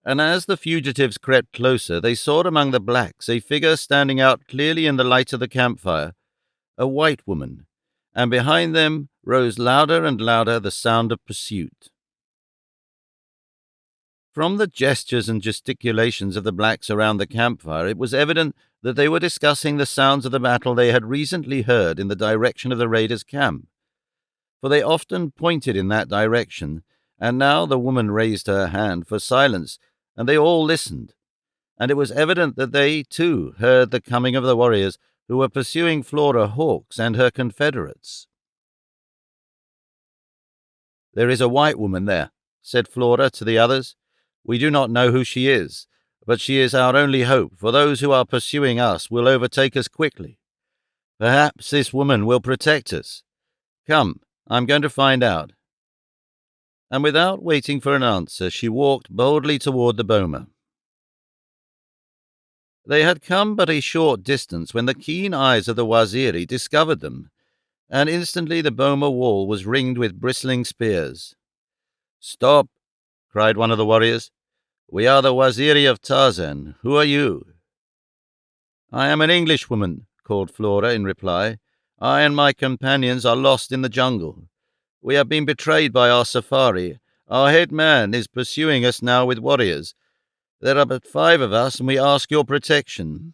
and as the fugitives crept closer, they saw among the blacks a figure standing out clearly in the light of the campfire, a white woman, and behind them rose louder and louder the sound of pursuit. From the gestures and gesticulations of the blacks around the campfire, it was evident that they were discussing the sounds of the battle they had recently heard in the direction of the raiders' camp, for they often pointed in that direction, and now the woman raised her hand for silence, and they all listened, and it was evident that they, too, heard the coming of the warriors who were pursuing Flora Hawks and her confederates. "There is a white woman there," said Flora to the others. "We do not know who she is, but she is our only hope, for those who are pursuing us will overtake us quickly. Perhaps this woman will protect us. Come, I'm going to find out." And without waiting for an answer, she walked boldly toward the boma. They had come but a short distance when the keen eyes of the Waziri discovered them, and instantly the boma wall was ringed with bristling spears. "Stop!" cried one of the warriors. "We are the Waziri of Tarzan. Who are you?" "I am an Englishwoman," called Flora in reply. "I and my companions are lost in the jungle. We have been betrayed by our safari. Our head man is pursuing us now with warriors. There are but 5 of us, and we ask your protection."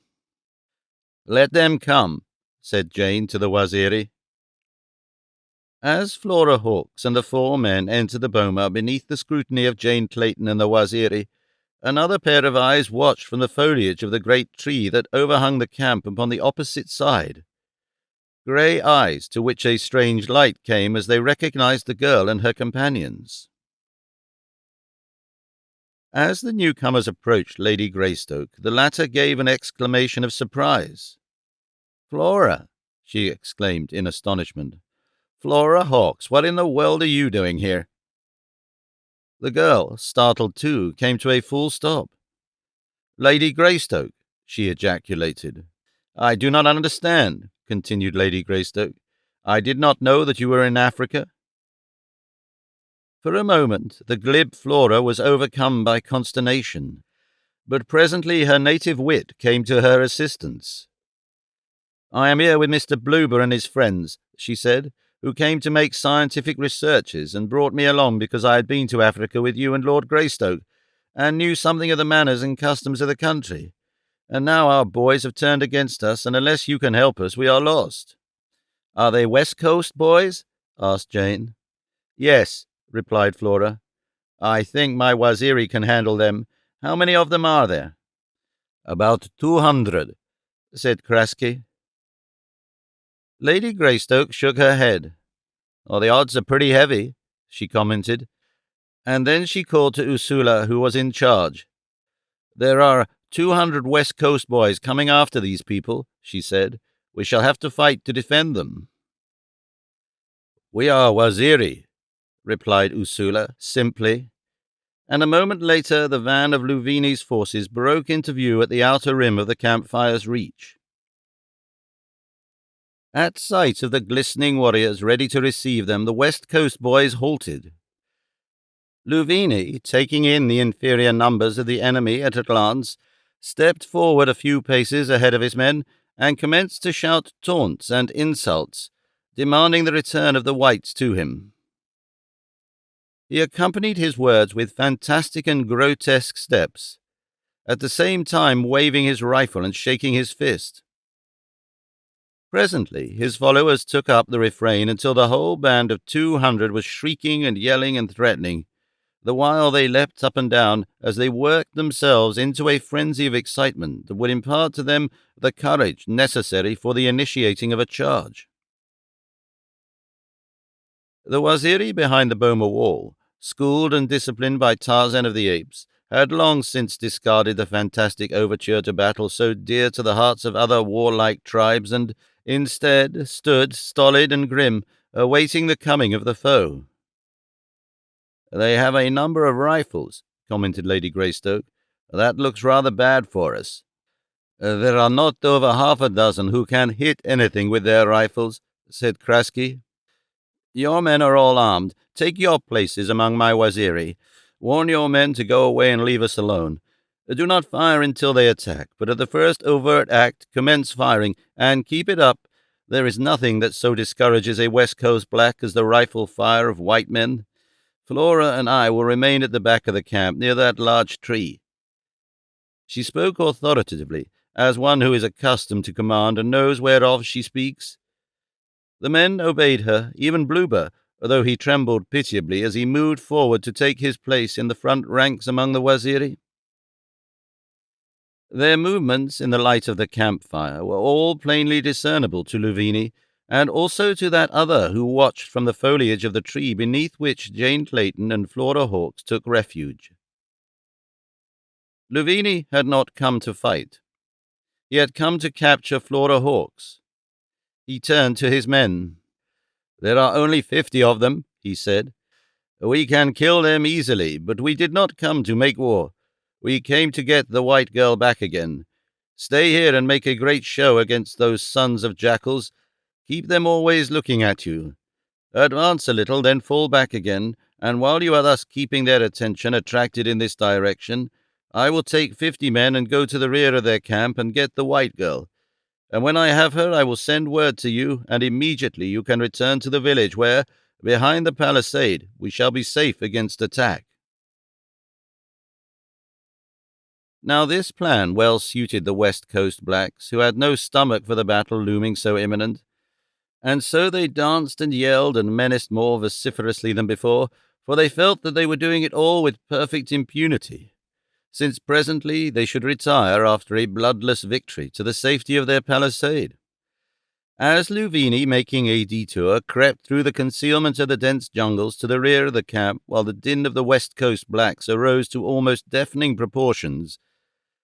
"Let them come," said Jane to the Waziri. As Flora Hawkes and the 4 men entered the boma beneath the scrutiny of Jane Clayton and the Waziri, another pair of eyes watched from the foliage of the great tree that overhung the camp upon the opposite side. Grey eyes to which a strange light came as they recognized the girl and her companions. As the newcomers approached Lady Greystoke, the latter gave an exclamation of surprise. "Flora!" she exclaimed in astonishment. "Flora Hawkes, what in the world are you doing here?" The girl, startled too, came to a full stop. "Lady Greystoke!" she ejaculated. "I do not understand," continued Lady Greystoke. "I did not know that you were in Africa." For a moment the glib Flora was overcome by consternation, but presently her native wit came to her assistance. "I am here with Mr. Bloober and his friends," she said, "who came to make scientific researches and brought me along because I had been to Africa with you and Lord Greystoke, and knew something of the manners and customs of the country. And now our boys have turned against us, and unless you can help us, we are lost." "Are they West Coast boys?" asked Jane. "Yes," replied Flora. "I think my Waziri can handle them. How many of them are there?" "About 200, said Krasky. Lady Greystoke shook her head. "Oh, the odds are pretty heavy," she commented, and then she called to Ursula, who was in charge. "There are 200 West Coast boys coming after these people," she said. "We shall have to fight to defend them." "We are Waziri," replied Ursula simply, and a moment later the van of Luvini's forces broke into view at the outer rim of the campfire's reach. At sight of the glistening warriors ready to receive them, the West Coast boys halted. Luvini, taking in the inferior numbers of the enemy at a glance, stepped forward a few paces ahead of his men and commenced to shout taunts and insults, demanding the return of the whites to him. He accompanied his words with fantastic and grotesque steps, at the same time waving his rifle and shaking his fist. Presently his followers took up the refrain until the whole band of 200 was shrieking and yelling and threatening, the while they leapt up and down as they worked themselves into a frenzy of excitement that would impart to them the courage necessary for the initiating of a charge. The Waziri behind the boma wall, schooled and disciplined by Tarzan of the Apes, had long since discarded the fantastic overture to battle so dear to the hearts of other warlike tribes, and instead stood stolid and grim, awaiting the coming of the foe. "They have a number of rifles," commented Lady Greystoke. "That looks rather bad for us." "There are not over half a dozen who can hit anything with their rifles," said Krasky. "Your men are all armed. Take your places among my Waziri. Warn your men to go away and leave us alone. Do not fire until they attack, but at the first overt act, commence firing, and keep it up. There is nothing that so discourages a West Coast black as the rifle fire of white men. Flora and I will remain at the back of the camp, near that large tree." She spoke authoritatively, as one who is accustomed to command and knows whereof she speaks. The men obeyed her, even Bloober, though he trembled pitiably as he moved forward to take his place in the front ranks among the Waziri. Their movements in the light of the campfire were all plainly discernible to Luvini, and also to that other who watched from the foliage of the tree beneath which Jane Clayton and Flora Hawkes took refuge. Luvini had not come to fight. He had come to capture Flora Hawkes. He turned to his men. "There are only 50 of them," he said. "We can kill them easily, but we did not come to make war. We came to get the white girl back again. Stay here and make a great show against those sons of jackals. Keep them always looking at you. Advance a little, then fall back again, and while you are thus keeping their attention attracted in this direction, I will take 50 men and go to the rear of their camp and get the white girl. And when I have her, I will send word to you, and immediately you can return to the village where, Behind the palisade, we shall be safe against attack." Now this plan well suited the West Coast blacks, who had no stomach for the battle looming so imminent, and so they danced and yelled and menaced more vociferously than before, for they felt that they were doing it all with perfect impunity, since presently they should retire after a bloodless victory to the safety of their palisade. As Louvini, making a detour, crept through the concealment of the dense jungles to the rear of the camp, while the din of the West Coast blacks arose to almost deafening proportions,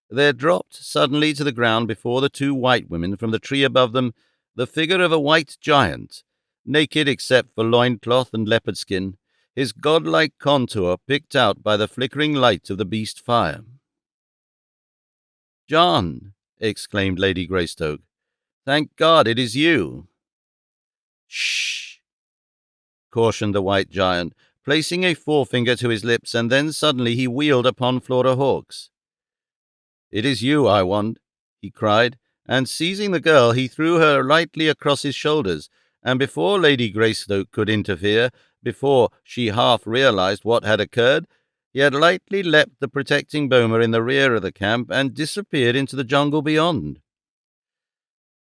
there dropped suddenly to the ground before the two white women from the tree above them the figure of a white giant, naked except for loincloth and leopard skin, his godlike contour picked out by the flickering light of the beast fire. "John," exclaimed Lady Greystoke, "thank God it is you." "Shh!" cautioned the white giant, placing a forefinger to his lips, and then suddenly he wheeled upon Flora Hawkes. "It is you I want," he cried, and seizing the girl, he threw her lightly across his shoulders, and before Lady Greystoke could interfere, before she half realized what had occurred, he had lightly leapt the protecting boma in the rear of the camp and disappeared into the jungle beyond.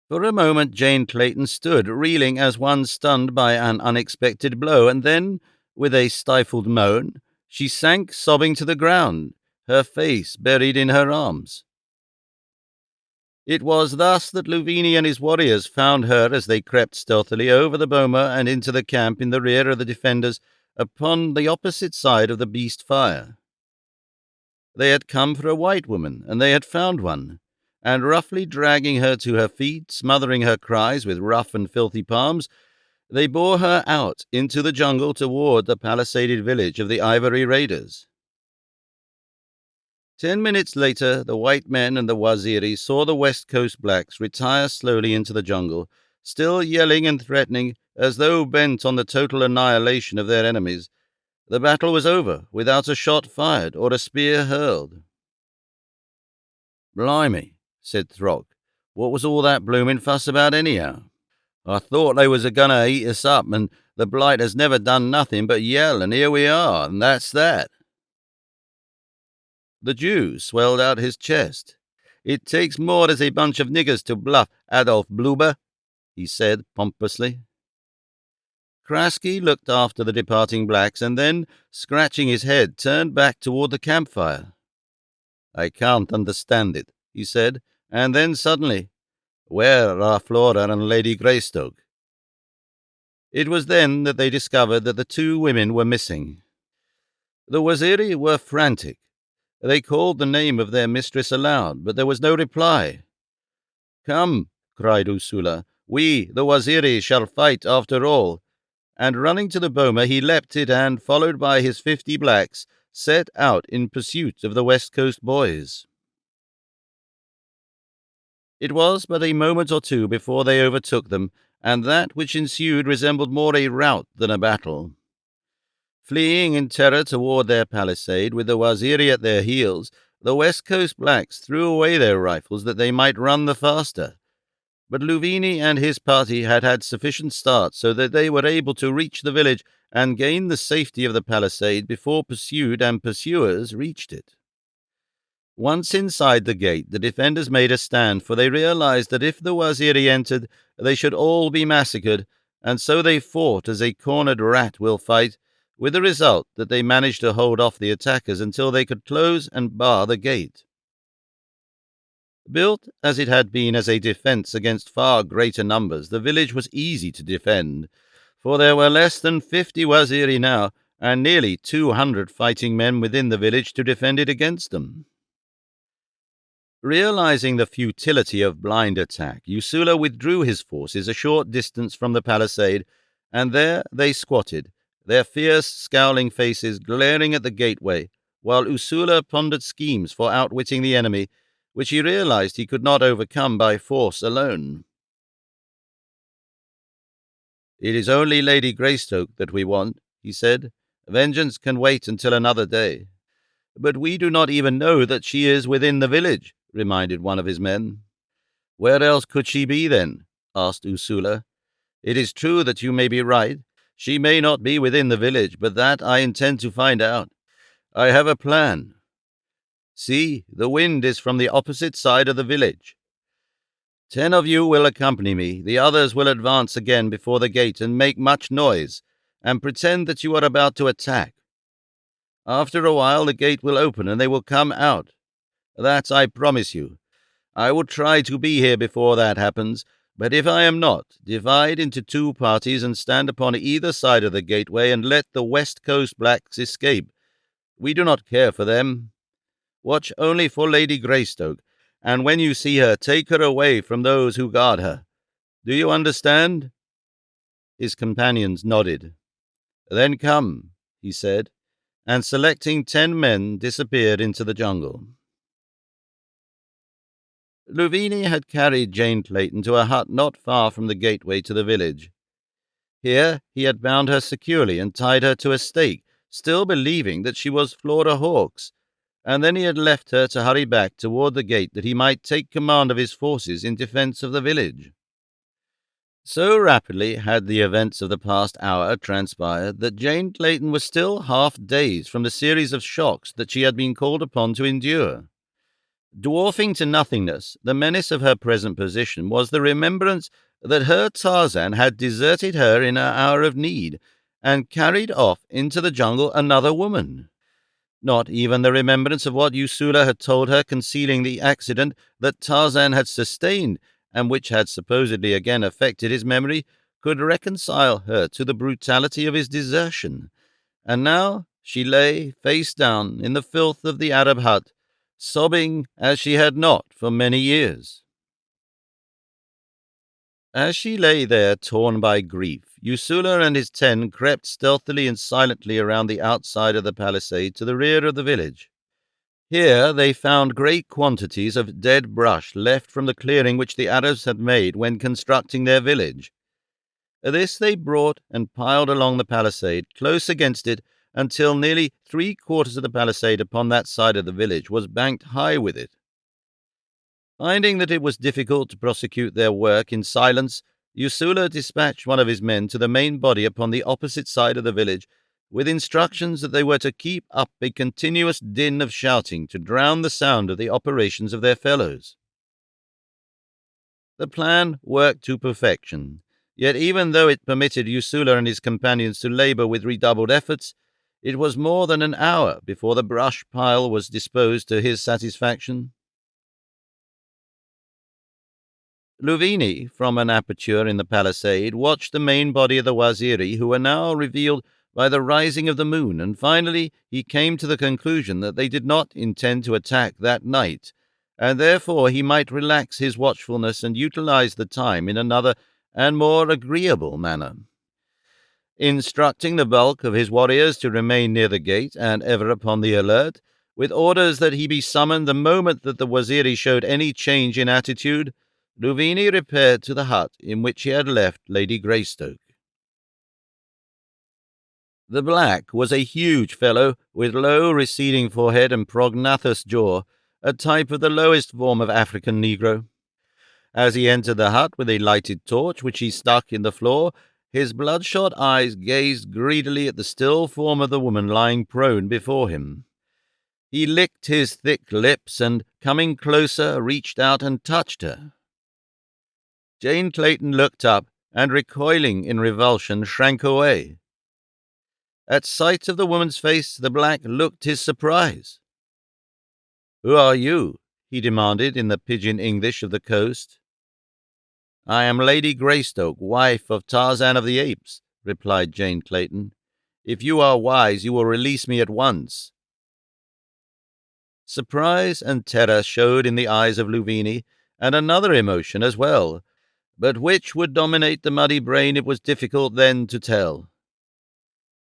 For a moment Jane Clayton stood, reeling as one stunned by an unexpected blow, and then, with a stifled moan, she sank sobbing to the ground, her face buried in her arms. It was thus that Louvini and his warriors found her as they crept stealthily over the boma and into the camp in the rear of the defenders upon the opposite side of the beast fire. They had come for a white woman, and they had found one, and roughly dragging her to her feet, smothering her cries with rough and filthy palms, they bore her out into the jungle toward the palisaded village of the Ivory Raiders. 10 minutes later, the white men and the Waziri saw the West Coast blacks retire slowly into the jungle, still yelling and threatening, as though bent on the total annihilation of their enemies. The battle was over, without a shot fired or a spear hurled. "Blimey," said Throck, "what was all that bloomin' fuss about anyhow? I thought they was a-goin' to eat us up, and the blight has never done nothing but yell, and here we are, and that's that." The Jew swelled out his chest. "It takes more as a bunch of niggers to bluff Adolf Bluber," he said pompously. Krasky looked after the departing blacks, and then, scratching his head, turned back toward the campfire. "I can't understand it," he said, and then suddenly, "Where are Flora and Lady Greystoke?" It was then that they discovered that the two women were missing. The Waziri were frantic. They called the name of their mistress aloud, but there was no reply. "Come," cried Ursula, "we, the Waziri, shall fight after all." And running to the boma, he leapt it and, followed by his 50 blacks, set out in pursuit of the West Coast boys. It was but a moment or two before they overtook them, and that which ensued resembled more a rout than a battle. Fleeing in terror toward their palisade, with the Waziri at their heels, the West Coast blacks threw away their rifles that they might run the faster. But Louvini and his party had had sufficient start so that they were able to reach the village and gain the safety of the palisade before pursued and pursuers reached it. Once inside the gate, the defenders made a stand, for they realized that if the Waziri entered, they should all be massacred, and so they fought as a cornered rat will fight, with the result that they managed to hold off the attackers until they could close and bar the gate. Built as it had been as a defense against far greater numbers, the village was easy to defend, for there were less than 50 Waziri now, and nearly 200 fighting men within the village to defend it against them. Realizing the futility of blind attack, Ursula withdrew his forces a short distance from the palisade, and there they squatted, their fierce, scowling faces glaring at the gateway, while Ursula pondered schemes for outwitting the enemy, which he realized he could not overcome by force alone. "It is only Lady Greystoke that we want," he said. "Vengeance can wait until another day." "But we do not even know that she is within the village," reminded one of his men. "Where else could she be, then?" asked Ursula. "It is true that you may be right, She may not be within the village, but that I intend to find out. I have a plan. See, the wind is from the opposite side of the village. 10 of you will accompany me. The others will advance again before the gate and make much noise, and pretend that you are about to attack. After a while the gate will open and they will come out. That I promise you. I will try to be here before that happens, but if I am not, divide into 2 parties and stand upon either side of the gateway and let the West Coast blacks escape. We do not care for them. Watch only for Lady Greystoke, and when you see her, take her away from those who guard her. Do you understand?" His companions nodded. "Then come," he said, and selecting 10 men, disappeared into the jungle. Louvini had carried Jane Clayton to a hut not far from the gateway to the village. Here he had bound her securely and tied her to a stake, still believing that she was Flora Hawkes, and then he had left her to hurry back toward the gate that he might take command of his forces in defense of the village. So rapidly had the events of the past hour transpired that Jane Clayton was still half dazed from the series of shocks that she had been called upon to endure. Dwarfing to nothingness the menace of her present position was the remembrance that her Tarzan had deserted her in her hour of need and carried off into the jungle another woman. Not even the remembrance of what Ursula had told her concealing the accident that Tarzan had sustained and which had supposedly again affected his memory could reconcile her to the brutality of his desertion. And now she lay face down in the filth of the Arab hut, sobbing as she had not for many years. As she lay there torn by grief, Ursula and his 10 crept stealthily and silently around the outside of the palisade to the rear of the village. Here they found great quantities of dead brush left from the clearing which the Arabs had made when constructing their village. This they brought and piled along the palisade, close against it, until nearly 3/4 of the palisade upon that side of the village was banked high with it. Finding that it was difficult to prosecute their work in silence, Ursula dispatched one of his men to the main body upon the opposite side of the village, with instructions that they were to keep up a continuous din of shouting to drown the sound of the operations of their fellows. The plan worked to perfection, yet even though it permitted Ursula and his companions to labor with redoubled efforts, it was more than an hour before the brush pile was disposed to his satisfaction. Louvini, from an aperture in the palisade, watched the main body of the Waziri, who were now revealed by the rising of the moon, and finally he came to the conclusion that they did not intend to attack that night, and therefore he might relax his watchfulness and utilize the time in another and more agreeable manner. Instructing the bulk of his warriors to remain near the gate and ever upon the alert, with orders that he be summoned the moment that the Waziri showed any change in attitude, Louvini repaired to the hut in which he had left Lady Greystoke. The black was a huge fellow with low receding forehead and prognathous jaw, a type of the lowest form of African Negro. As he entered the hut with a lighted torch which he stuck in the floor, his bloodshot eyes gazed greedily at the still form of the woman lying prone before him. He licked his thick lips and, coming closer, reached out and touched her. Jane Clayton looked up and, recoiling in revulsion, shrank away. At sight of the woman's face, the black looked his surprise. "Who are you?" he demanded in the pidgin English of the coast. "I am Lady Greystoke, wife of Tarzan of the Apes," replied Jane Clayton. "If you are wise, you will release me at once." Surprise and terror showed in the eyes of Louvini, and another emotion as well, but which would dominate the muddy brain it was difficult then to tell.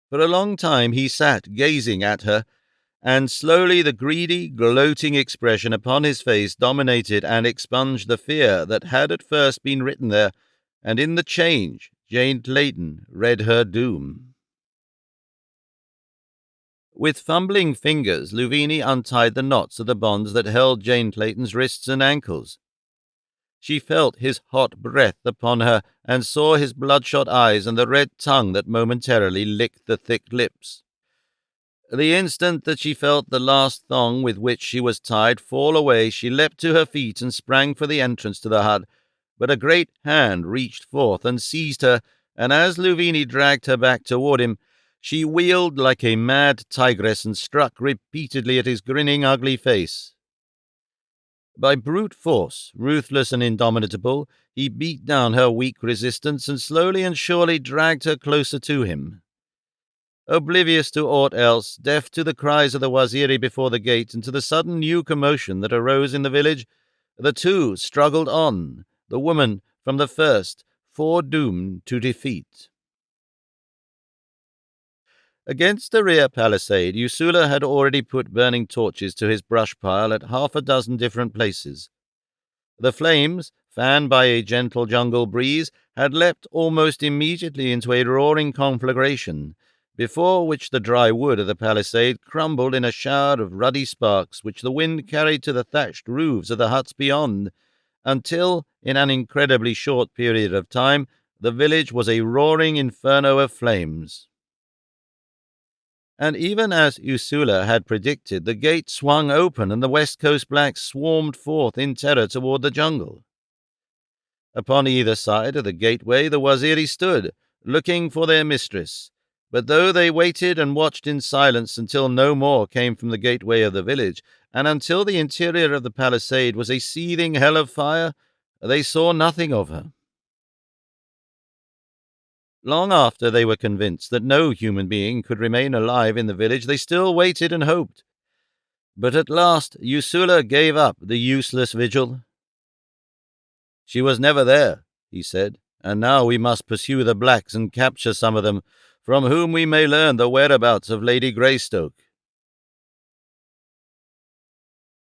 For a long time he sat gazing at her, and slowly the greedy, gloating expression upon his face dominated and expunged the fear that had at first been written there, and in the change Jane Clayton read her doom. With fumbling fingers, Louvini untied the knots of the bonds that held Jane Clayton's wrists and ankles. She felt his hot breath upon her, and saw his bloodshot eyes and the red tongue that momentarily licked the thick lips. The instant that she felt the last thong with which she was tied fall away, she leapt to her feet and sprang for the entrance to the hut, but a great hand reached forth and seized her, and as Louvini dragged her back toward him, she wheeled like a mad tigress and struck repeatedly at his grinning, ugly face. By brute force, ruthless and indomitable, he beat down her weak resistance and slowly and surely dragged her closer to him. Oblivious to aught else, deaf to the cries of the Waziri before the gate and to the sudden new commotion that arose in the village, the two struggled on, the woman, from the first, foredoomed to defeat. Against the rear palisade, Usula had already put burning torches to his brush pile at half a dozen different places. The flames, fanned by a gentle jungle breeze, had leapt almost immediately into a roaring conflagration, before which the dry wood of the palisade crumbled in a shower of ruddy sparks which the wind carried to the thatched roofs of the huts beyond, until, in an incredibly short period of time, the village was a roaring inferno of flames. And even as Usula had predicted, the gate swung open and the West Coast blacks swarmed forth in terror toward the jungle. Upon either side of the gateway the Waziri stood, looking for their mistress, but though they waited and watched in silence until no more came from the gateway of the village, and until the interior of the palisade was a seething hell of fire, they saw nothing of her. Long after they were convinced that no human being could remain alive in the village, they still waited and hoped. But at last Usula gave up the useless vigil. "She was never there," he said, "and now we must pursue the blacks and capture some of them, from whom we may learn the whereabouts of Lady Greystoke."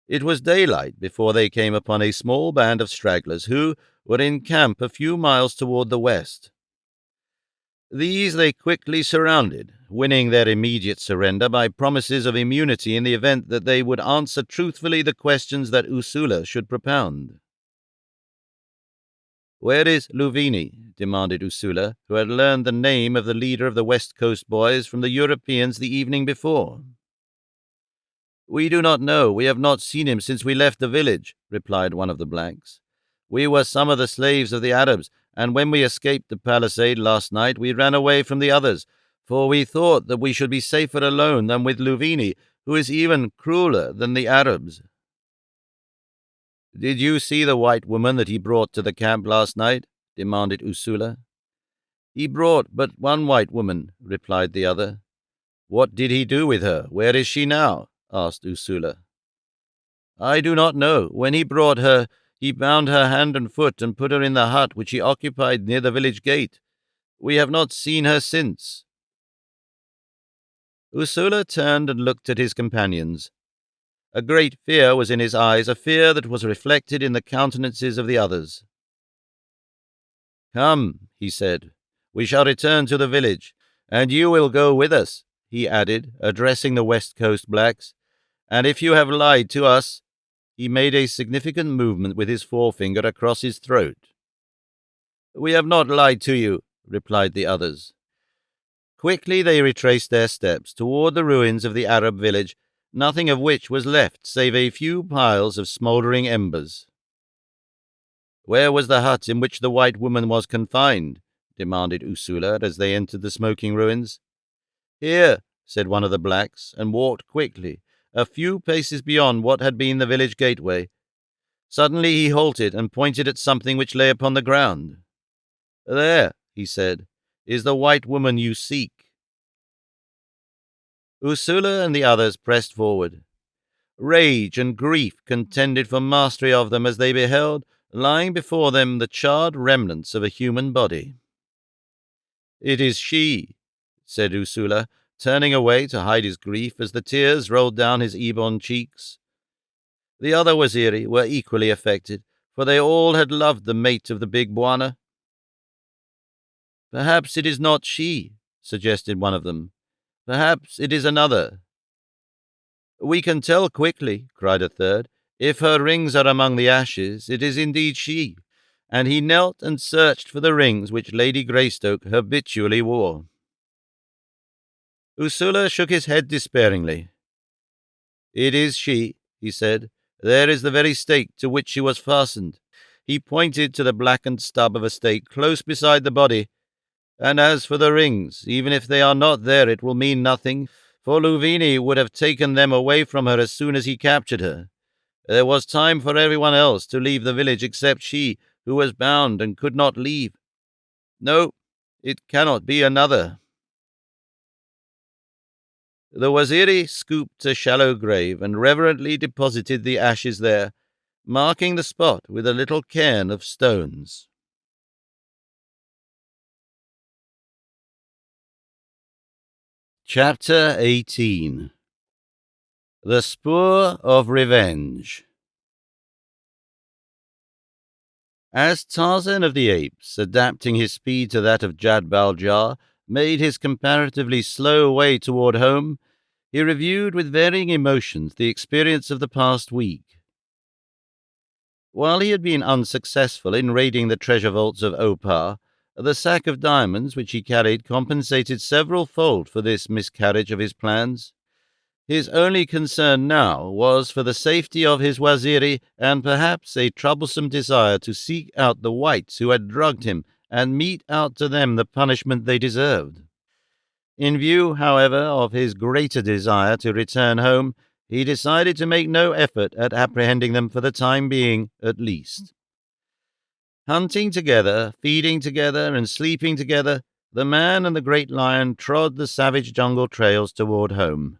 It was daylight before they came upon a small band of stragglers who were in camp a few miles toward the west. These they quickly surrounded, winning their immediate surrender by promises of immunity in the event that they would answer truthfully the questions that Usula should propound. "Where is Louvini?" demanded Usula, who had learned the name of the leader of the West Coast boys from the Europeans the evening before. "We do not know. We have not seen him since we left the village," replied one of the blacks. "We were some of the slaves of the Arabs, and when we escaped the palisade last night, we ran away from the others, for we thought that we should be safer alone than with Louvini, who is even crueler than the Arabs." "Did you see the white woman that he brought to the camp last night?" demanded Usula. "He brought but one white woman," replied the other. "What did he do with her? Where is she now?" asked Usula. "I do not know. When he brought her, he bound her hand and foot and put her in the hut which he occupied near the village gate. We have not seen her since." Usula turned and looked at his companions. A great fear was in his eyes, a fear that was reflected in the countenances of the others. "Come," he said, "we shall return to the village, and you will go with us," he added, addressing the West Coast blacks, "and if you have lied to us—" He made a significant movement with his forefinger across his throat. "We have not lied to you," replied the others. Quickly they retraced their steps toward the ruins of the Arab village, nothing of which was left save a few piles of smouldering embers. "Where was the hut in which the white woman was confined?" demanded Usula as they entered the smoking ruins. "Here," said one of the blacks, and walked quickly, a few paces beyond what had been the village gateway. Suddenly he halted and pointed at something which lay upon the ground. "There," he said, "is the white woman you seek." Usula and the others pressed forward. Rage and grief contended for mastery of them as they beheld, lying before them, the charred remnants of a human body. "It is she," said Usula, turning away to hide his grief as the tears rolled down his ebon cheeks. The other Waziri were equally affected, for they all had loved the mate of the big Bwana. "Perhaps it is not she," suggested one of them. "Perhaps it is another." "We can tell quickly," cried a third. If her rings are among the ashes, it is indeed she." And he knelt and searched for the rings which Lady Greystoke habitually wore. Ursula shook his head despairingly. "It is she," he said. "There is the very stake to which she was fastened." He pointed to the blackened stub of a stake close beside the body. "And as for the rings, even if they are not there, it will mean nothing, for Louvini would have taken them away from her as soon as he captured her. There was time for everyone else to leave the village except she, who was bound and could not leave. No, it cannot be another." The Waziri scooped a shallow grave and reverently deposited the ashes there, marking the spot with a little cairn of stones. Chapter 18. The Spoor of Revenge. As Tarzan of the Apes, adapting his speed to that of Jad Baljar, made his comparatively slow way toward home, he reviewed with varying emotions the experience of the past week. While he had been unsuccessful in raiding the treasure vaults of Opar, the sack of diamonds which he carried compensated several-fold for this miscarriage of his plans. His only concern now was for the safety of his Waziri and perhaps a troublesome desire to seek out the whites who had drugged him and mete out to them the punishment they deserved. In view, however, of his greater desire to return home, he decided to make no effort at apprehending them for the time being, at least. Hunting together, feeding together, and sleeping together, the man and the great lion trod the savage jungle trails toward home.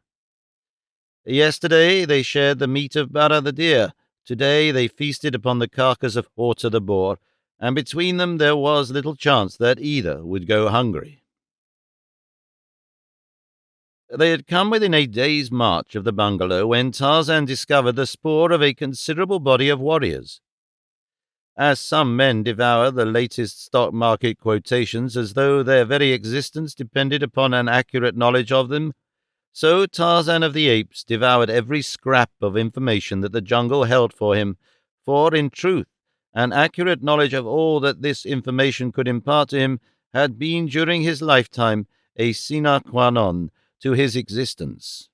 Yesterday they shared the meat of Bara the deer. Today they feasted upon the carcass of Horta the boar, and between them there was little chance that either would go hungry. They had come within a day's march of the bungalow when Tarzan discovered the spoor of a considerable body of warriors. As some men devour the latest stock market quotations as though their very existence depended upon an accurate knowledge of them, so Tarzan of the Apes devoured every scrap of information that the jungle held for him, for, in truth, an accurate knowledge of all that this information could impart to him had been during his lifetime a sine qua non to his existence.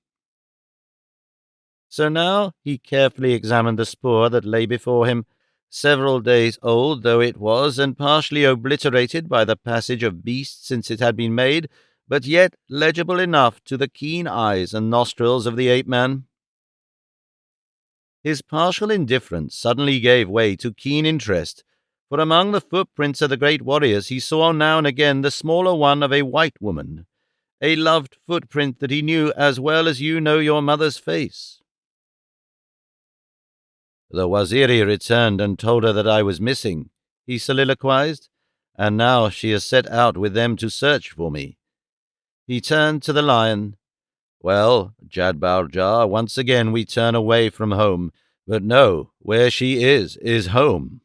So now he carefully examined the spoor that lay before him, several days old though it was, and partially obliterated by the passage of beasts since it had been made, but yet legible enough to the keen eyes and nostrils of the ape-man. His partial indifference suddenly gave way to keen interest, for among the footprints of the great warriors he saw now and again the smaller one of a white woman, a loved footprint that he knew as well as you know your mother's face. "The Waziri returned and told her that I was missing," he soliloquized, "and now she has set out with them to search for me." He turned to the lion. "Well, Jad Baljar, once again we turn away from home, but no, where she is home."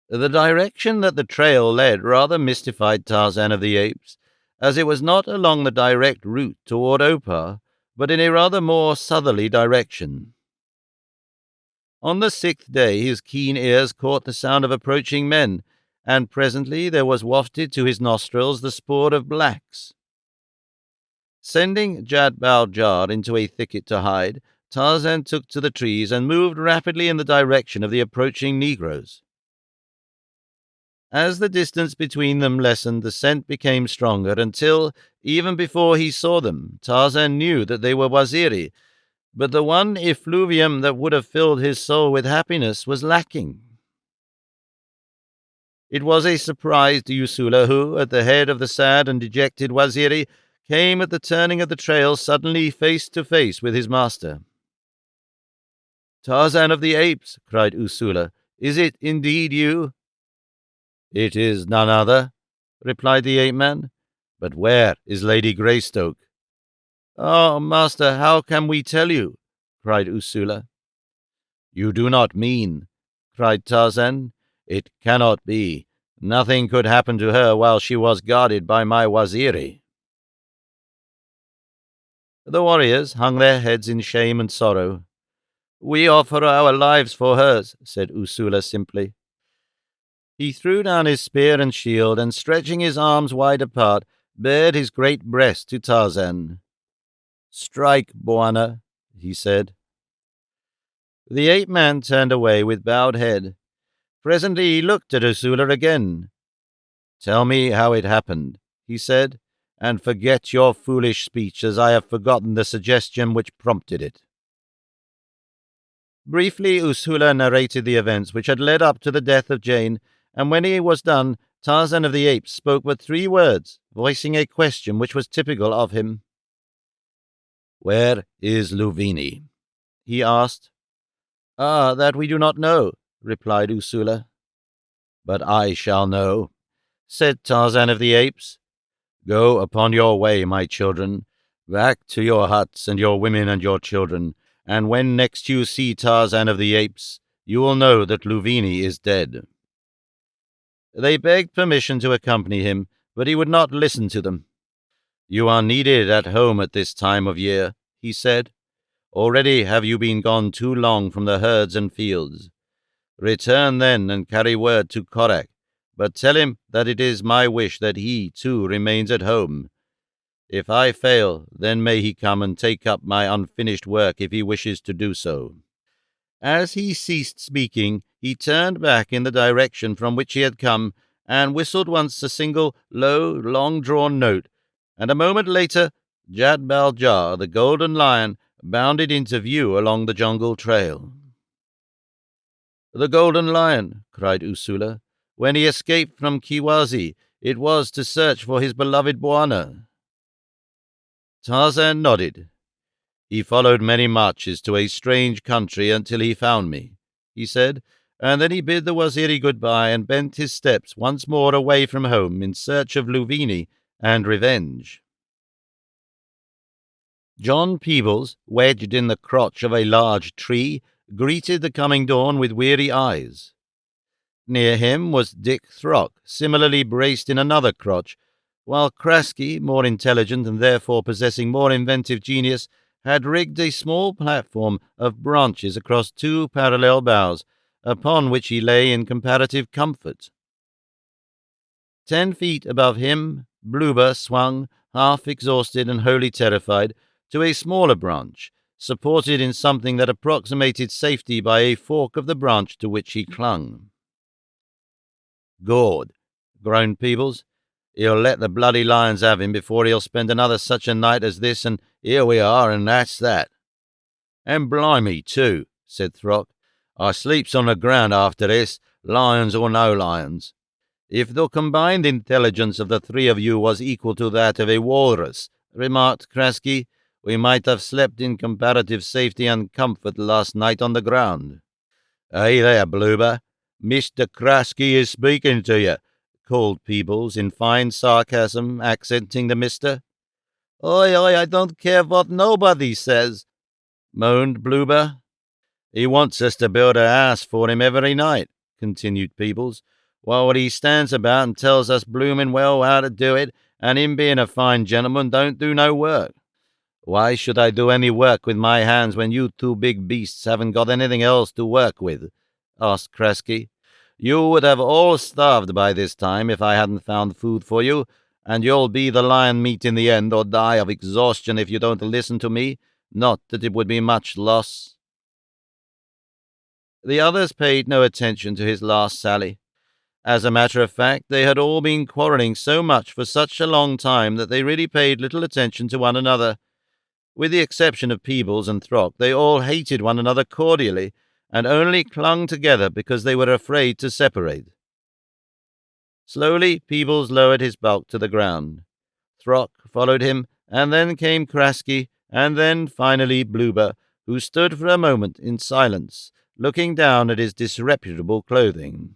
The direction that the trail led rather mystified Tarzan of the Apes, as it was not along the direct route toward Opar, but in a rather more southerly direction. On the 6th day his keen ears caught the sound of approaching men, and presently there was wafted to his nostrils the spoor of blacks. Sending Jad Baljar into a thicket to hide, Tarzan took to the trees and moved rapidly in the direction of the approaching Negroes. As the distance between them lessened, the scent became stronger until, even before he saw them, Tarzan knew that they were Waziri, but the one effluvium that would have filled his soul with happiness was lacking. It was a surprise to Ursula, who, at the head of the sad and dejected Waziri, came at the turning of the trail suddenly face to face with his master. "Tarzan of the Apes," cried Ursula, "is it indeed you?" "It is none other," replied the ape-man. "But where is Lady Greystoke?" "Oh, master, how can we tell you?" cried Ursula. "You do not mean," cried Tarzan. "It cannot be. Nothing could happen to her while she was guarded by my Waziri." The warriors hung their heads in shame and sorrow. We offer our lives for hers, said Ursula simply. He threw down his spear and shield, and stretching his arms wide apart, bared his great breast to Tarzan. Strike, Bwana, he said. The ape-man turned away with bowed head. Presently he looked at Ursula again. Tell me how it happened, he said, and forget your foolish speech, as I have forgotten the suggestion which prompted it. Briefly, Ursula narrated the events which had led up to the death of Jane, and when he was done, Tarzan of the Apes spoke but 3 words, voicing a question which was typical of him. Where is Luvini? He asked. Ah, that we do not know, replied Ursula. But I shall know, said Tarzan of the Apes. Go upon your way, my children, back to your huts and your women and your children, and when next you see Tarzan of the Apes, you will know that Luvini is dead. They begged permission to accompany him, but he would not listen to them. You are needed at home at this time of year, he said. Already have you been gone too long from the herds and fields. Return then and carry word to Korak, but tell him that it is my wish that he, too, remains at home. If I fail, then may he come and take up my unfinished work if he wishes to do so. As he ceased speaking, he turned back in the direction from which he had come and whistled once a single, low, long-drawn note, and a moment later Jad Baljar, the golden lion, bounded into view along the jungle trail. The golden lion, cried Ursula. When he escaped from Kiwazi, it was to search for his beloved Bwana. Tarzan nodded. He followed many marches to a strange country until he found me, he said, and then he bid the Waziri goodbye and bent his steps once more away from home in search of Luvini and revenge. John Peebles, wedged in the crotch of a large tree, greeted the coming dawn with weary eyes. Near him was Dick Throck, similarly braced in another crotch, while Krasky, more intelligent and therefore possessing more inventive genius, had rigged a small platform of branches across 2 parallel boughs, upon which he lay in comparative comfort. 10 feet above him, Bloober swung, half exhausted and wholly terrified, to a smaller branch, supported in something that approximated safety by a fork of the branch to which he clung. Good, groaned Peebles. He'll let the bloody lions have him before he'll spend another such a night as this, and here we are, and that's that. And blimey, too, said Throck. I sleeps on the ground after this, lions or no lions. If the combined intelligence of the 3 of you was equal to that of a walrus, remarked Krasky, we might have slept in comparative safety and comfort last night on the ground. Hey there, Bloober. Mr. Krasky is speaking to you, called Peebles in fine sarcasm, accenting the mister. Oi, I don't care what nobody says, moaned Bloober. He wants us to build a house for him every night, continued Peebles, while he stands about and tells us bloomin' well how to do it, and him being a fine gentleman don't do no work. Why should I do any work with my hands when you 2 big beasts haven't got anything else to work with? Asked Krasky. You would have all starved by this time if I hadn't found food for you, and you'll be the lion meat in the end or die of exhaustion if you don't listen to me. Not that it would be much loss. The others paid no attention to his last sally. As a matter of fact, they had all been quarrelling so much for such a long time that they really paid little attention to one another. With the exception of Peebles and Throck, they all hated one another cordially, and only clung together because they were afraid to separate. Slowly, Peebles lowered his bulk to the ground. Throck followed him, and then came Krasky, and then, finally, Bloober, who stood for a moment in silence, looking down at his disreputable clothing.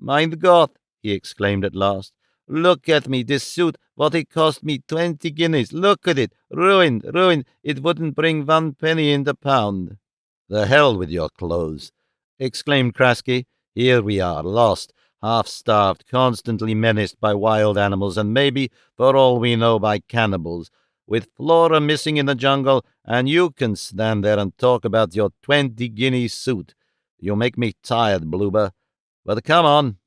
Mein Gott, he exclaimed at last. Look at me, this suit, what it cost me 20 guineas. Look at it, ruined, it wouldn't bring 1 penny in the pound. The hell with your clothes, exclaimed Krasky. Here we are, lost, half-starved, constantly menaced by wild animals, and maybe, for all we know, by cannibals. with Flora missing in the jungle, and you can stand there and talk about your 20-guinea suit. You make me tired, Bloober. But come on,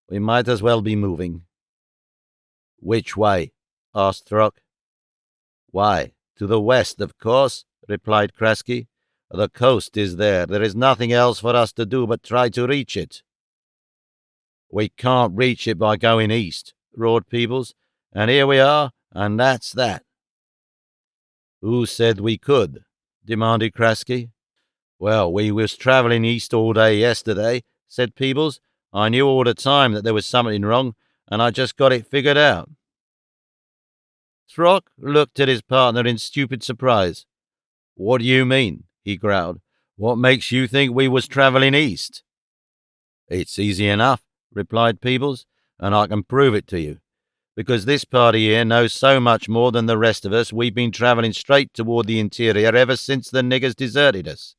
we might as well be moving." "Which way?" asked Throck. "Why, to the west, of course," replied Krasky. "The coast is there. There is nothing else for us to do but try to reach it." "We can't reach it by going east," roared Peebles. "And here we are, and that's that." "Who said we could?" demanded Krasky. "Well, we was travelling east all day yesterday," said Peebles. "I knew all the time that there was something wrong, and I just got it figured out." Throck looked at his partner in stupid surprise. "What do you mean?" he growled. "What makes you think we was travelling east?" "It's easy enough," replied Peebles, "and I can prove it to you. Because this party here knows so much more than the rest of us, we've been travelling straight toward the interior ever since the niggers deserted us."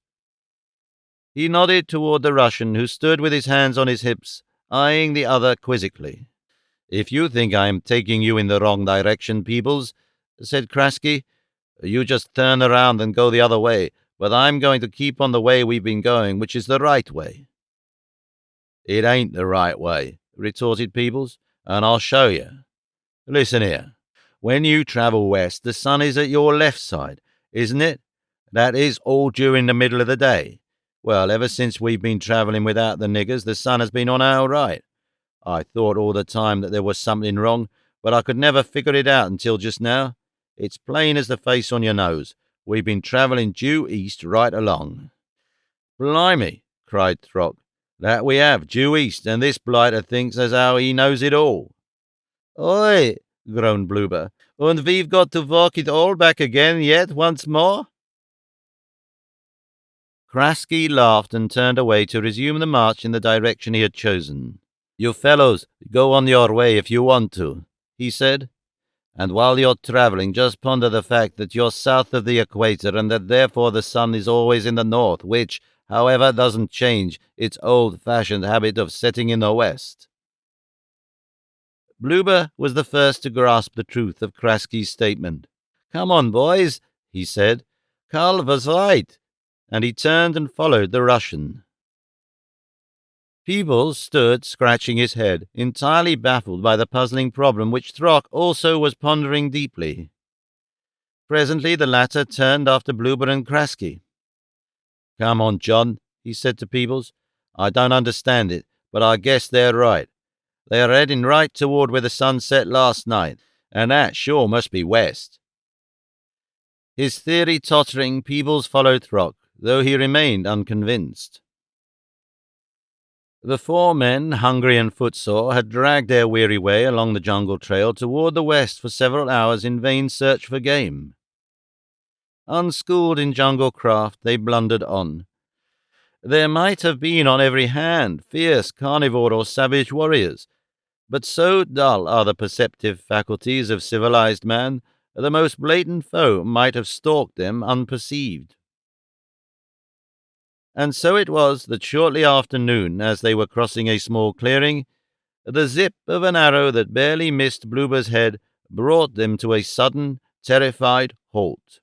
He nodded toward the Russian, who stood with his hands on his hips, eyeing the other quizzically. "If you think I am taking you in the wrong direction, Peebles," said Krasky, "you just turn around and go the other way, but I'm going to keep on the way we've been going, which is the right way." "It ain't the right way," retorted Peebles, "and I'll show you. Listen here. When you travel west, the sun is at your left side, isn't it? That is all during the middle of the day. Well, ever since we've been travelling without the niggers, the sun has been on our right. I thought all the time that there was something wrong, but I could never figure it out until just now. It's plain as the face on your nose. We've been travelling due east right along." "Blimey," cried Throck, "that we have, due east, and this blighter thinks as how he knows it all." "Oi!" groaned Bloober, "and we've got to walk it all back again yet once more?" Krasky laughed and turned away to resume the march in the direction he had chosen. "You fellows go on your way if you want to," he said. "And while you're traveling, just ponder the fact that you're south of the equator and that therefore the sun is always in the north, which, however, doesn't change its old-fashioned habit of setting in the west." Bloober was the first to grasp the truth of Krasky's statement. "Come on, boys," he said. "Karl was right." And he turned and followed the Russian. Peebles stood scratching his head, entirely baffled by the puzzling problem which Throck also was pondering deeply. Presently the latter turned after Bloober and Krasky. "Come on, John," he said to Peebles. "I don't understand it, but I guess they're right. They are heading right toward where the sun set last night, and that sure must be west." His theory tottering, Peebles followed Throck, though he remained unconvinced. The four men, hungry and footsore, had dragged their weary way along the jungle trail toward the west for several hours in vain search for game. Unschooled in jungle craft, they blundered on. There might have been on every hand fierce carnivore or savage warriors, but so dull are the perceptive faculties of civilized man, the most blatant foe might have stalked them unperceived. And so it was that shortly after noon, as they were crossing a small clearing, the zip of an arrow that barely missed Bloober's head brought them to a sudden, terrified halt.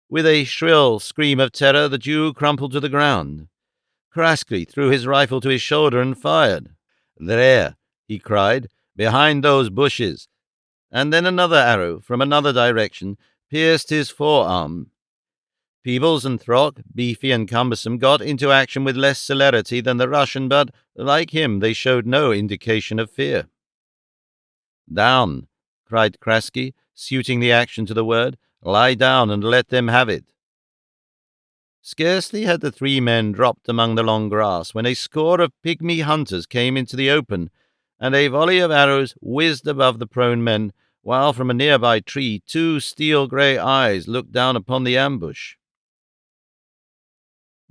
With a shrill scream of terror, the Jew crumpled to the ground. Krasky threw his rifle to his shoulder and fired. "There," he cried, "behind those bushes." And then another arrow, from another direction, pierced his forearm. Peebles and Throck, beefy and cumbersome, got into action with less celerity than the Russian, but, like him, they showed no indication of fear. "Down!" cried Krasky, suiting the action to the word. "Lie down and let them have it." Scarcely had the three men dropped among the long grass when a score of pygmy hunters came into the open, and a volley of arrows whizzed above the prone men, while from a nearby tree 2 steel-grey eyes looked down upon the ambush.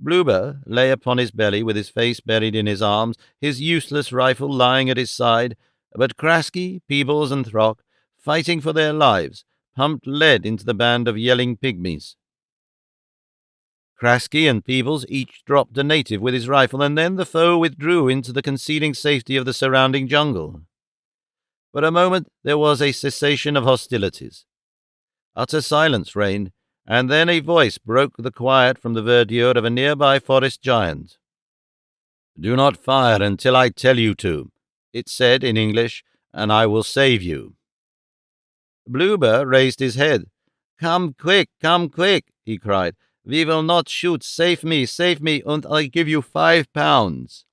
Bloober lay upon his belly with his face buried in his arms, his useless rifle lying at his side, but Krasky, Peebles, and Throck, fighting for their lives, pumped lead into the band of yelling pygmies. Krasky and Peebles each dropped a native with his rifle, and then the foe withdrew into the concealing safety of the surrounding jungle. For a moment there was a cessation of hostilities. Utter silence reigned, and then a voice broke the quiet from the verdure of a nearby forest giant. "Do not fire until I tell you to," it said in English, "and I will save you." Blueber raised his head. Come quick," he cried. "We will not shoot. Save me, and I give you £5."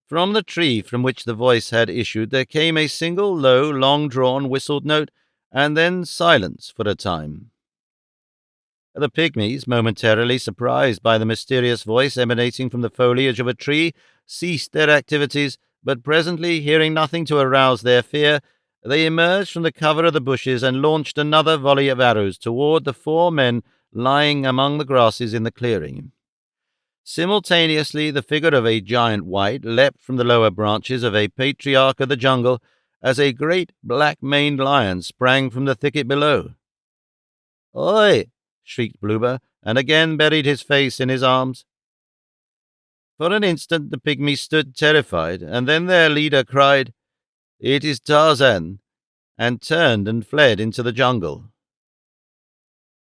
From the tree from which the voice had issued there came a single low, long-drawn, whistled note, and then silence for a time. The pygmies, momentarily surprised by the mysterious voice emanating from the foliage of a tree, ceased their activities, but presently, hearing nothing to arouse their fear, they emerged from the cover of the bushes and launched another volley of arrows toward the 4 men lying among the grasses in the clearing. Simultaneously, the figure of a giant white leapt from the lower branches of a patriarch of the jungle as a great black-maned lion sprang from the thicket below. "Oi!" shrieked Blueber, and again buried his face in his arms. For an instant the pygmies stood terrified, and then their leader cried, "It is Tarzan," and turned and fled into the jungle.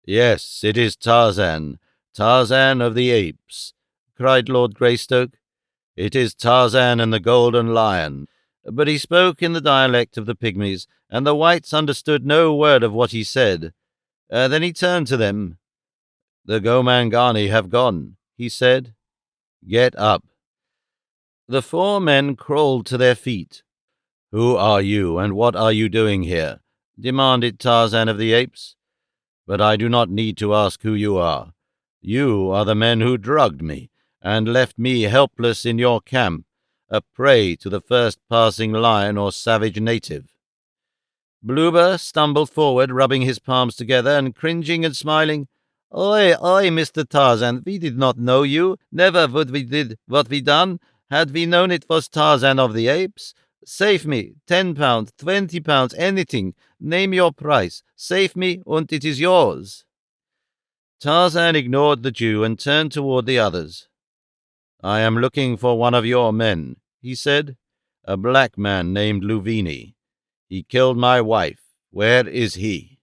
"Yes, it is Tarzan, Tarzan of the Apes," cried Lord Greystoke. "It is Tarzan and the Golden Lion." But he spoke in the dialect of the pygmies, and the whites understood no word of what he said. Then he turned to them. "The Gomangani have gone," he said. "Get up." The 4 men crawled to their feet. "Who are you, and what are you doing here?" demanded Tarzan of the Apes. "But I do not need to ask who you are. You are the men who drugged me, and left me helpless in your camp, a prey to the first passing lion or savage native." Blueber stumbled forward, rubbing his palms together, and cringing and smiling. "Oi, Mr. Tarzan, we did not know you. Never would we did what we done, had we known it was Tarzan of the Apes. Save me, £10, £20, anything. Name your price. Save me, and it is yours." Tarzan ignored the Jew and turned toward the others. "I am looking for one of your men," he said, "a black man named Louvini. He killed my wife. Where is he?"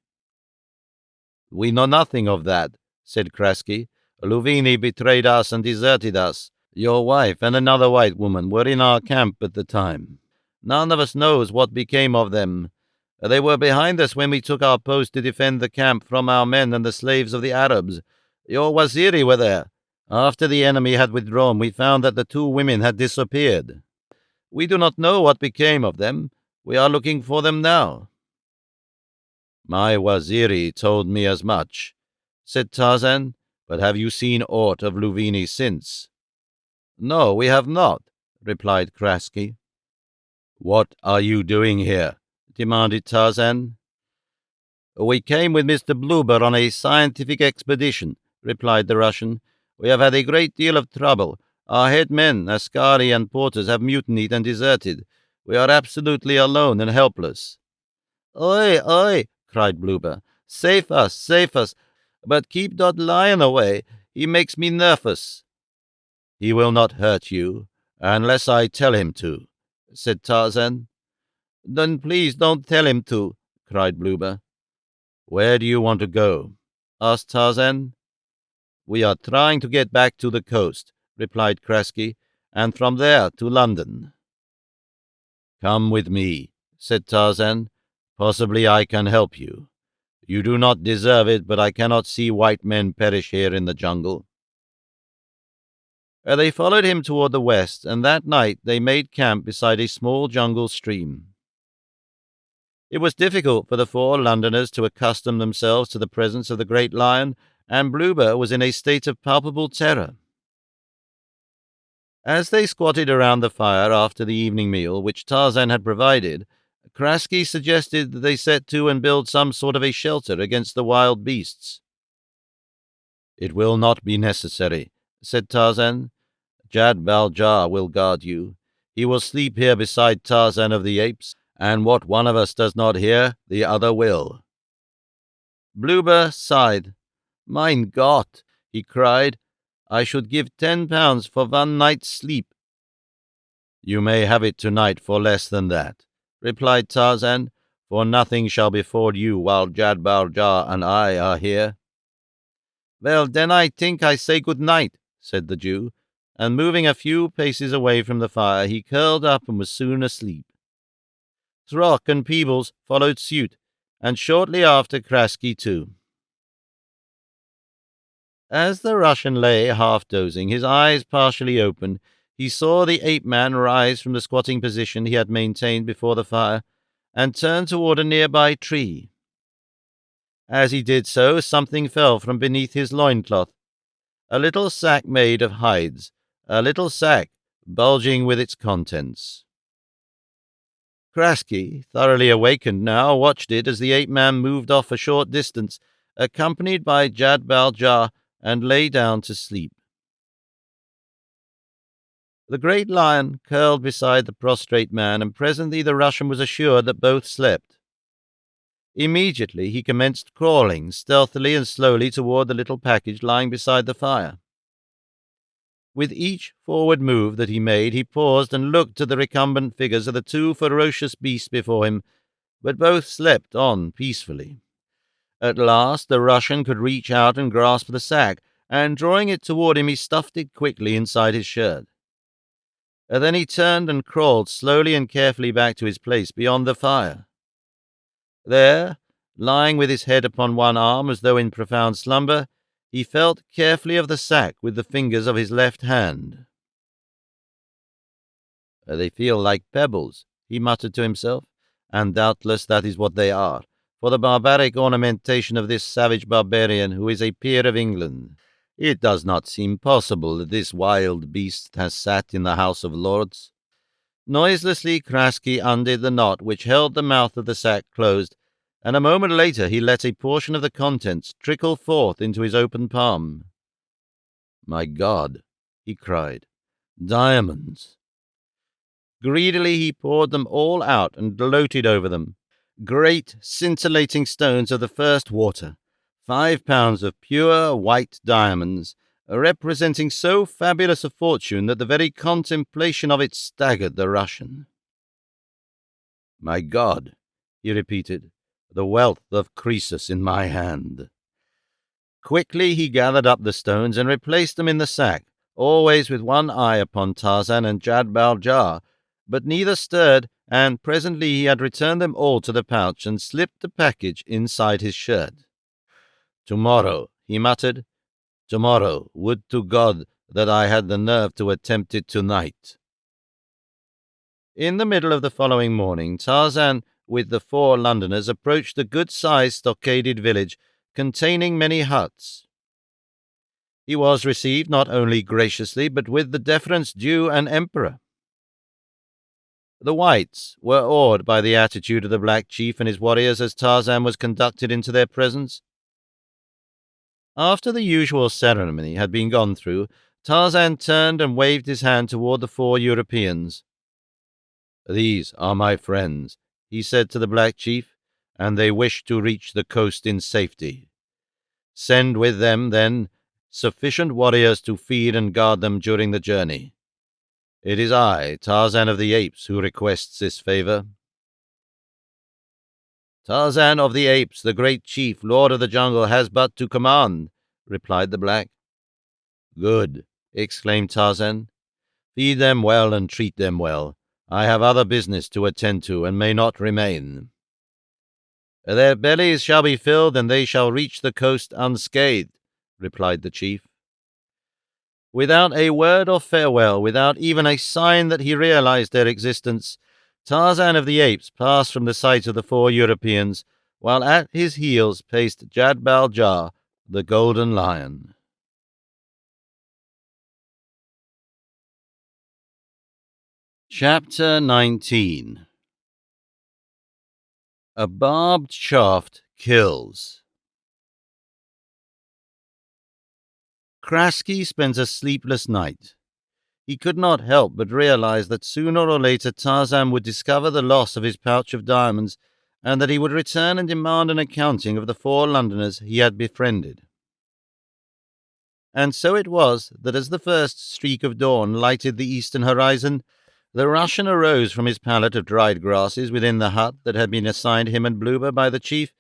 "We know nothing of that," said Krasky. "Louvini betrayed us and deserted us. Your wife and another white woman were in our camp at the time. None of us knows what became of them. They were behind us when we took our post to defend the camp from our men and the slaves of the Arabs. Your Waziri were there. After the enemy had withdrawn, we found that the 2 women had disappeared. We do not know what became of them. We are looking for them now." "My Waziri told me as much," said Tarzan. "But have you seen aught of Louvini since?" "No, we have not," replied Krasky. "What are you doing here?" demanded Tarzan. "We came with Mr. Blueber on a scientific expedition," replied the Russian. "We have had a great deal of trouble. Our head men, Askari and Porters, have mutinied and deserted. We are absolutely alone and helpless." "Oi!" cried Blueber. Save us, but keep that lion away. He makes me nervous." "He will not hurt you, unless I tell him to," said Tarzan. "Then please don't tell him to," cried Blueber. "Where do you want to go?" asked Tarzan. "We are trying to get back to the coast," replied Krasky, "and from there to London." "Come with me," said Tarzan. "Possibly I can help you. You do not deserve it, but I cannot see white men perish here in the jungle." They followed him toward the west, and that night they made camp beside a small jungle stream. It was difficult for the 4 Londoners to accustom themselves to the presence of the great lion, and Blueber was in a state of palpable terror. As they squatted around the fire after the evening meal, which Tarzan had provided, Krasky suggested that they set to and build some sort of a shelter against the wild beasts. "It will not be necessary," said Tarzan. "Jad Baljar will guard you. He will sleep here beside Tarzan of the Apes, and what one of us does not hear, the other will." Blueber sighed. "Mein Gott," he cried. "I should give £10 for 1 night's sleep." "You may have it tonight for less than that," replied Tarzan, for nothing shall befall you while Jadbaljar and I are here." "Well, then I think I say good night," said the Jew, and moving a few paces away from the fire, he curled up and was soon asleep. Throck and Peebles followed suit, and shortly after Krasky too. As the Russian lay half dozing, his eyes partially open, he saw the ape-man rise from the squatting position he had maintained before the fire, and turn toward a nearby tree. As he did so, something fell from beneath his loincloth, a little sack made of hides, a little sack bulging with its contents. Krasky, thoroughly awakened now, watched it as the ape-man moved off a short distance, accompanied by Jadbaljar, and lay down to sleep. The great lion curled beside the prostrate man, and presently the Russian was assured that both slept. Immediately he commenced crawling stealthily and slowly toward the little package lying beside the fire. With each forward move that he made, he paused and looked at the recumbent figures of the two ferocious beasts before him, but both slept on peacefully. At last the Russian could reach out and grasp the sack, and drawing it toward him, he stuffed it quickly inside his shirt. Then he turned and crawled slowly and carefully back to his place beyond the fire. There, lying with his head upon one arm as though in profound slumber, he felt carefully of the sack with the fingers of his left hand. "They feel like pebbles," he muttered to himself, "and doubtless that is what they are, for the barbaric ornamentation of this savage barbarian who is a peer of England. It does not seem possible that this wild beast has sat in the House of Lords." Noiselessly Krasky undid the knot which held the mouth of the sack closed, and a moment later he let a portion of the contents trickle forth into his open palm. "My God!" he cried. "Diamonds!" Greedily he poured them all out and gloated over them. Great scintillating stones of the first water, 5 pounds of pure white diamonds, representing so fabulous a fortune that the very contemplation of it staggered the Russian. "My God," he repeated, "the wealth of Croesus in my hand." Quickly he gathered up the stones and replaced them in the sack, always with one eye upon Tarzan and Jadbaljar, but neither stirred, and presently he had returned them all to the pouch and slipped the package inside his shirt. "Tomorrow," he muttered, "tomorrow. Would to God that I had the nerve to attempt it tonight." In the middle of the following morning, Tarzan, with the 4 Londoners, approached a good-sized stockaded village containing many huts. He was received not only graciously, but with the deference due an emperor. The whites were awed by the attitude of the black chief and his warriors as Tarzan was conducted into their presence. After the usual ceremony had been gone through, Tarzan turned and waved his hand toward the 4 Europeans. "These are my friends," he said to the black chief, "and they wish to reach the coast in safety. Send with them, then, sufficient warriors to feed and guard them during the journey. It is I, Tarzan of the Apes, who requests this favor." "Tarzan of the Apes, the great chief, lord of the jungle, has but to command," replied the black. "Good," exclaimed Tarzan. "Feed them well and treat them well. I have other business to attend to, and may not remain." "Their bellies shall be filled, and they shall reach the coast unscathed," replied the chief. Without a word of farewell, without even a sign that he realized their existence, Tarzan of the Apes passed from the sight of the 4 Europeans, while at his heels paced Jadbaljar, the Golden Lion. Chapter 19. A Barbed Shaft Kills. Krasky spent a sleepless night. He could not help but realize that sooner or later Tarzan would discover the loss of his pouch of diamonds, and that he would return and demand an accounting of the 4 Londoners he had befriended. And so it was that as the first streak of dawn lighted the eastern horizon, The Russian arose from his pallet of dried grasses within the hut that had been assigned him and Bluber by the chief,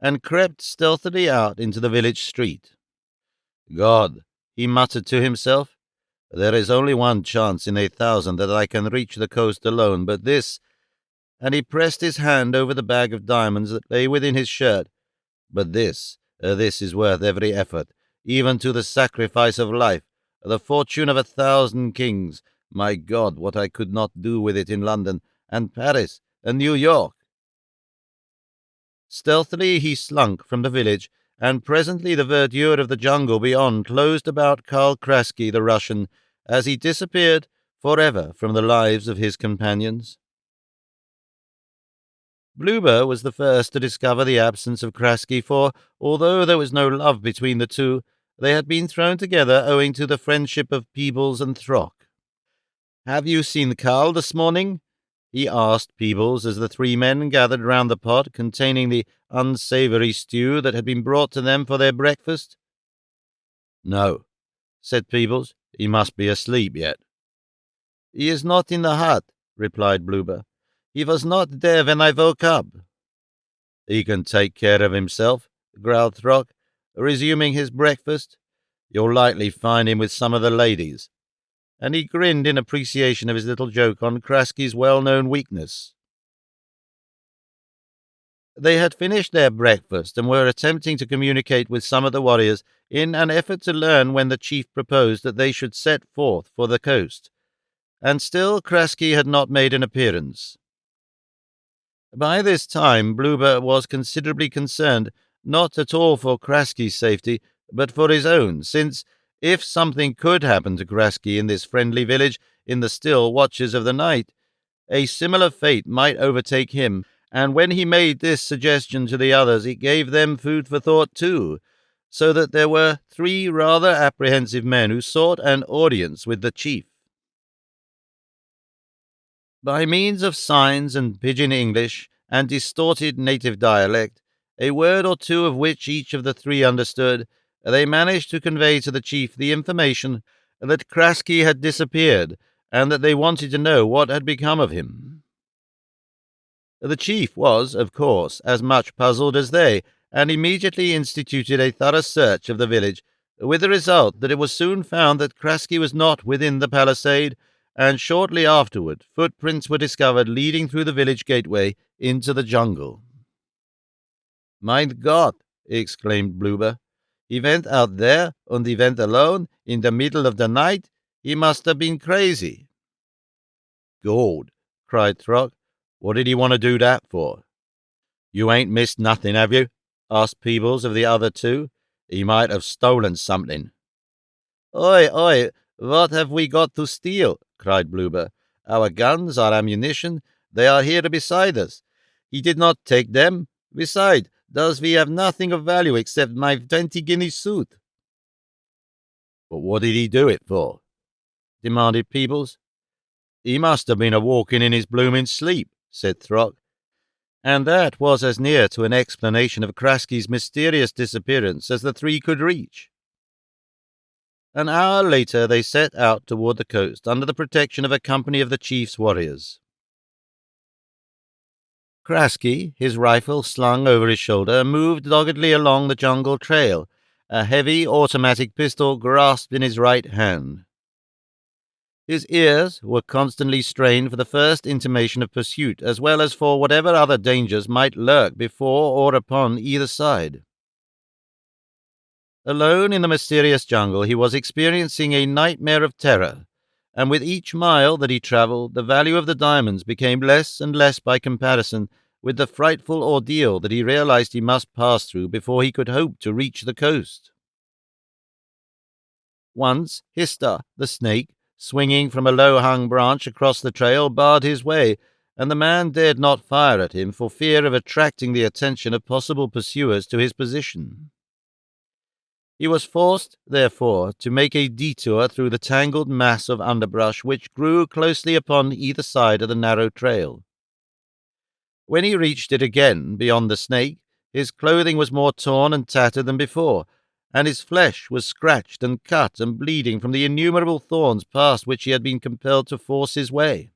and crept stealthily out into the village street. God, he muttered to himself, there is only one chance in 1,000 that I can reach the coast alone, but this, and he pressed his hand over the bag of diamonds that lay within his shirt, but this is worth every effort, even to the sacrifice of life, the fortune of 1,000 kings. My God, what I could not do with it in London, and Paris, and New York. Stealthily he slunk from the village, and presently the verdure of the jungle beyond closed about Karl Krasky the Russian, as he disappeared forever from the lives of his companions. Bluber was the first to discover the absence of Krasky, for, although there was no love between the two, they had been thrown together owing to the friendship of Peebles and Throck. "Have you seen Karl this morning?" he asked Peebles as the three men gathered round the pot containing the unsavoury stew that had been brought to them for their breakfast. "No," said Peebles. "He must be asleep yet." "He is not in the hut," replied Bluber. "He was not there when I woke up." "He can take care of himself," growled Throck, resuming his breakfast. "You'll likely find him with some of the ladies." And he grinned in appreciation of his little joke on Krasky's well-known weakness. They had finished their breakfast and were attempting to communicate with some of the warriors in an effort to learn when the chief proposed that they should set forth for the coast, and still Krasky had not made an appearance. By this time Bluber was considerably concerned, not at all for Krasky's safety, but for his own, since, if something could happen to Krasky in this friendly village in the still watches of the night, a similar fate might overtake him, and when he made this suggestion to the others it gave them food for thought too, so that there were three rather apprehensive men who sought an audience with the chief. By means of signs and pidgin English and distorted native dialect, a word or two of which each of the three understood, they managed to convey to the chief the information that Krasky had disappeared, and that they wanted to know what had become of him. The chief was, of course, as much puzzled as they, and immediately instituted a thorough search of the village, with the result that it was soon found that Krasky was not within the palisade, and shortly afterward footprints were discovered leading through the village gateway into the jungle. "Mein Gott!" exclaimed Bluber. "He went out there, and he went alone, in the middle of the night. He must have been crazy." "Good!" cried Throck. "What did he want to do that for?" "You ain't missed nothing, have you?" asked Peebles of the other two. "He might have stolen something." Oi, what have we got to steal?" cried Bluber. "Our guns, our ammunition, they are here beside us. He did not take them. Besides, does we have nothing of value except my 20-guinea suit." "But what did he do it for?" demanded Peebles. "He must have been a-walking in his blooming sleep," said Throck, and that was as near to an explanation of Krasky's mysterious disappearance as the three could reach. An hour later they set out toward the coast under the protection of a company of the chief's warriors. Krasky, his rifle slung over his shoulder, moved doggedly along the jungle trail, a heavy automatic pistol grasped in his right hand. His ears were constantly strained for the first intimation of pursuit, as well as for whatever other dangers might lurk before or upon either side. Alone in the mysterious jungle, he was experiencing a nightmare of terror, and with each mile that he travelled, the value of the diamonds became less and less by comparison with the frightful ordeal that he realized he must pass through before he could hope to reach the coast. Once, Hista, the snake, swinging from a low-hung branch across the trail, barred his way, and the man dared not fire at him for fear of attracting the attention of possible pursuers to his position. He was forced, therefore, to make a detour through the tangled mass of underbrush which grew closely upon either side of the narrow trail. When he reached it again, beyond the snake, his clothing was more torn and tattered than before, and his flesh was scratched and cut and bleeding from the innumerable thorns past which he had been compelled to force his way.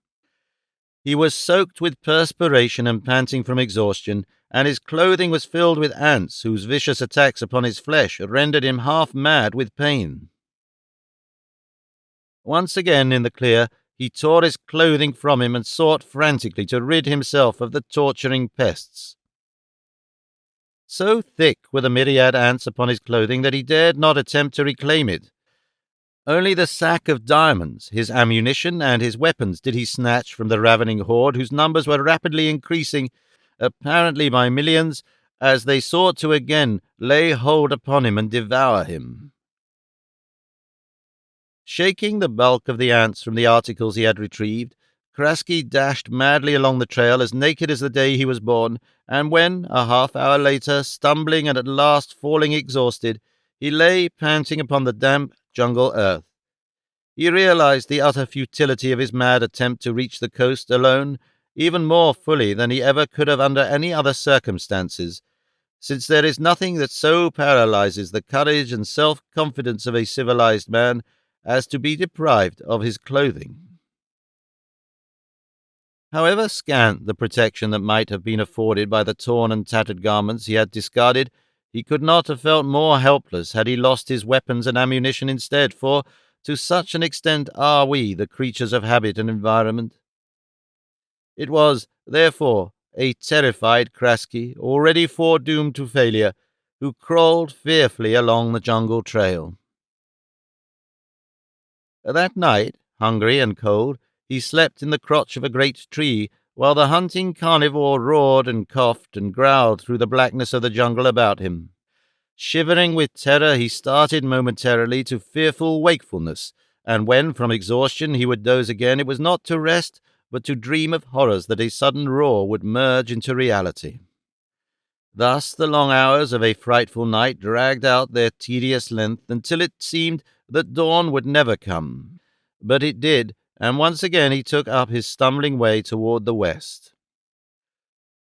He was soaked with perspiration and panting from exhaustion, and his clothing was filled with ants whose vicious attacks upon his flesh rendered him half mad with pain. Once again in the clear, he tore his clothing from him and sought frantically to rid himself of the torturing pests. So thick were the myriad ants upon his clothing that he dared not attempt to reclaim it. Only the sack of diamonds, his ammunition, and his weapons did he snatch from the ravening horde, whose numbers were rapidly increasing, apparently by millions, as they sought to again lay hold upon him and devour him. Shaking the bulk of the ants from the articles he had retrieved, Kraski dashed madly along the trail as naked as the day he was born, and when, a half-hour later, stumbling and at last falling exhausted, he lay panting upon the damp jungle earth, he realized the utter futility of his mad attempt to reach the coast alone even more fully than he ever could have under any other circumstances, since there is nothing that so paralyzes the courage and self-confidence of a civilized man as to be deprived of his clothing. However scant the protection that might have been afforded by the torn and tattered garments he had discarded, he could not have felt more helpless had he lost his weapons and ammunition instead, for to such an extent are we the creatures of habit and environment. It was, therefore, a terrified Kraski, already foredoomed to failure, who crawled fearfully along the jungle trail. That night, hungry and cold, he slept in the crotch of a great tree, while the hunting carnivore roared and coughed and growled through the blackness of the jungle about him. Shivering with terror, he started momentarily to fearful wakefulness, and when from exhaustion he would doze again, it was not to rest, but to dream of horrors that a sudden roar would merge into reality. Thus the long hours of a frightful night dragged out their tedious length until it seemed that dawn would never come. But it did, and once again he took up his stumbling way toward the west.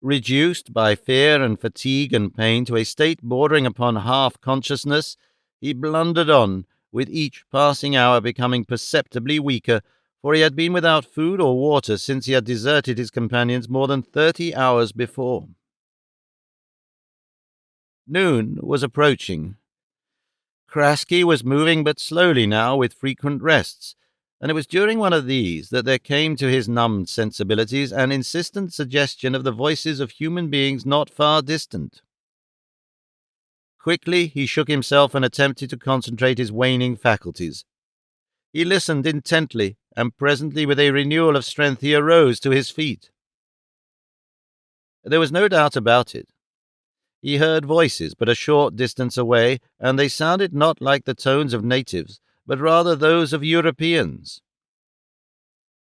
Reduced by fear and fatigue and pain to a state bordering upon half-consciousness, he blundered on, with each passing hour becoming perceptibly weaker, for he had been without food or water since he had deserted his companions more than 30 hours before. Noon was approaching. Kraski was moving but slowly now, with frequent rests, and it was during one of these that there came to his numbed sensibilities an insistent suggestion of the voices of human beings not far distant. Quickly he shook himself and attempted to concentrate his waning faculties. He listened intently, and presently with a renewal of strength he arose to his feet. There was no doubt about it. He heard voices but a short distance away, and they sounded not like the tones of natives, but rather those of Europeans.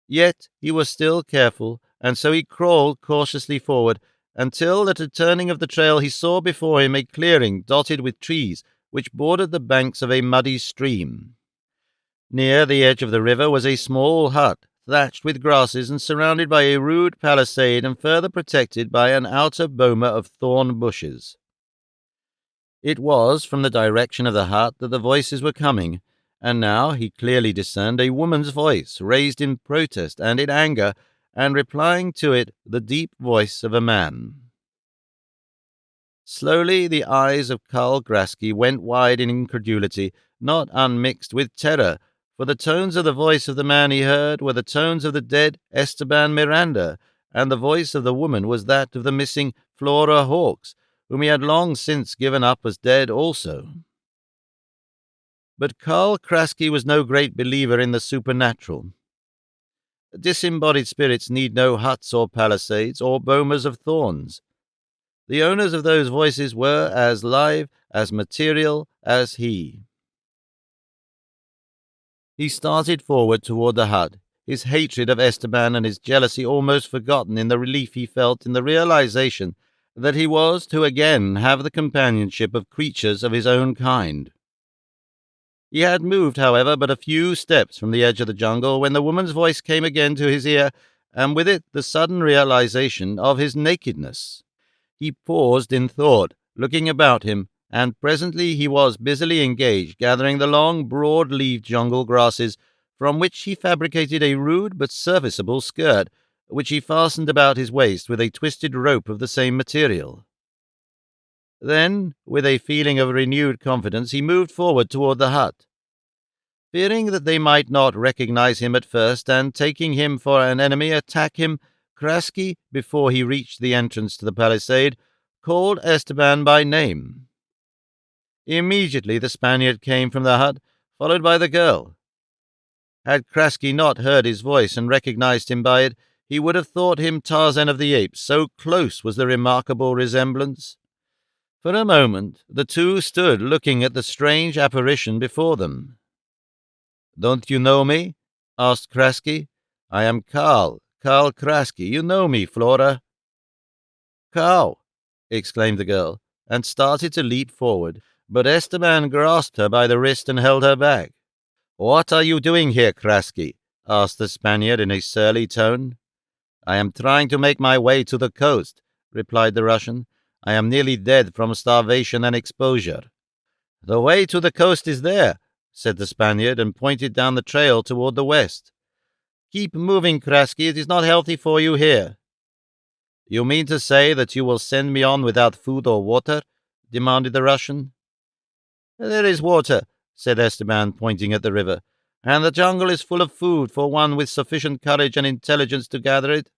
Yet he was still careful, and so he crawled cautiously forward, until at a turning of the trail he saw before him a clearing dotted with trees which bordered the banks of a muddy stream. Near the edge of the river was a small hut, thatched with grasses and surrounded by a rude palisade and further protected by an outer boma of thorn bushes. It was from the direction of the hut that the voices were coming, and now he clearly discerned a woman's voice raised in protest and in anger, and replying to it the deep voice of a man. Slowly the eyes of Karl Kraski went wide in incredulity, not unmixed with terror, for the tones of the voice of the man he heard were the tones of the dead Esteban Miranda, and the voice of the woman was that of the missing Flora Hawkes, whom he had long since given up as dead also. But Karl Kraski was no great believer in the supernatural. Disembodied spirits need no huts or palisades or bomas of thorns. The owners of those voices were as live, as material as he. He started forward toward the hut, his hatred of Esteban and his jealousy almost forgotten in the relief he felt in the realization that he was to again have the companionship of creatures of his own kind. He had moved, however, but a few steps from the edge of the jungle when the woman's voice came again to his ear, and with it the sudden realization of his nakedness. He paused in thought, looking about him, and presently he was busily engaged gathering the long, broad-leaved jungle grasses, from which he fabricated a rude but serviceable skirt, which he fastened about his waist with a twisted rope of the same material. Then, with a feeling of renewed confidence, he moved forward toward the hut. Fearing that they might not recognize him at first, and taking him for an enemy, attack him, Kraski, before he reached the entrance to the palisade, called Esteban by name. Immediately the Spaniard came from the hut, followed by the girl. Had Kraski not heard his voice and recognized him by it, he would have thought him Tarzan of the Apes, so close was the remarkable resemblance. For a moment the two stood looking at the strange apparition before them. "Don't you know me?" asked Kraski. "I am Karl Kraski. You know me, Flora." "Karl!" exclaimed the girl, and started to leap forward, but Esteban grasped her by the wrist and held her back. "What are you doing here, Kraski?" asked the Spaniard in a surly tone. "I am trying to make my way to the coast," replied the Russian. "I am nearly dead from starvation and exposure." "The way to the coast is there," said the Spaniard, and pointed down the trail toward the west. "Keep moving, Kraski. It is not healthy for you here." "You mean to say that you will send me on without food or water?" demanded the Russian. "There is water," said Esteban, pointing at the river, "and the jungle is full of food for one with sufficient courage and intelligence to gather it."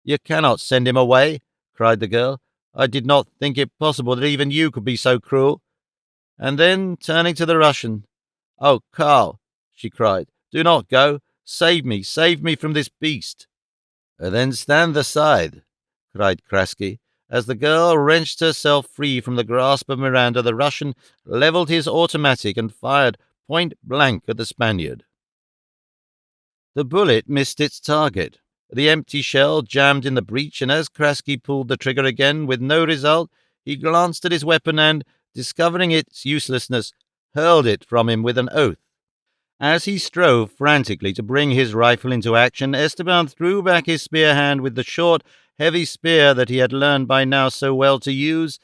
"You cannot send him away," cried the girl. "I did not think it possible that even you could be so cruel." And then, turning to the Russian, "Oh, Karl," she cried, "do not go. Save me from this beast." "Then stand aside," cried Kraski. As the girl wrenched herself free from the grasp of Miranda, the Russian leveled his automatic and fired point blank at the Spaniard. The bullet missed its target. The empty shell jammed in the breech, and as Kraski pulled the trigger again with no result, he glanced at his weapon and, discovering its uselessness, hurled it from him with an oath. As he strove frantically to bring his rifle into action, Esteban threw back his spear hand with the short, heavy spear that he had learned by now so well to use,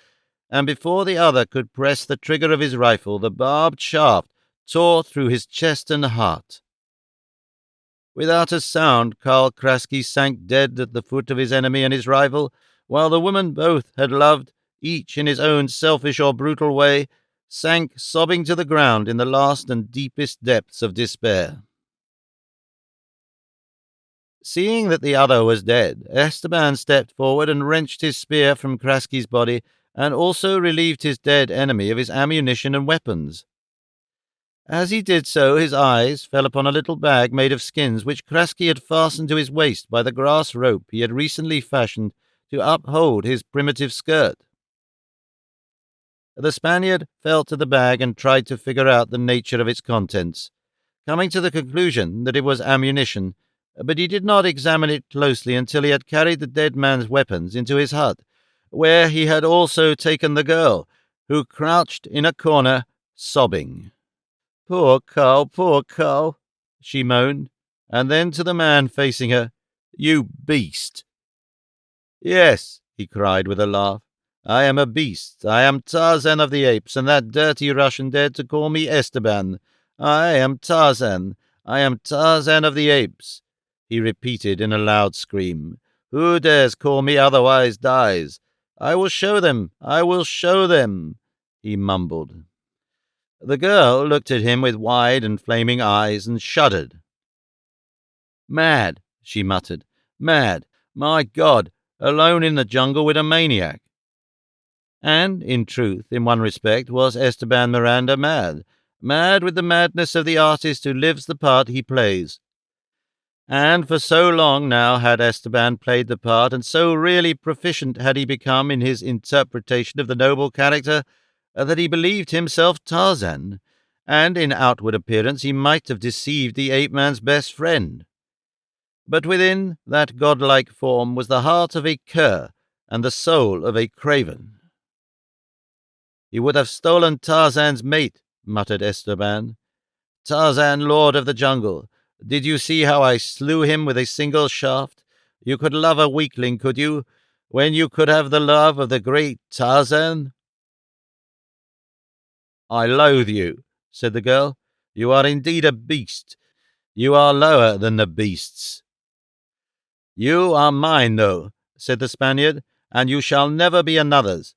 and before the other could press the trigger of his rifle, the barbed shaft tore through his chest and heart. Without a sound, Karl Kraski sank dead at the foot of his enemy and his rival, while the woman both had loved, each in his own selfish or brutal way, sank sobbing to the ground in the last and deepest depths of despair. Seeing that the other was dead, Esteban stepped forward and wrenched his spear from Kraski's body, and also relieved his dead enemy of his ammunition and weapons. As he did so, his eyes fell upon a little bag made of skins which Kraski had fastened to his waist by the grass rope he had recently fashioned to uphold his primitive skirt. The Spaniard felt to the bag and tried to figure out the nature of its contents, coming to the conclusion that it was ammunition, but he did not examine it closely until he had carried the dead man's weapons into his hut, where he had also taken the girl, who crouched in a corner, sobbing. Poor Carl, she moaned, and then to the man facing her, "You beast." "Yes," he cried with a laugh, "I am a beast. I am Tarzan of the Apes, and that dirty Russian dared to call me Esteban. I am Tarzan. I am Tarzan of the Apes," he repeated in a loud scream. "Who dares call me otherwise dies. I will show them, he mumbled. The girl looked at him with wide and flaming eyes and shuddered. "Mad," she muttered. "Mad. My God, alone in the jungle with a maniac." And, in truth, in one respect, was Esteban Miranda mad. Mad with the madness of the artist who lives the part he plays. And for so long now had Esteban played the part, and so really proficient had he become in his interpretation of the noble character, that he believed himself Tarzan, and in outward appearance he might have deceived the ape-man's best friend. But within that godlike form was the heart of a cur and the soul of a craven. "He would have stolen Tarzan's mate," muttered Esteban. "Tarzan, lord of the jungle. Did you see how I slew him with a single shaft? You could love a weakling, could you, when you could have the love of the great Tarzan?" "I loathe you," said the girl. "You are indeed a beast. You are lower than the beasts." You are mine, though, said the Spaniard, and you shall never be another's.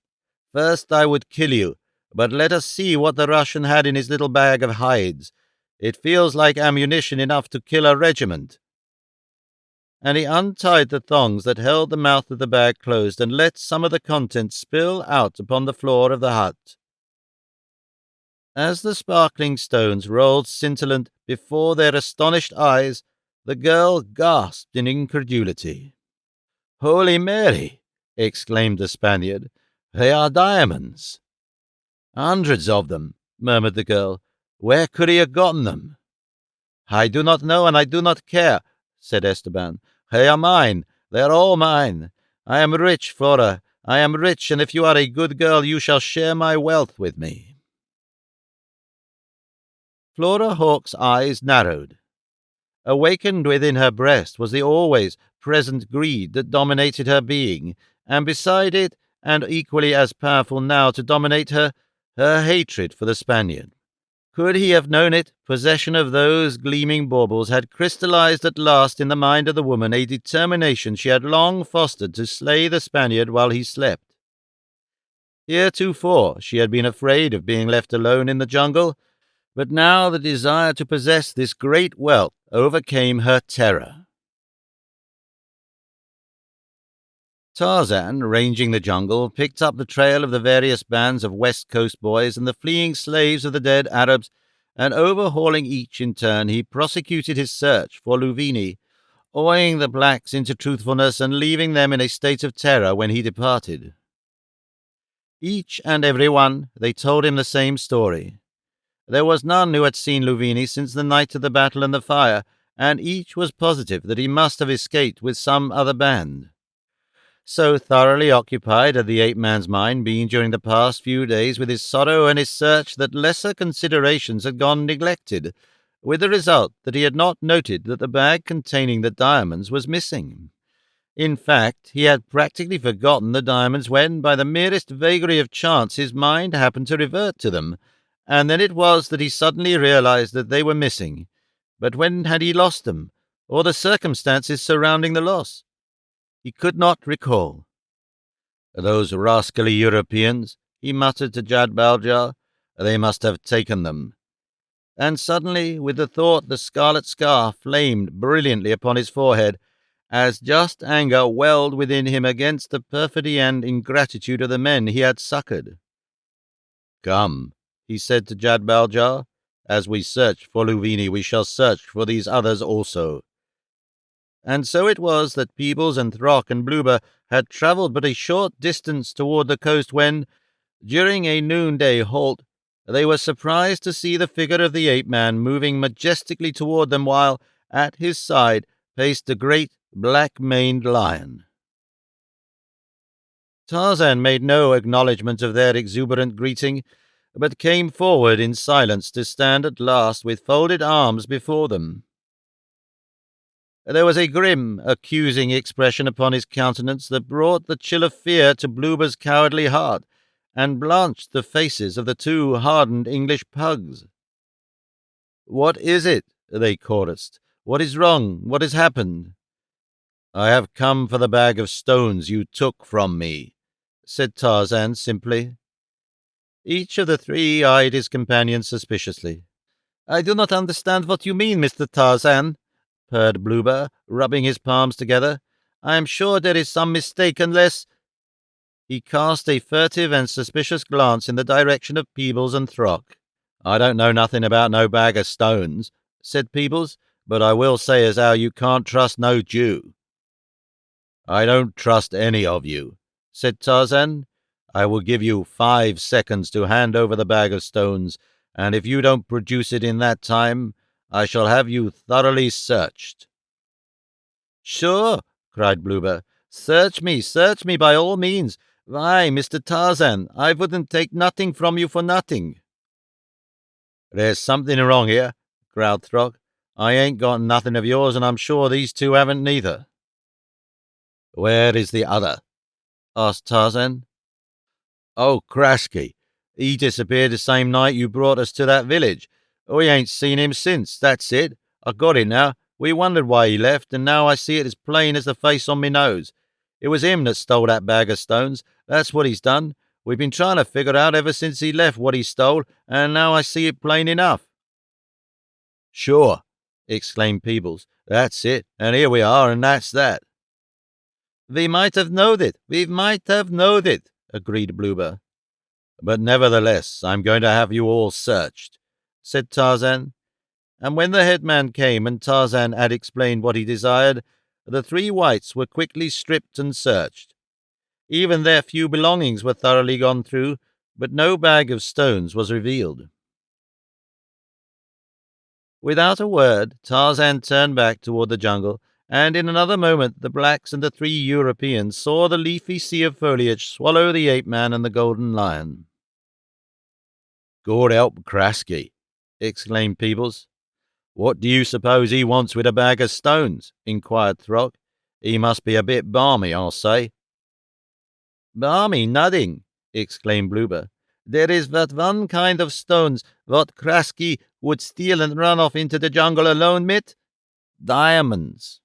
First I would kill you, but let us see what the Russian had in his little bag of hides. It feels like ammunition enough to kill a regiment. And he untied the thongs that held the mouth of the bag closed and let some of the contents spill out upon the floor of the hut. As the sparkling stones rolled scintillant before their astonished eyes, the girl gasped in incredulity. "Holy Mary!" exclaimed the Spaniard. "They are diamonds." "Hundreds of them," murmured the girl. "Where could he have gotten them?" "I do not know, and I do not care," said Esteban. "They are mine. They are all mine. I am rich, Flora. I am rich, and if you are a good girl, you shall share my wealth with me." Flora Hawke's eyes narrowed. Awakened within her breast was the always present greed that dominated her being, and beside it, and equally as powerful now to dominate her, her hatred for the Spaniard. Could he have known it, possession of those gleaming baubles had crystallized at last in the mind of the woman a determination she had long fostered to slay the Spaniard while he slept. Heretofore she had been afraid of being left alone in the jungle, but now the desire to possess this great wealth overcame her terror. Tarzan, ranging the jungle, picked up the trail of the various bands of West Coast boys and the fleeing slaves of the dead Arabs, and overhauling each in turn, he prosecuted his search for Louvini, awing the blacks into truthfulness and leaving them in a state of terror when he departed. Each and every one, they told him the same story. There was none who had seen Louvini since the night of the battle and the fire, and each was positive that he must have escaped with some other band. So thoroughly occupied had the ape-man's mind been during the past few days with his sorrow and his search that lesser considerations had gone neglected, with the result that he had not noted that the bag containing the diamonds was missing. In fact, he had practically forgotten the diamonds when, by the merest vagary of chance, his mind happened to revert to them, and then it was that he suddenly realized that they were missing. But when had he lost them, or the circumstances surrounding the loss? He could not recall. "Those rascally Europeans," he muttered to Jad Baljar, "they must have taken them." And suddenly, with the thought, the scarlet scar flamed brilliantly upon his forehead, as just anger welled within him against the perfidy and ingratitude of the men he had succored. "Come," he said to Jad Baljar, "as we search for Louvini, we shall search for these others also." And so it was that Peebles and Throck and Bluber had travelled but a short distance toward the coast when, during a noonday halt, they were surprised to see the figure of the ape-man moving majestically toward them while, at his side, paced the great black-maned lion. Tarzan made no acknowledgment of their exuberant greeting, but came forward in silence to stand at last with folded arms before them. There was a grim, accusing expression upon his countenance that brought the chill of fear to Bluber's cowardly heart, and blanched the faces of the two hardened English pugs. "What is it?" they chorused. "What is wrong? What has happened?" "I have come for the bag of stones you took from me," said Tarzan simply. Each of the three eyed his companion suspiciously. "I do not understand what you mean, Mr. Tarzan," purred Bluber, rubbing his palms together. "I am sure there is some mistake unless—" He cast a furtive and suspicious glance in the direction of Peebles and Throck. "I don't know nothing about no bag of stones," said Peebles, "but I will say as how you can't trust no Jew." "I don't trust any of you," said Tarzan. "I will give you 5 seconds to hand over the bag of stones, and if you don't produce it in that time, I shall have you thoroughly searched." "Sure," cried Bluber. Search me by all means. Why, Mr. Tarzan, I wouldn't take nothing from you for nothing." "There's something wrong here," growled Throck. "I ain't got nothing of yours, and I'm sure these two haven't neither." "Where is the other?" asked Tarzan. "Oh, Krasky. He disappeared the same night you brought us to that village. We ain't seen him since. That's it. I got it now. We wondered why he left, and now I see it as plain as the face on me nose. It was him that stole that bag of stones. That's what he's done. We've been trying to figure out ever since he left what he stole, and now I see it plain enough." "Sure," exclaimed Peebles. "That's it, and here we are, and that's that." "We might have knowed it. We might have knowed it," agreed Blueber. "But nevertheless, I'm going to have you all searched," said Tarzan. And when the headman came and Tarzan had explained what he desired, the three whites were quickly stripped and searched. Even their few belongings were thoroughly gone through, but no bag of stones was revealed. Without a word, Tarzan turned back toward the jungle, and in another moment the blacks and the three Europeans saw the leafy sea of foliage swallow the ape-man and the golden lion. "God help Krasky," exclaimed Peebles. "What do you suppose he wants with a bag of stones?" inquired Throck. "He must be a bit balmy, I'll say." "Balmy nothing," exclaimed Blueber. "There is but one kind of stones what Krasky would steal and run off into the jungle alone mit. Diamonds."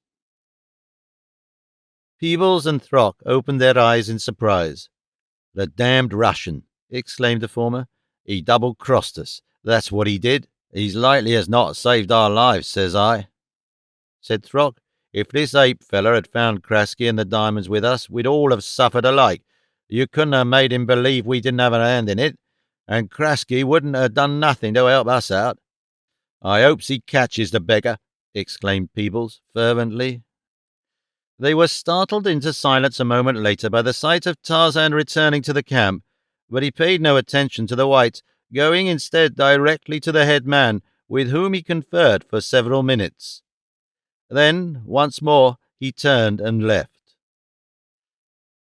Peebles and Throck opened their eyes in surprise. "The damned Russian!" exclaimed the former. "He double-crossed us. That's what he did." "He's likely as not saved our lives, says I," said Throck. "If this ape feller had found Krasky and the diamonds with us, we'd all have suffered alike. You couldn't have made him believe we didn't have a hand in it, and Krasky wouldn't have done nothing to help us out." "I hopes he catches the beggar," exclaimed Peebles fervently. They were startled into silence a moment later by the sight of Tarzan returning to the camp, but he paid no attention to the whites, going instead directly to the head man, with whom he conferred for several minutes. Then, once more, he turned and left.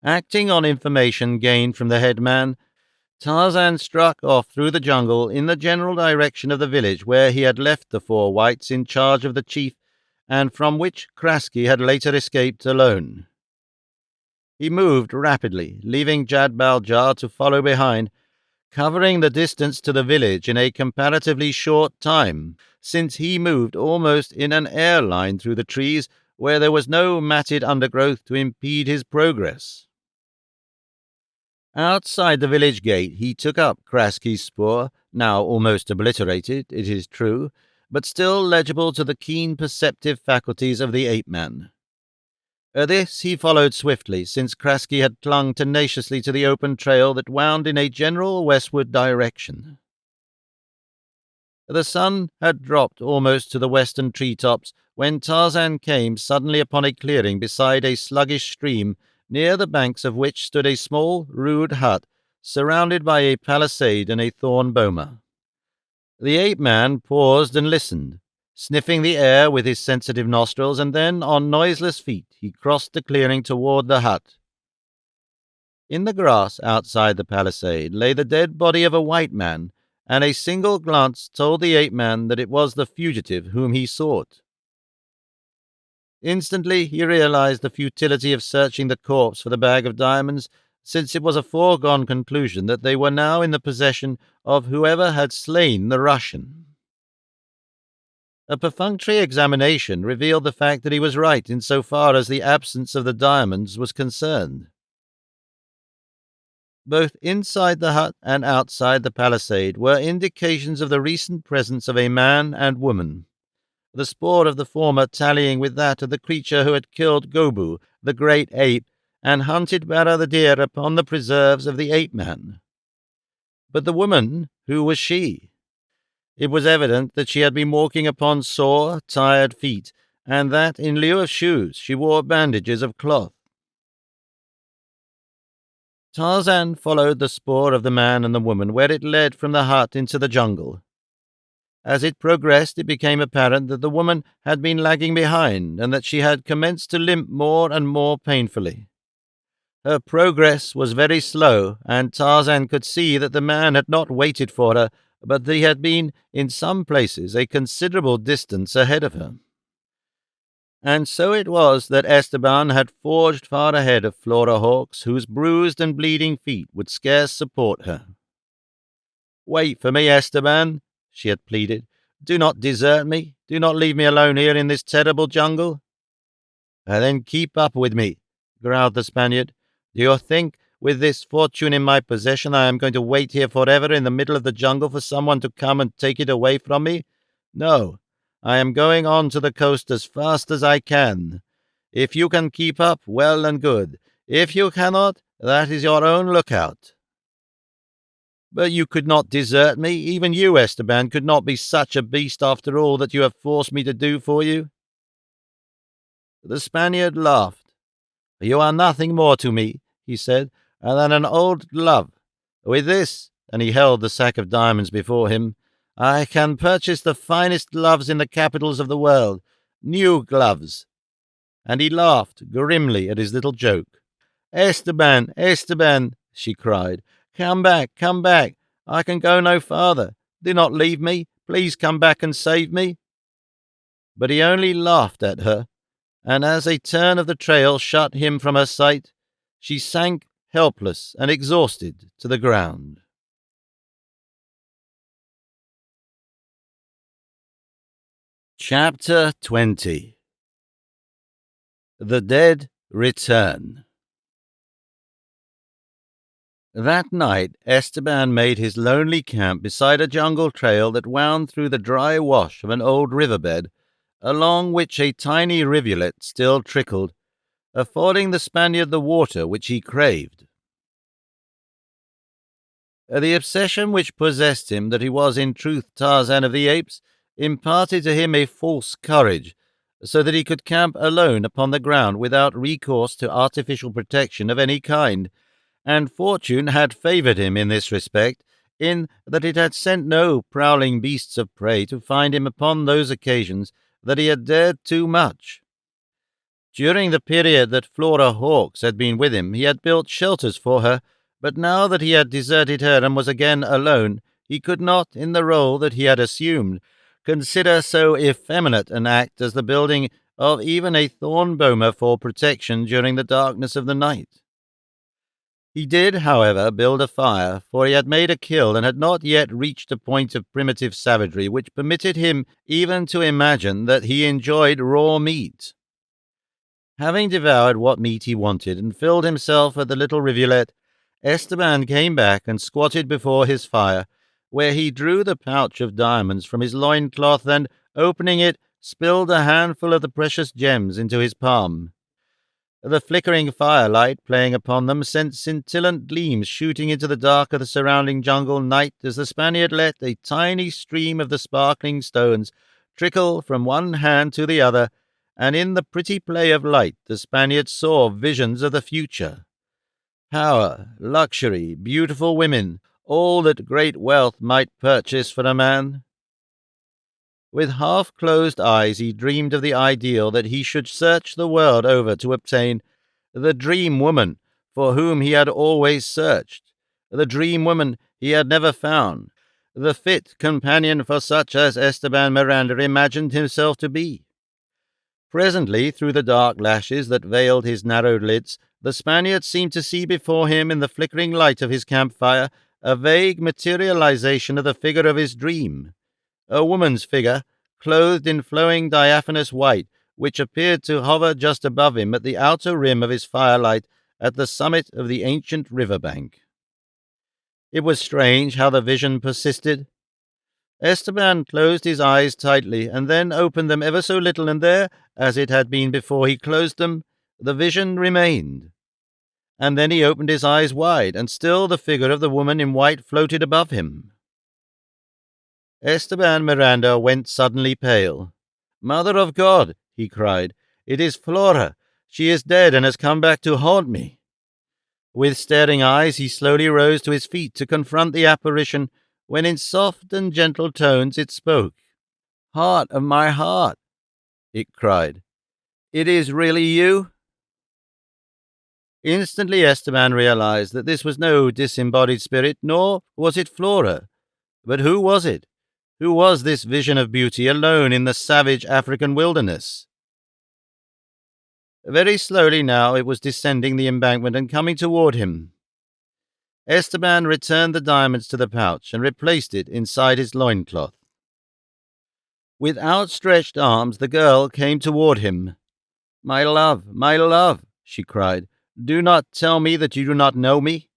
Acting on information gained from the head man, Tarzan struck off through the jungle in the general direction of the village where he had left the four whites in charge of the chief, and from which Krasky had later escaped alone. He moved rapidly, leaving Jad-Baljar to follow behind, covering the distance to the village in a comparatively short time, since he moved almost in an airline through the trees where there was no matted undergrowth to impede his progress. Outside the village gate he took up Krasky's spoor, now almost obliterated, it is true, but still legible to the keen perceptive faculties of the ape-man. This he followed swiftly, since Krasky had clung tenaciously to the open trail that wound in a general westward direction. The sun had dropped almost to the western treetops when Tarzan came suddenly upon a clearing beside a sluggish stream, near the banks of which stood a small, rude hut, surrounded by a palisade and a thorn boma. The ape-man paused and listened, sniffing the air with his sensitive nostrils, and then, on noiseless feet, he crossed the clearing toward the hut. In the grass outside the palisade lay the dead body of a white man, and a single glance told the ape-man that it was the fugitive whom he sought. Instantly he realized the futility of searching the corpse for the bag of diamonds, since it was a foregone conclusion that they were now in the possession of whoever had slain the Russian. A perfunctory examination revealed the fact that he was right in so far as the absence of the diamonds was concerned. Both inside the hut and outside the palisade were indications of the recent presence of a man and woman, the spoor of the former tallying with that of the creature who had killed Gobu, the great ape, and hunted Bara the deer upon the preserves of the ape-man. But the woman, who was she? It was evident that she had been walking upon sore, tired feet, and that, in lieu of shoes, she wore bandages of cloth. Tarzan followed the spoor of the man and the woman where it led from the hut into the jungle. As it progressed, it became apparent that the woman had been lagging behind, and that she had commenced to limp more and more painfully. Her progress was very slow, and Tarzan could see that the man had not waited for her, but that he had been, in some places, a considerable distance ahead of her. And so it was that Esteban had forged far ahead of Flora Hawkes, whose bruised and bleeding feet would scarce support her. "Wait for me, Esteban," she had pleaded. Do not desert me. Do not leave me alone here in this terrible jungle." "Then keep up with me," growled the Spaniard. "Do you think, with this fortune in my possession, I am going to wait here forever in the middle of the jungle for someone to come and take it away from me? No, I am going on to the coast as fast as I can. If you can keep up, well and good. If you cannot, that is your own lookout." "But you could not desert me. Even you, Esteban, could not be such a beast after all that you have forced me to do for you." The Spaniard laughed. "You are nothing more to me," he said, "than an old glove. With this," and he held the sack of diamonds before him, "I can purchase the finest gloves in the capitals of the world. New gloves." And he laughed grimly at his little joke. "Esteban, Esteban," she cried, come back, come back. I can go no farther. Do not leave me. Please come back and save me." But he only laughed at her, and as a turn of the trail shut him from her sight, she sank helpless and exhausted to the ground. Chapter 20. The Dead Return. That night, Esteban made his lonely camp beside a jungle trail that wound through the dry wash of an old riverbed, along which a tiny rivulet still trickled, affording the Spaniard the water which he craved. The obsession which possessed him that he was in truth Tarzan of the Apes imparted to him a false courage, so that he could camp alone upon the ground without recourse to artificial protection of any kind, and fortune had favoured him in this respect, in that it had sent no prowling beasts of prey to find him upon those occasions that he had dared too much. During the period that Flora Hawkes had been with him, he had built shelters for her, but now that he had deserted her and was again alone, he could not, in the role that he had assumed, consider so effeminate an act as the building of even a thorn boma for protection during the darkness of the night. He did, however, build a fire, for he had made a kill and had not yet reached a point of primitive savagery which permitted him even to imagine that he enjoyed raw meat. Having devoured what meat he wanted and filled himself at the little rivulet, Esteban came back and squatted before his fire, where he drew the pouch of diamonds from his loincloth and, opening it, spilled a handful of the precious gems into his palm. The flickering firelight playing upon them sent scintillant gleams shooting into the dark of the surrounding jungle night as the Spaniard let a tiny stream of the sparkling stones trickle from one hand to the other, and in the pretty play of light the Spaniard saw visions of the future. Power, luxury, beautiful women, all that great wealth might purchase for a man. With half-closed eyes he dreamed of the ideal that he should search the world over to obtain, the dream woman for whom he had always searched, the dream woman he had never found, the fit companion for such as Esteban Miranda imagined himself to be. Presently, through the dark lashes that veiled his narrowed lids, the Spaniard seemed to see before him in the flickering light of his campfire a vague materialization of the figure of his dream. A woman's figure, clothed in flowing diaphanous white, which appeared to hover just above him at the outer rim of his firelight at the summit of the ancient river bank. It was strange how the vision persisted. Esteban closed his eyes tightly, and then opened them ever so little, and there, as it had been before he closed them, the vision remained. And then he opened his eyes wide, and still the figure of the woman in white floated above him. Esteban Miranda went suddenly pale. "Mother of God!" he cried. "It is Flora! She is dead and has come back to haunt me!" With staring eyes he slowly rose to his feet to confront the apparition, when in soft and gentle tones it spoke. "Heart of my heart!" it cried. "It is really you?" Instantly Esteban realized that this was no disembodied spirit, nor was it Flora. But who was it? Who was this vision of beauty alone in the savage African wilderness? Very slowly now it was descending the embankment and coming toward him. Esteban returned the diamonds to the pouch and replaced it inside his loincloth. With outstretched arms, the girl came toward him. my love, she cried. Do not tell me that you do not know me."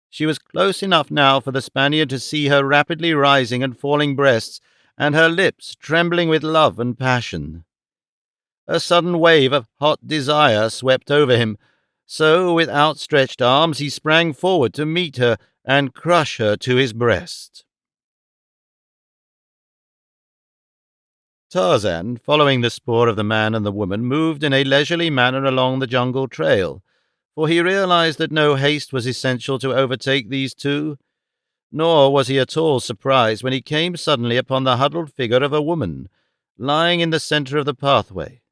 She was close enough now for the Spaniard to see her rapidly rising and falling breasts, and her lips trembling with love and passion. A sudden wave of hot desire swept over him, so with outstretched arms he sprang forward to meet her and crush her to his breast. Tarzan, following the spoor of the man and the woman, moved in a leisurely manner along the jungle trail, for he realized that no haste was essential to overtake these two, nor was he at all surprised when he came suddenly upon the huddled figure of a woman, lying in the center of the pathway.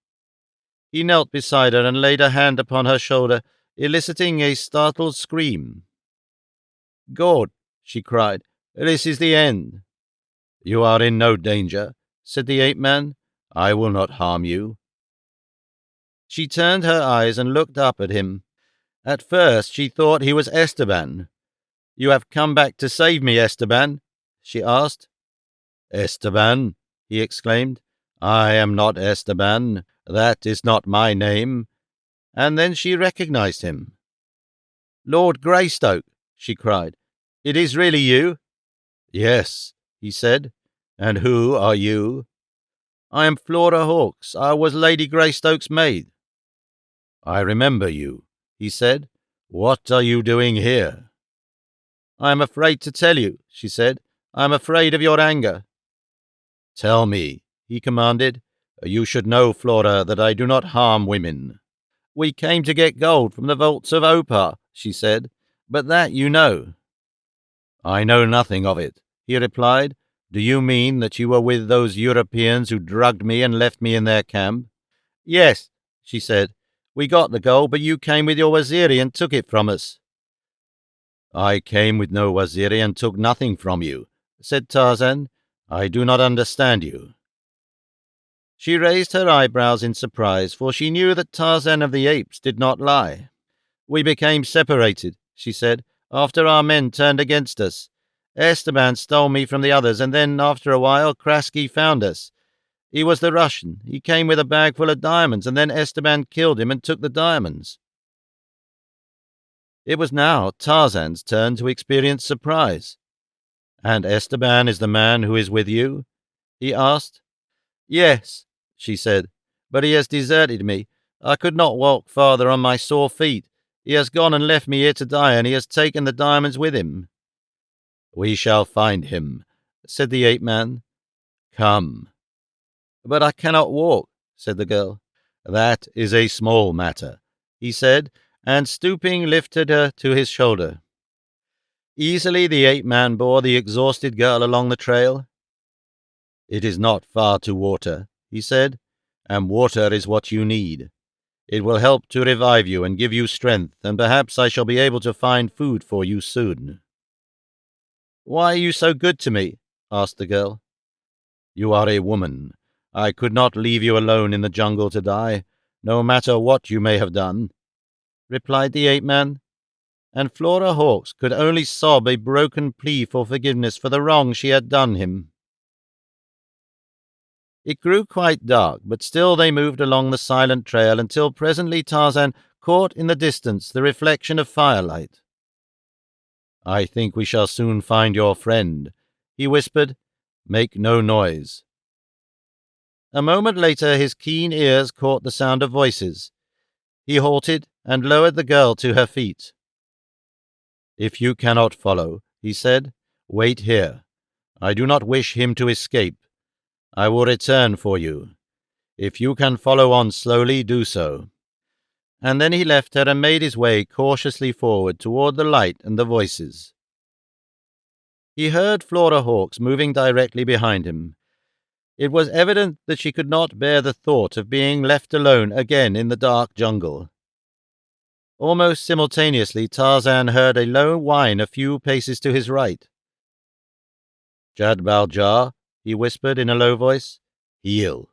He knelt beside her and laid a hand upon her shoulder, eliciting a startled scream. "God," she cried, "this is the end." "You are in no danger," said the ape-man. "I will not harm you." She turned her eyes and looked up at him. At first she thought he was Esteban. "You have come back to save me, Esteban?" she asked. "Esteban?" he exclaimed. "I am not Esteban. That is not my name." And then she recognized him. "Lord Greystoke," she cried. "It is really you?" "Yes," he said. "And who are you?" "I am Flora Hawkes. I was Lady Greystoke's maid." "I remember you," he said. "What are you doing here?" "I am afraid to tell you," she said. "I am afraid of your anger." "Tell me," he commanded. "You should know, Flora, that I do not harm women." "We came to get gold from the vaults of Opar," she said. "But that you know." "I know nothing of it," he replied. "Do you mean that you were with those Europeans who drugged me and left me in their camp?" "Yes," she said. "We got the gold, but you came with your Waziri and took it from us." "I came with no Waziri and took nothing from you," said Tarzan. "I do not understand you." She raised her eyebrows in surprise, for she knew that Tarzan of the Apes did not lie. "We became separated," she said, "after our men turned against us. Esteban stole me from the others, and then, after a while, Krasky found us. He was the Russian. He came with a bag full of diamonds, and then Esteban killed him and took the diamonds." It was now Tarzan's turn to experience surprise. "And Esteban is the man who is with you?" he asked. "Yes," she said, "but he has deserted me. I could not walk farther on my sore feet. He has gone and left me here to die, and he has taken the diamonds with him." "We shall find him," said the ape-man. "Come." "But I cannot walk," said the girl. "That is a small matter," he said, and stooping lifted her to his shoulder. Easily the ape-man bore the exhausted girl along the trail. "It is not far to water," he said, "and water is what you need. It will help to revive you and give you strength, and perhaps I shall be able to find food for you soon." "Why are you so good to me?" asked the girl. "You are a woman. I could not leave you alone in the jungle to die, no matter what you may have done," replied the ape-man, and Flora Hawkes could only sob a broken plea for forgiveness for the wrong she had done him. It grew quite dark, but still they moved along the silent trail until presently Tarzan caught in the distance the reflection of firelight. "I think we shall soon find your friend," he whispered. "Make no noise." A moment later his keen ears caught the sound of voices. He halted and lowered the girl to her feet. "If you cannot follow," he said, "wait here. I do not wish him to escape. I will return for you. If you can follow on slowly, do so." And then he left her and made his way cautiously forward toward the light and the voices. He heard Flora Hawkes moving directly behind him. It was evident that she could not bear the thought of being left alone again in the dark jungle. Almost simultaneously, Tarzan heard a low whine a few paces to his right. "Jad Baljar," he whispered in a low voice, "heel."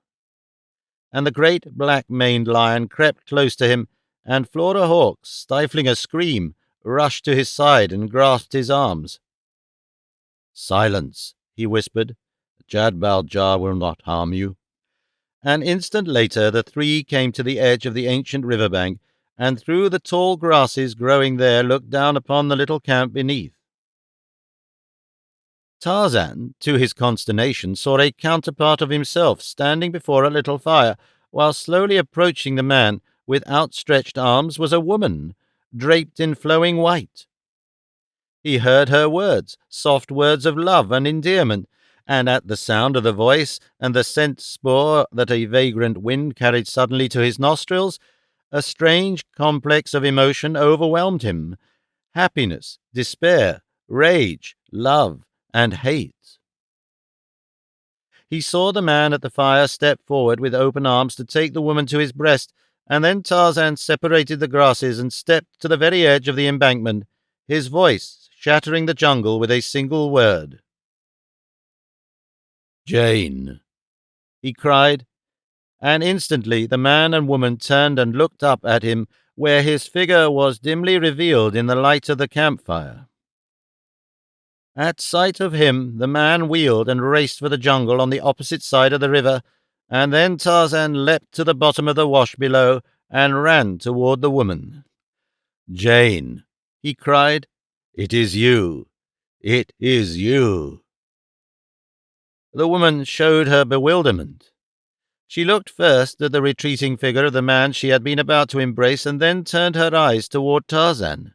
And the great black-maned lion crept close to him, and Flora Hawkes, stifling a scream, rushed to his side and grasped his arms. "Silence," he whispered. Jadbaljah will not harm you." An instant later, the three came to the edge of the ancient riverbank, and through the tall grasses growing there looked down upon the little camp beneath. Tarzan, to his consternation, saw a counterpart of himself standing before a little fire, while slowly approaching the man with outstretched arms was a woman, draped in flowing white. He heard her words, soft words of love and endearment, and at the sound of the voice and the scent spore that a vagrant wind carried suddenly to his nostrils, a strange complex of emotion overwhelmed him. Happiness, despair, rage, love, and hate. He saw the man at the fire step forward with open arms to take the woman to his breast, and then Tarzan separated the grasses and stepped to the very edge of the embankment, his voice shattering the jungle with a single word. "Jane," he cried, and instantly the man and woman turned and looked up at him, where his figure was dimly revealed in the light of the campfire. At sight of him, the man wheeled and raced for the jungle on the opposite side of the river, and then Tarzan leapt to the bottom of the wash below and ran toward the woman. "Jane," he cried, "it is you! It is you!" The woman showed her bewilderment. She looked first at the retreating figure of the man she had been about to embrace, and then turned her eyes toward Tarzan.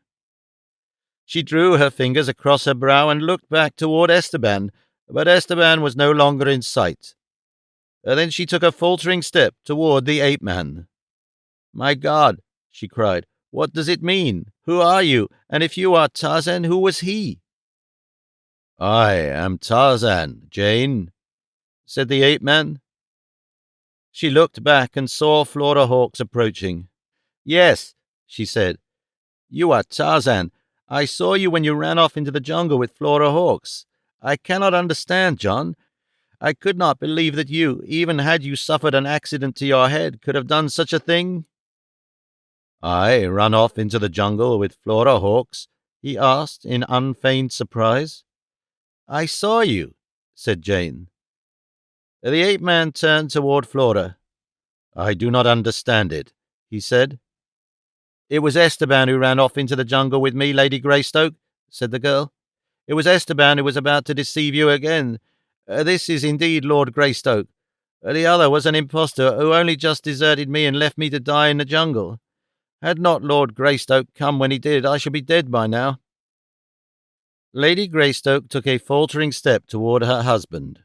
She drew her fingers across her brow and looked back toward Esteban, but Esteban was no longer in sight. Then she took a faltering step toward the ape-man. "My God," she cried, "what does it mean? Who are you? And if you are Tarzan, who was he?" "I am Tarzan, Jane," said the ape-man. She looked back and saw Flora Hawkes approaching. "Yes," she said, "you are Tarzan. I saw you when you ran off into the jungle with Flora Hawkes. I cannot understand, John. I could not believe that you, even had you suffered an accident to your head, could have done such a thing." "I run off into the jungle with Flora Hawkes?" he asked in unfeigned surprise. "I saw you," said Jane. The ape-man turned toward Flora. "I do not understand it," he said. "It was Esteban who ran off into the jungle with me, Lady Greystoke," said the girl. "It was Esteban who was about to deceive you again. This is indeed Lord Greystoke. The other was an impostor who only just deserted me and left me to die in the jungle. Had not Lord Greystoke come when he did, I should be dead by now." Lady Greystoke took a faltering step toward her husband.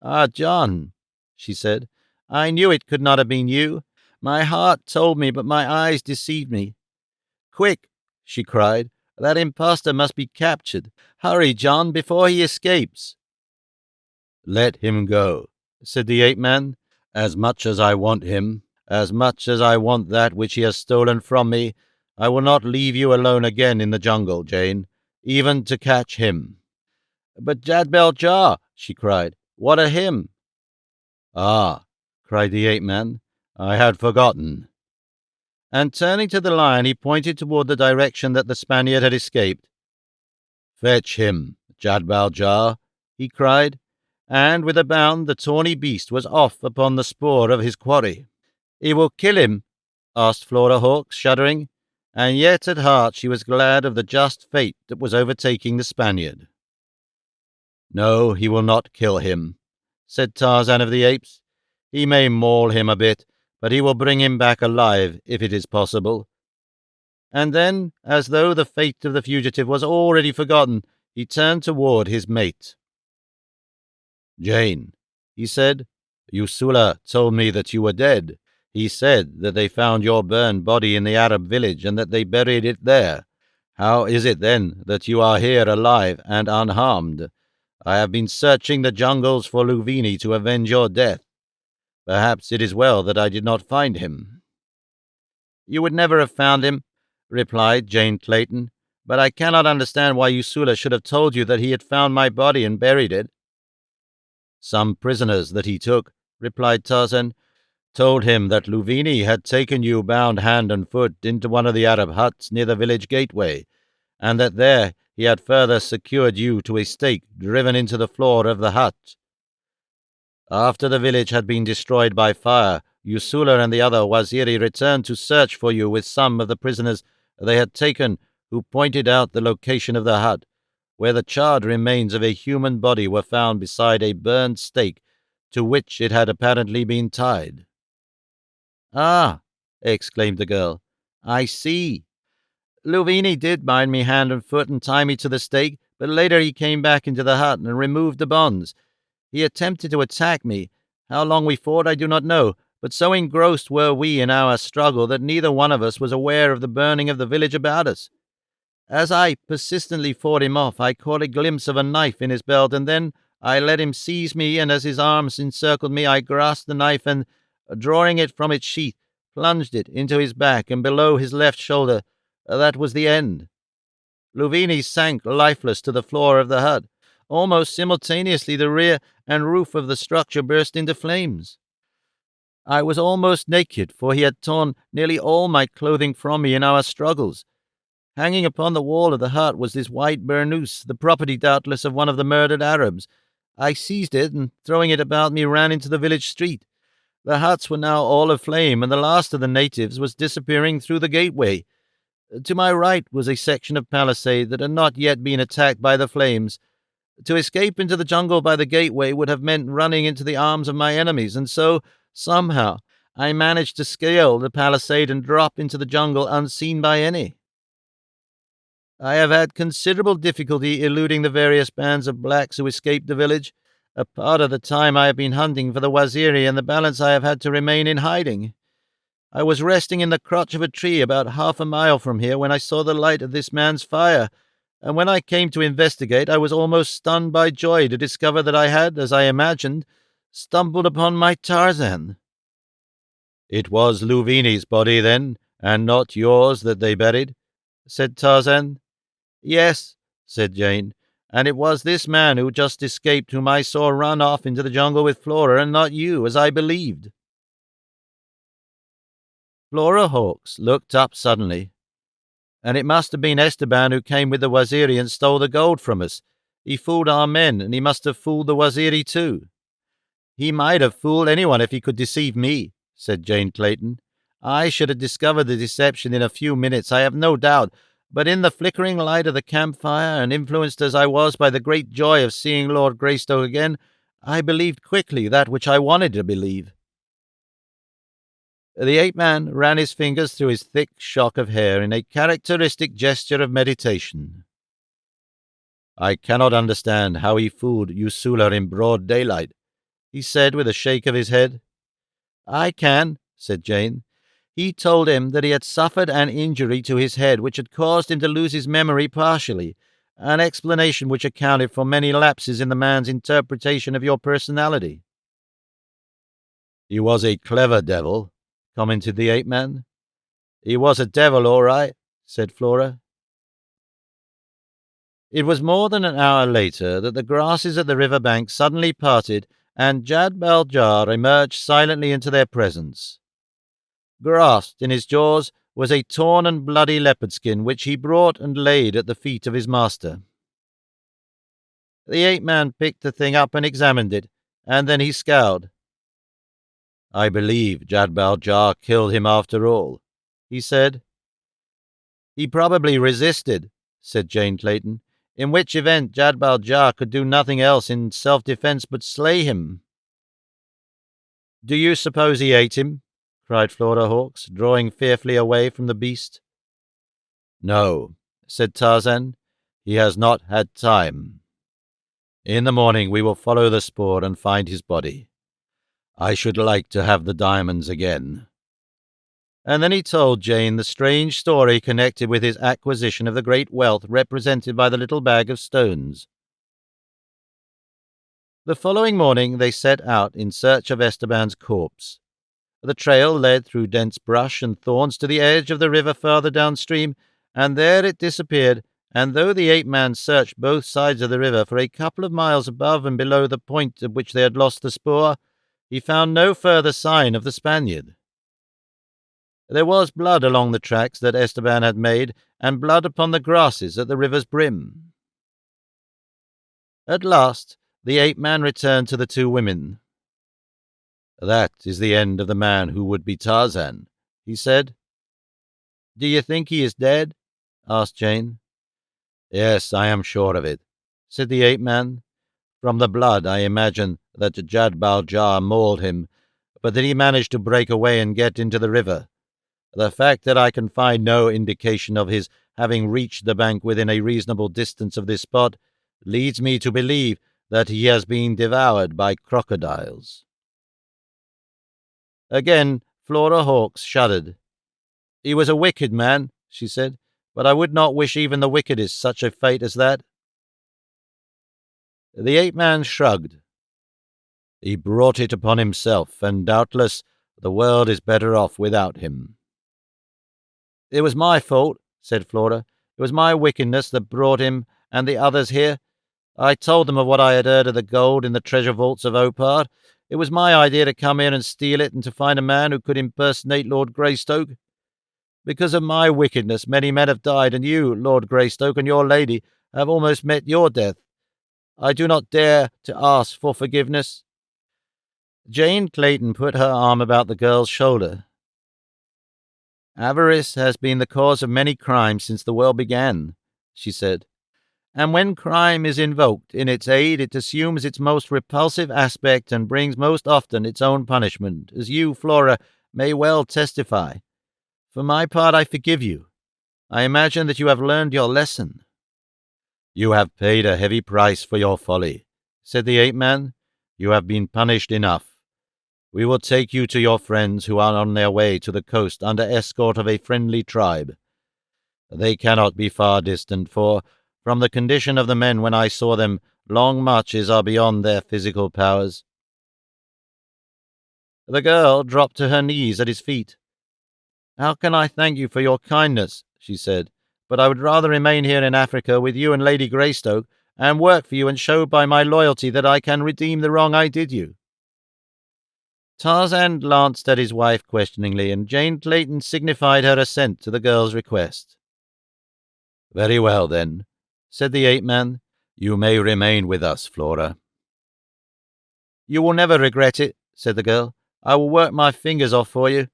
"Ah, John," she said, "I knew it could not have been you. My heart told me, but my eyes deceived me. Quick," she cried, "that impostor must be captured. Hurry, John, before he escapes." "Let him go," said the ape-man. "As much as I want him, as much as I want that which he has stolen from me, I will not leave you alone again in the jungle, Jane, even to catch him." "But Jadbaljah," she cried, "what of him?" "Ah," cried the ape-man, "I had forgotten." And turning to the lion, he pointed toward the direction that the Spaniard had escaped. "Fetch him, Jadbaljah," he cried, and with a bound the tawny beast was off upon the spoor of his quarry. "He will kill him?" asked Flora Hawkes, shuddering, and yet at heart she was glad of the just fate that was overtaking the Spaniard. "No, he will not kill him," said Tarzan of the Apes. "He may maul him a bit, but he will bring him back alive, if it is possible." And then, as though the fate of the fugitive was already forgotten, he turned toward his mate. "Jane," he said, "Usula told me that you were dead. He said that they found your burned body in the Arab village and that they buried it there. How is it, then, that you are here alive and unharmed? I have been searching the jungles for Louvini to avenge your death. Perhaps it is well that I did not find him." "You would never have found him," replied Jane Clayton, "but I cannot understand why Usula should have told you that he had found my body and buried it." "Some prisoners that he took," replied Tarzan, "told him that Louvini had taken you bound hand and foot into one of the Arab huts near the village gateway, and that there he had further secured you to a stake driven into the floor of the hut. After the village had been destroyed by fire, Usula and the other Waziri returned to search for you with some of the prisoners they had taken, who pointed out the location of the hut, where the charred remains of a human body were found beside a burned stake to which it had apparently been tied. "Ah!" exclaimed the girl. "I see. Luvini did bind me hand and foot and tie me to the stake, but later he came back into the hut and removed the bonds. He attempted to attack me. How long we fought I do not know, but so engrossed were we in our struggle that neither one of us was aware of the burning of the village about us. As I persistently fought him off, I caught a glimpse of a knife in his belt, and then I let him seize me, and as his arms encircled me, I grasped the knife and, drawing it from its sheath, plunged it into his back and below his left shoulder. That was the end. Luvini sank lifeless to the floor of the hut. Almost simultaneously, the rear and roof of the structure burst into flames. I was almost naked, for he had torn nearly all my clothing from me in our struggles. Hanging upon the wall of the hut was this white burnous, the property doubtless of one of the murdered Arabs. I seized it, and throwing it about me, ran into the village street. The huts were now all aflame, and the last of the natives was disappearing through the gateway. To my right was a section of palisade that had not yet been attacked by the flames. To escape into the jungle by the gateway would have meant running into the arms of my enemies, and so, somehow, I managed to scale the palisade and drop into the jungle unseen by any. I have had considerable difficulty eluding the various bands of blacks who escaped the village. A part of the time I have been hunting for the Waziri, and the balance I have had to remain in hiding. I was resting in the crotch of a tree about half a mile from here when I saw the light of this man's fire, and when I came to investigate, I was almost stunned by joy to discover that I had, as I imagined, stumbled upon my Tarzan." "It was Luvini's body, then, and not yours that they buried?" said Tarzan. "Yes," said Jane, "and it was this man who just escaped whom I saw run off into the jungle with Flora, and not you, as I believed." Flora Hawkes looked up suddenly. "And it must have been Esteban who came with the Waziri and stole the gold from us. He fooled our men, and he must have fooled the Waziri too." "He might have fooled anyone if he could deceive me," said Jane Clayton. "I should have discovered the deception in a few minutes, I have no doubt, but in the flickering light of the campfire, and influenced as I was by the great joy of seeing Lord Greystoke again, I believed quickly that which I wanted to believe." The ape-man ran his fingers through his thick shock of hair in a characteristic gesture of meditation. "I cannot understand how he fooled Usula in broad daylight," he said with a shake of his head. "I can," said Jane. "He told him that he had suffered an injury to his head which had caused him to lose his memory partially, an explanation which accounted for many lapses in the man's interpretation of your personality." "He was a clever devil," commented the ape-man. "He was a devil, all right," said Flora. It was more than an hour later that the grasses at the river bank suddenly parted, and Jad Baljar emerged silently into their presence. Grasped in his jaws was a torn and bloody leopard skin, which he brought and laid at the feet of his master. The ape-man picked the thing up and examined it, and then he scowled. "I believe Jad Baljar killed him after all," he said. "He probably resisted," said Jane Clayton, "in which event Jad Baljar could do nothing else in self-defense but slay him." "Do you suppose he ate him?" cried Flora Hawkes, drawing fearfully away from the beast. "No," said Tarzan. "He has not had time. In the morning we will follow the spoor and find his body. I should like to have the diamonds again." And then he told Jane the strange story connected with his acquisition of the great wealth represented by the little bag of stones. The following morning they set out in search of Esteban's corpse. The trail led through dense brush and thorns to the edge of the river farther downstream, and there it disappeared, and though the ape-man searched both sides of the river for a couple of miles above and below the point at which they had lost the spoor, he found no further sign of the Spaniard. There was blood along the tracks that Esteban had made, and blood upon the grasses at the river's brim. At last, the ape-man returned to the two women. "That is the end of the man who would be Tarzan," he said. "Do you think he is dead?" asked Jane. "Yes, I am sure of it," said the ape-man. "From the blood, I imagine that Jad-Bal-Jar mauled him, but that he managed to break away and get into the river. The fact that I can find no indication of his having reached the bank within a reasonable distance of this spot leads me to believe that he has been devoured by crocodiles." Again, Flora Hawkes shuddered. "He was a wicked man," she said, "but I would not wish even the wickedest such a fate as that." The ape-man shrugged. "He brought it upon himself, and doubtless the world is better off without him." "It was my fault," said Flora. "It was my wickedness that brought him and the others here. I told them of what I had heard of the gold in the treasure vaults of Opard. It was my idea to come here and steal it, and to find a man who could impersonate Lord Greystoke. Because of my wickedness, many men have died, and you, Lord Greystoke, and your lady have almost met your death. I do not dare to ask for forgiveness." Jane Clayton put her arm about the girl's shoulder. "Avarice has been the cause of many crimes since the world began," she said. "And when crime is invoked in its aid, it assumes its most repulsive aspect and brings most often its own punishment, as you, Flora, may well testify. For my part, I forgive you. I imagine that you have learned your lesson." "You have paid a heavy price for your folly," said the ape-man. "You have been punished enough. We will take you to your friends who are on their way to the coast under escort of a friendly tribe. They cannot be far distant, for, from the condition of the men when I saw them, long marches are beyond their physical powers." The girl dropped to her knees at his feet. "How can I thank you for your kindness?" she said. "But I would rather remain here in Africa with you and Lady Greystoke, and work for you and show by my loyalty that I can redeem the wrong I did you." Tarzan glanced at his wife questioningly, and Jane Clayton signified her assent to the girl's request. "Very well, then," said the ape-man. "You may remain with us, Flora." "You will never regret it," said the girl. "I will work my fingers off for you."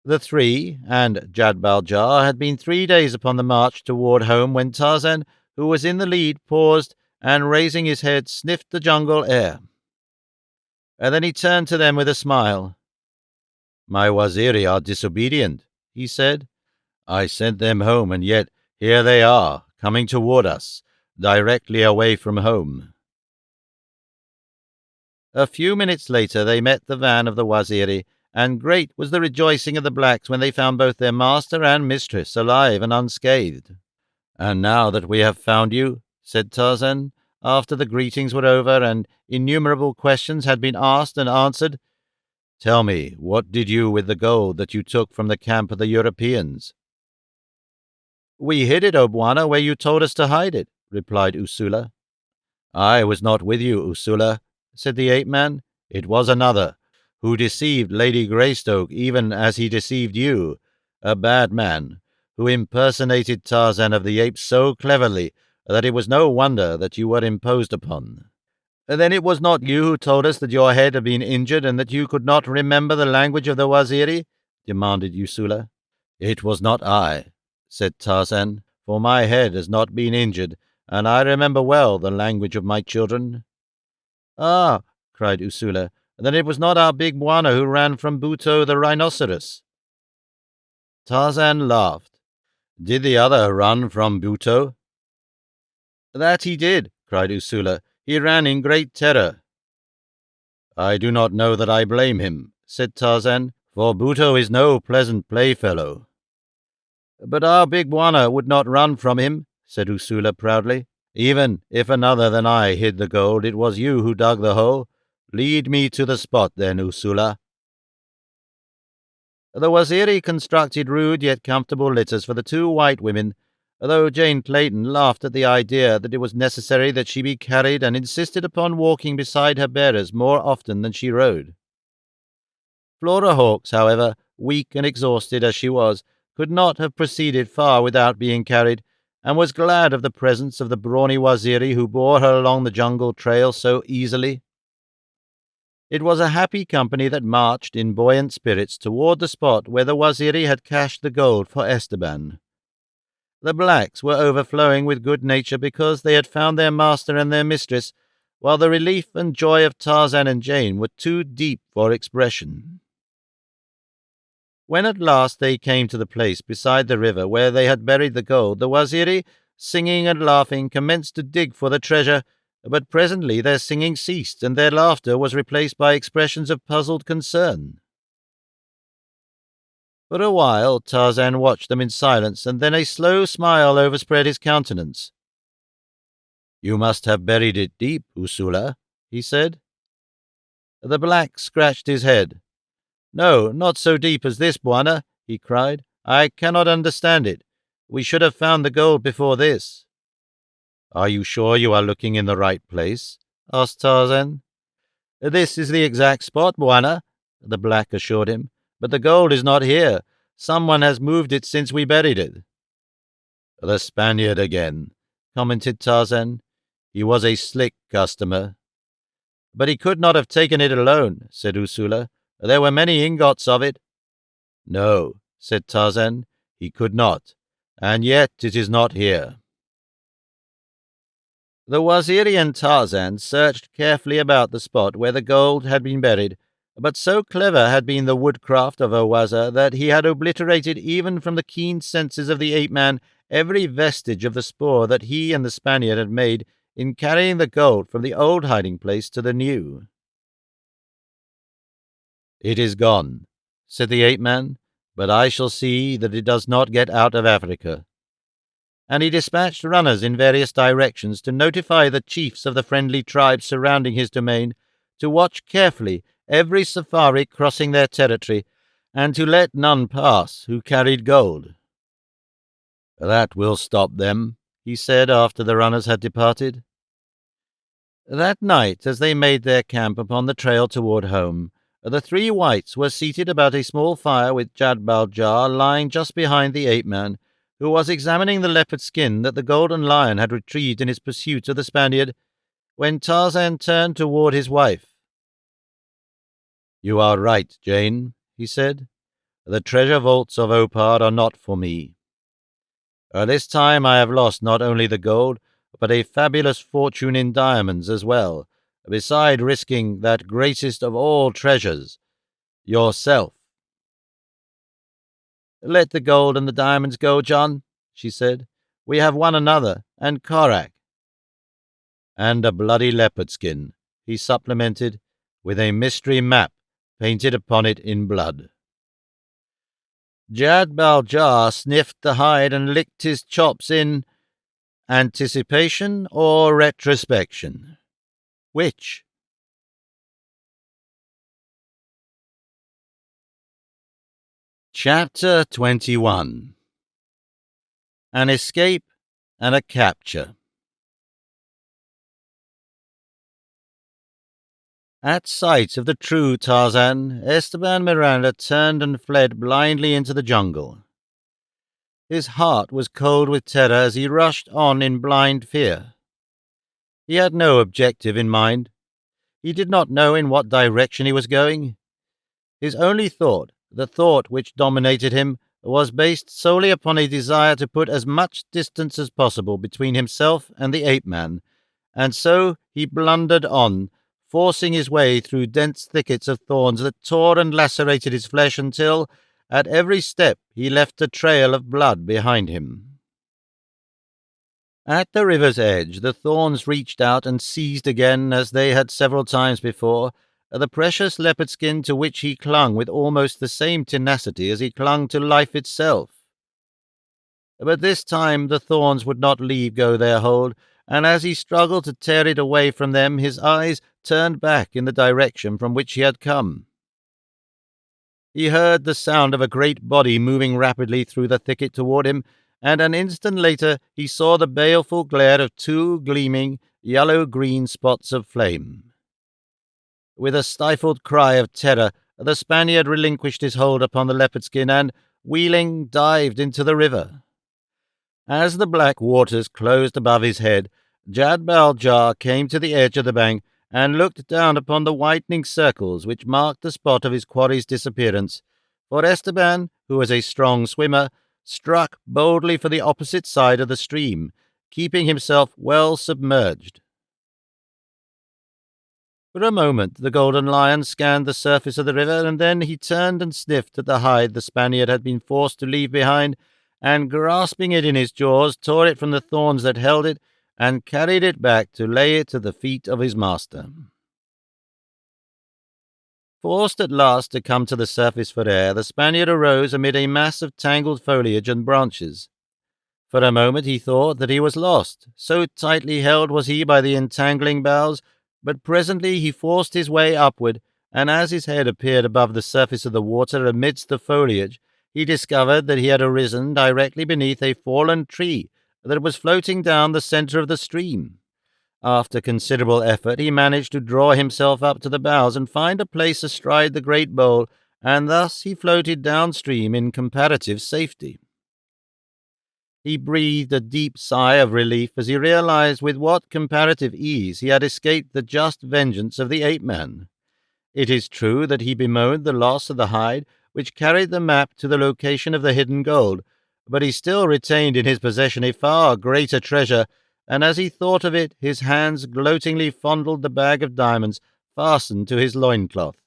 The three, and Jad-Bal-Jar, had been 3 days upon the march toward home when Tarzan, who was in the lead, paused, and raising his head, sniffed the jungle air. And then he turned to them with a smile. "My Waziri are disobedient," he said. "I sent them home, and yet here they are, coming toward us, directly away from home." A few minutes later they met the van of the Waziri, and great was the rejoicing of the blacks when they found both their master and mistress alive and unscathed. "And now that we have found you," said Tarzan, after the greetings were over and innumerable questions had been asked and answered, "tell me, what did you with the gold that you took from the camp of the Europeans?" "We hid it, O Bwana, where you told us to hide it," replied Usula. "I was not with you, Usula," said the ape-man. "It was another, who deceived Lady Greystoke even as he deceived you, a bad man, who impersonated Tarzan of the Apes so cleverly that it was no wonder that you were imposed upon." "Then it was not you who told us that your head had been injured and that you could not remember the language of the Waziri?" demanded Usula. "It was not I," said Tarzan, "for my head has not been injured, and I remember well the language of my children." "Ah," cried Usula, "then it was not our big Bwana who ran from Buto the rhinoceros." Tarzan laughed. "Did the other run from Buto?" "That he did," cried Usula. "He ran in great terror." "I do not know that I blame him," said Tarzan, "for Buto is no pleasant playfellow." "But our big Bwana would not run from him," said Usula proudly. "Even if another than I hid the gold, it was you who dug the hole. Lead me to the spot, then, Usula." The Waziri constructed rude yet comfortable litters for the two white women, though Jane Clayton laughed at the idea that it was necessary that she be carried, and insisted upon walking beside her bearers more often than she rode. Flora Hawkes, however, weak and exhausted as she was, could not have proceeded far without being carried, and was glad of the presence of the brawny Waziri who bore her along the jungle trail so easily. It was a happy company that marched in buoyant spirits toward the spot where the Waziri had cached the gold for Esteban. The blacks were overflowing with good nature because they had found their master and their mistress, while the relief and joy of Tarzan and Jane were too deep for expression. When at last they came to the place beside the river where they had buried the gold, the Waziri, singing and laughing, commenced to dig for the treasure, but presently their singing ceased, and their laughter was replaced by expressions of puzzled concern. For a while Tarzan watched them in silence, and then a slow smile overspread his countenance. "You must have buried it deep, Usula," he said. The black scratched his head. "No, not so deep as this, Bwana," he cried. "I cannot understand it. We should have found the gold before this." "Are you sure you are looking in the right place?" asked Tarzan. "This is the exact spot, Bwana," the black assured him. "But the gold is not here. Someone has moved it since we buried it." "The Spaniard again," commented Tarzan. "He was a slick customer." "But he could not have taken it alone," said Usula. "There were many ingots of it." "No," said Tarzan, "he could not, and yet it is not here." The Waziri and Tarzan searched carefully about the spot where the gold had been buried, but so clever had been the woodcraft of Owaza that he had obliterated even from the keen senses of the ape-man every vestige of the spoor that he and the Spaniard had made in carrying the gold from the old hiding-place to the new. "It is gone," said the ape-man, "but I shall see that it does not get out of Africa." And he dispatched runners in various directions to notify the chiefs of the friendly tribes surrounding his domain to watch carefully every safari crossing their territory, and to let none pass who carried gold. "That will stop them," he said after the runners had departed. That night, as they made their camp upon the trail toward home, the three whites were seated about a small fire with Jad-Bal-Jar lying just behind the ape-man, who was examining the leopard skin that the golden lion had retrieved in his pursuit of the Spaniard, when Tarzan turned toward his wife. "You are right, Jane," he said. "The treasure vaults of Opar are not for me. This time I have lost not only the gold, but a fabulous fortune in diamonds as well, beside risking that greatest of all treasures, yourself." "Let the gold and the diamonds go, John," she said. "We have one another, and Korak." "And a bloody leopard skin," he supplemented, "with a mystery map painted upon it in blood." Jad-Bal-Jar sniffed the hide and licked his chops in anticipation or retrospection. Which? Chapter 21. An Escape and a Capture. At sight of the true Tarzan, Esteban Miranda turned and fled blindly into the jungle. His heart was cold with terror as he rushed on in blind fear. He had no objective in mind. He did not know in what direction he was going. His only thought, the thought which dominated him, was based solely upon a desire to put as much distance as possible between himself and the ape-man, and so he blundered on, forcing his way through dense thickets of thorns that tore and lacerated his flesh until, at every step, he left a trail of blood behind him. At the river's edge, the thorns reached out and seized again, as they had several times before, the precious leopard skin to which he clung with almost the same tenacity as he clung to life itself. But this time the thorns would not leave go their hold, and as he struggled to tear it away from them, his eyes turned back in the direction from which he had come. He heard the sound of a great body moving rapidly through the thicket toward him, and an instant later he saw the baleful glare of two gleaming, yellow-green spots of flame. With a stifled cry of terror, the Spaniard relinquished his hold upon the leopard skin and, wheeling, dived into the river. As the black waters closed above his head, Jad-Bal-Jar came to the edge of the bank and looked down upon the whitening circles which marked the spot of his quarry's disappearance, for Esteban, who was a strong swimmer, struck boldly for the opposite side of the stream, keeping himself well submerged. For a moment the Golden Lion scanned the surface of the river, and then he turned and sniffed at the hide the Spaniard had been forced to leave behind, and grasping it in his jaws, tore it from the thorns that held it, and carried it back to lay it at the feet of his master. Forced at last to come to the surface for air, the Spaniard arose amid a mass of tangled foliage and branches. For a moment he thought that he was lost, so tightly held was he by the entangling boughs, but presently he forced his way upward, and as his head appeared above the surface of the water amidst the foliage, he discovered that he had arisen directly beneath a fallen tree that was floating down the centre of the stream. After considerable effort, he managed to draw himself up to the bows and find a place astride the great bole, and thus he floated downstream in comparative safety. He breathed a deep sigh of relief as he realized with what comparative ease he had escaped the just vengeance of the ape-man. It is true that he bemoaned the loss of the hide which carried the map to the location of the hidden gold, but he still retained in his possession a far greater treasure, and as he thought of it, his hands gloatingly fondled the bag of diamonds fastened to his loincloth.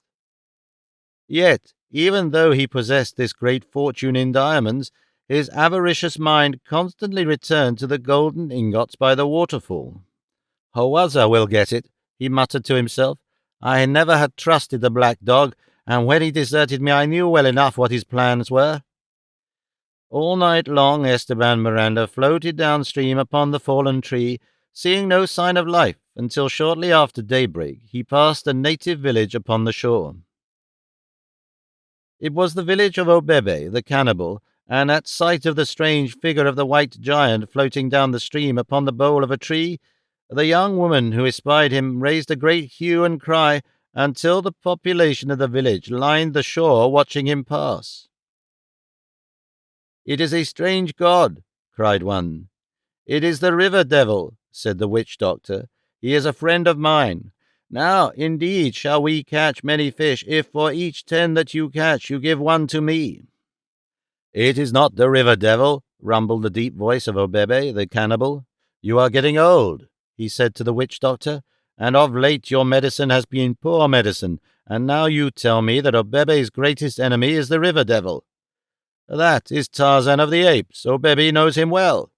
Yet, even though he possessed this great fortune in diamonds, his avaricious mind constantly returned to the golden ingots by the waterfall. "Hawazza will get it," he muttered to himself. "I never had trusted the black dog, and when he deserted me I knew well enough what his plans were." All night long Esteban Miranda floated downstream upon the fallen tree, seeing no sign of life, until shortly after daybreak he passed a native village upon the shore. It was the village of Obebe, the cannibal, and at sight of the strange figure of the white giant floating down the stream upon the bole of a tree, the young woman who espied him raised a great hue and cry until the population of the village lined the shore watching him pass. "It is a strange god," cried one. "It is the river devil," said the witch-doctor. "He is a friend of mine. Now, indeed, shall we catch many fish, if for each 10 that you catch you give one to me." "It is not the river devil," rumbled the deep voice of Obebe, the cannibal. "You are getting old," he said to the witch-doctor, "and of late your medicine has been poor medicine, and now you tell me that Obebe's greatest enemy is the river devil. That is Tarzan of the Apes. Obebe knows him well."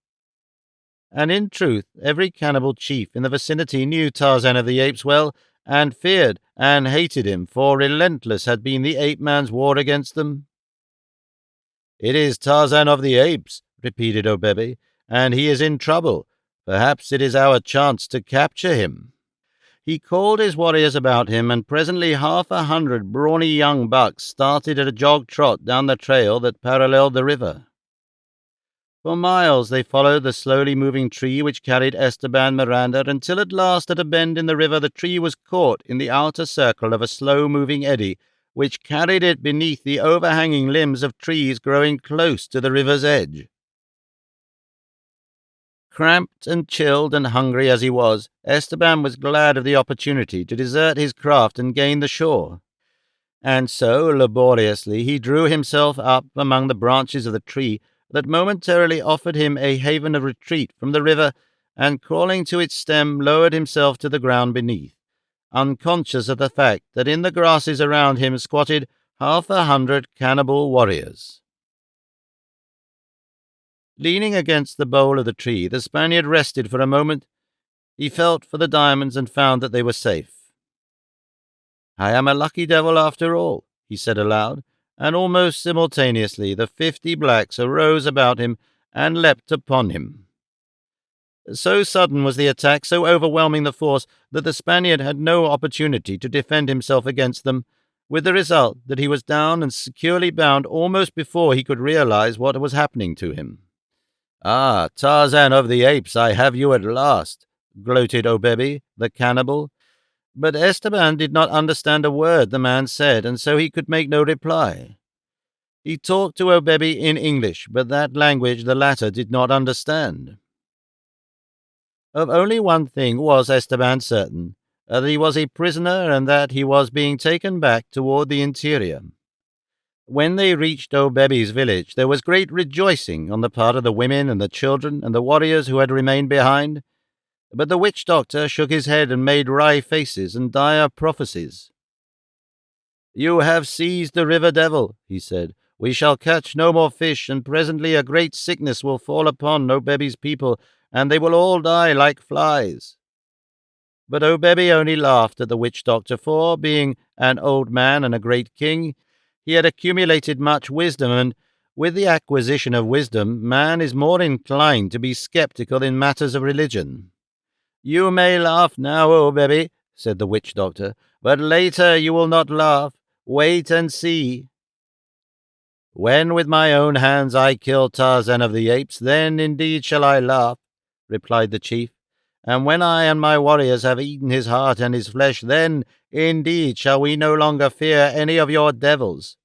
And in truth, every cannibal chief in the vicinity knew Tarzan of the Apes well, and feared and hated him, for relentless had been the ape-man's war against them. "It is Tarzan of the Apes," repeated Obebe, "and he is in trouble. Perhaps it is our chance to capture him." He called his warriors about him, and presently 100 brawny young bucks started at a jog-trot down the trail that paralleled the river. For miles they followed the slowly moving tree which carried Esteban Miranda, until at last at a bend in the river the tree was caught in the outer circle of a slow-moving eddy, which carried it beneath the overhanging limbs of trees growing close to the river's edge. Cramped and chilled and hungry as he was, Esteban was glad of the opportunity to desert his craft and gain the shore. And so, laboriously, he drew himself up among the branches of the tree that momentarily offered him a haven of retreat from the river, and crawling to its stem lowered himself to the ground beneath, unconscious of the fact that in the grasses around him squatted 100 cannibal warriors. Leaning against the bole of the tree, the Spaniard rested for a moment. He felt for the diamonds and found that they were safe. "I am a lucky devil after all," he said aloud, and almost simultaneously the 50 blacks arose about him and leapt upon him. So sudden was the attack, so overwhelming the force, that the Spaniard had no opportunity to defend himself against them, with the result that he was down and securely bound almost before he could realize what was happening to him. "Ah, Tarzan of the Apes, I have you at last," gloated Obebe, the cannibal. But Esteban did not understand a word the man said, and so he could make no reply. He talked to Obebi in English, but that language the latter did not understand. Of only one thing was Esteban certain, that he was a prisoner and that he was being taken back toward the interior. When they reached Obebi's village, there was great rejoicing on the part of the women and the children and the warriors who had remained behind, but the witch-doctor shook his head and made wry faces and dire prophecies. "You have seized the river devil," he said. "We shall catch no more fish, and presently a great sickness will fall upon Obebi's people, and they will all die like flies." But Obebi only laughed at the witch-doctor, for, being an old man and a great king, he had accumulated much wisdom, and with the acquisition of wisdom, man is more inclined to be skeptical in matters of religion. "You may laugh now, Obebi," said the witch-doctor, "but later you will not laugh. Wait and see." "When with my own hands I kill Tarzan of the apes, then indeed shall I laugh," replied the chief. "And when I and my warriors have eaten his heart and his flesh, then indeed shall we no longer fear any of your devils."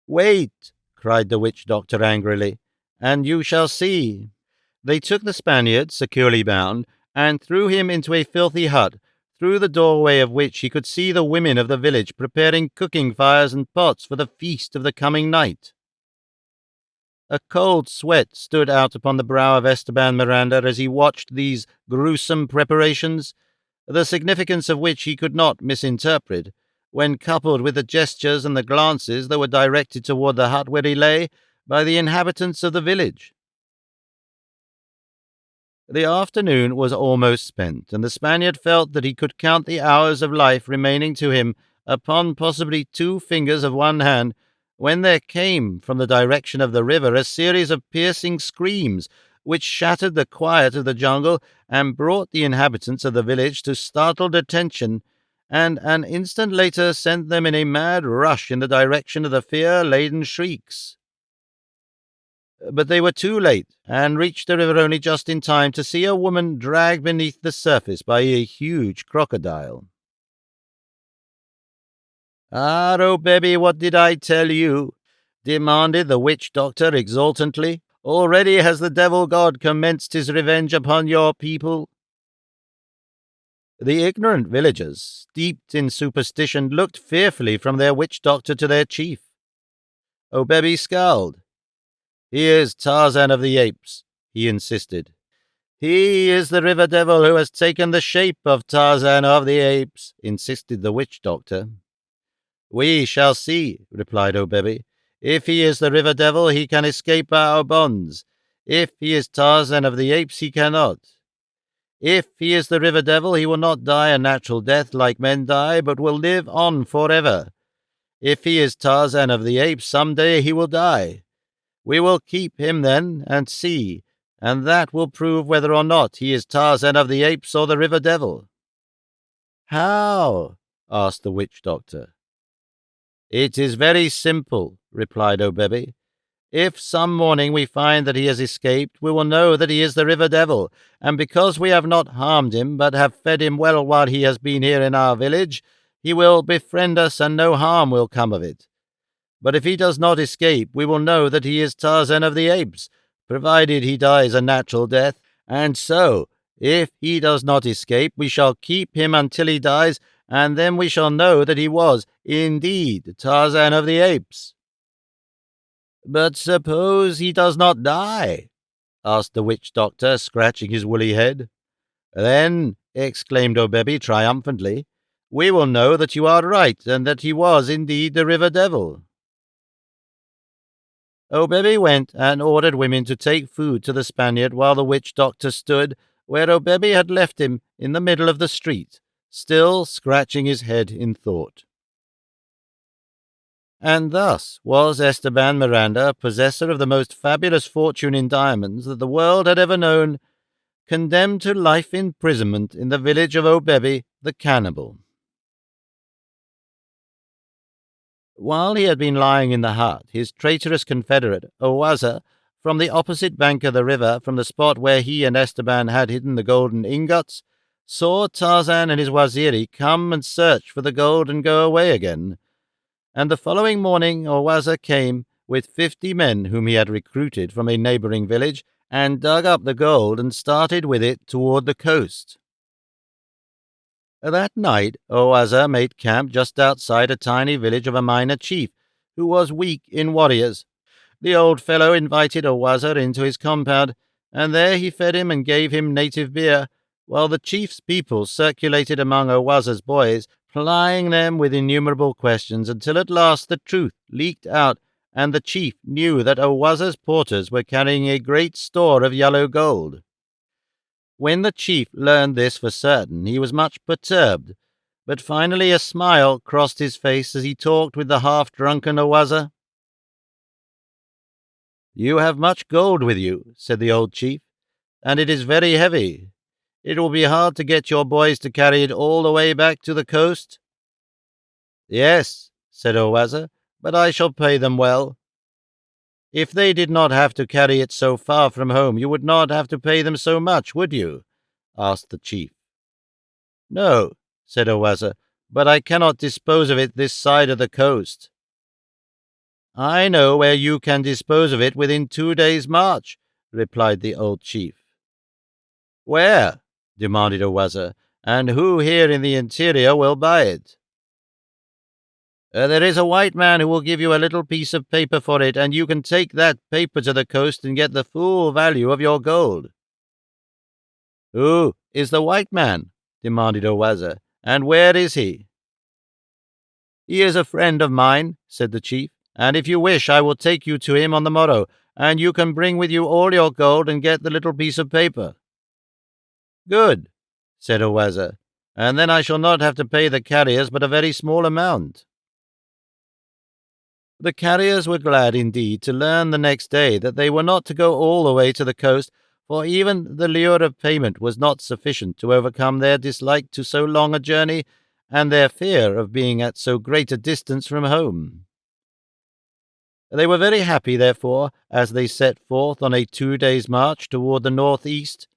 "Wait," cried the witch-doctor angrily, "and you shall see." They took the Spaniard, securely bound, and threw him into a filthy hut, through the doorway of which he could see the women of the village preparing cooking fires and pots for the feast of the coming night. A cold sweat stood out upon the brow of Esteban Miranda as he watched these gruesome preparations, the significance of which he could not misinterpret, when coupled with the gestures and the glances that were directed toward the hut where he lay by the inhabitants of the village. The afternoon was almost spent, and the Spaniard felt that he could count the hours of life remaining to him upon possibly 2 fingers of one hand, when there came from the direction of the river a series of piercing screams, which shattered the quiet of the jungle and brought the inhabitants of the village to startled attention, and an instant later sent them in a mad rush in the direction of the fear-laden shrieks. But they were too late, and reached the river only just in time to see a woman dragged beneath the surface by a huge crocodile. "Ah, Obebi, what did I tell you?" demanded the witch-doctor exultantly. "Already has the devil-god commenced his revenge upon your people." The ignorant villagers, steeped in superstition, looked fearfully from their witch-doctor to their chief. Obebi scowled. "He is Tarzan of the apes," he insisted. "He is the river devil who has taken the shape of Tarzan of the apes," insisted the witch-doctor. "We shall see," replied Obebi. "If he is the river devil, he can escape our bonds. If he is Tarzan of the apes, he cannot. If he is the river devil, he will not die a natural death like men die, but will live on forever. If he is Tarzan of the apes, some day he will die. We will keep him then, and see, and that will prove whether or not he is Tarzan of the apes or the river devil." "How?" asked the witch-doctor. "It is very simple," replied Obebi. "If some morning we find that he has escaped, we will know that he is the river devil, and because we have not harmed him, but have fed him well while he has been here in our village, he will befriend us and no harm will come of it. But if he does not escape, we will know that he is Tarzan of the apes, provided he dies a natural death, and so, if he does not escape, we shall keep him until he dies, and then we shall know that he was, indeed, Tarzan of the apes." "But suppose he does not die?" asked the witch-doctor, scratching his woolly head. "Then," exclaimed Obebi triumphantly, "we will know that you are right, and that he was indeed the river devil." Obebi went and ordered women to take food to the Spaniard while the witch-doctor stood where Obebi had left him in the middle of the street, still scratching his head in thought. And thus was Esteban Miranda, possessor of the most fabulous fortune in diamonds that the world had ever known, condemned to life imprisonment in the village of Obebi the cannibal. While he had been lying in the hut, his traitorous confederate, Owaza, from the opposite bank of the river, from the spot where he and Esteban had hidden the golden ingots, saw Tarzan and his waziri come and search for the gold and go away again. And the following morning Owaza came with 50 men whom he had recruited from a neighboring village, and dug up the gold and started with it toward the coast. That night Owaza made camp just outside a tiny village of a minor chief, who was weak in warriors. The old fellow invited Owaza into his compound, and there he fed him and gave him native beer, while the chief's people circulated among Owaza's boys, plying them with innumerable questions, until at last the truth leaked out, and the chief knew that Owaza's porters were carrying a great store of yellow gold. When the chief learned this for certain, he was much perturbed, but finally a smile crossed his face as he talked with the half-drunken Owaza. "You have much gold with you," said the old chief, "and it is very heavy. It will be hard to get your boys to carry it all the way back to the coast." "Yes," said Owaza, "but I shall pay them well." "If they did not have to carry it so far from home, you would not have to pay them so much, would you?" asked the chief. "No," said Owaza, "but I cannot dispose of it this side of the coast." "I know where you can dispose of it within 2 days' march," replied the old chief. "Where?" demanded Owaza, "and who here in the interior will buy it?" "There is a white man who will give you a little piece of paper for it, and you can take that paper to the coast and get the full value of your gold." "Who is the white man?" demanded Owaza, "and where is he?" "He is a friend of mine," said the chief, "and if you wish I will take you to him on the morrow, and you can bring with you all your gold and get the little piece of paper." "Good," said Owaza, "and then I shall not have to pay the carriers but a very small amount." The carriers were glad indeed to learn the next day that they were not to go all the way to the coast, for even the lure of payment was not sufficient to overcome their dislike to so long a journey and their fear of being at so great a distance from home. They were very happy, therefore, as they set forth on a 2 days' march toward the northeast.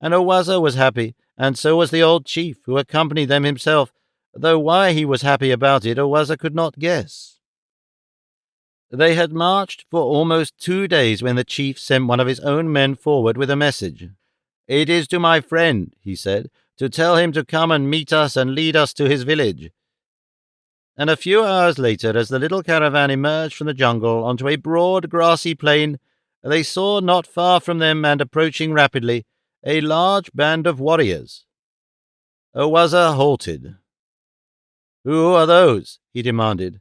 And Owaza was happy, and so was the old chief, who accompanied them himself, though why he was happy about it Owaza could not guess. They had marched for almost 2 days when the chief sent one of his own men forward with a message. "It is to my friend," he said, "to tell him to come and meet us and lead us to his village." And a few hours later, as the little caravan emerged from the jungle onto a broad grassy plain, they saw not far from them, and approaching rapidly, a large band of warriors. Owaza halted. "Who are those?" he demanded.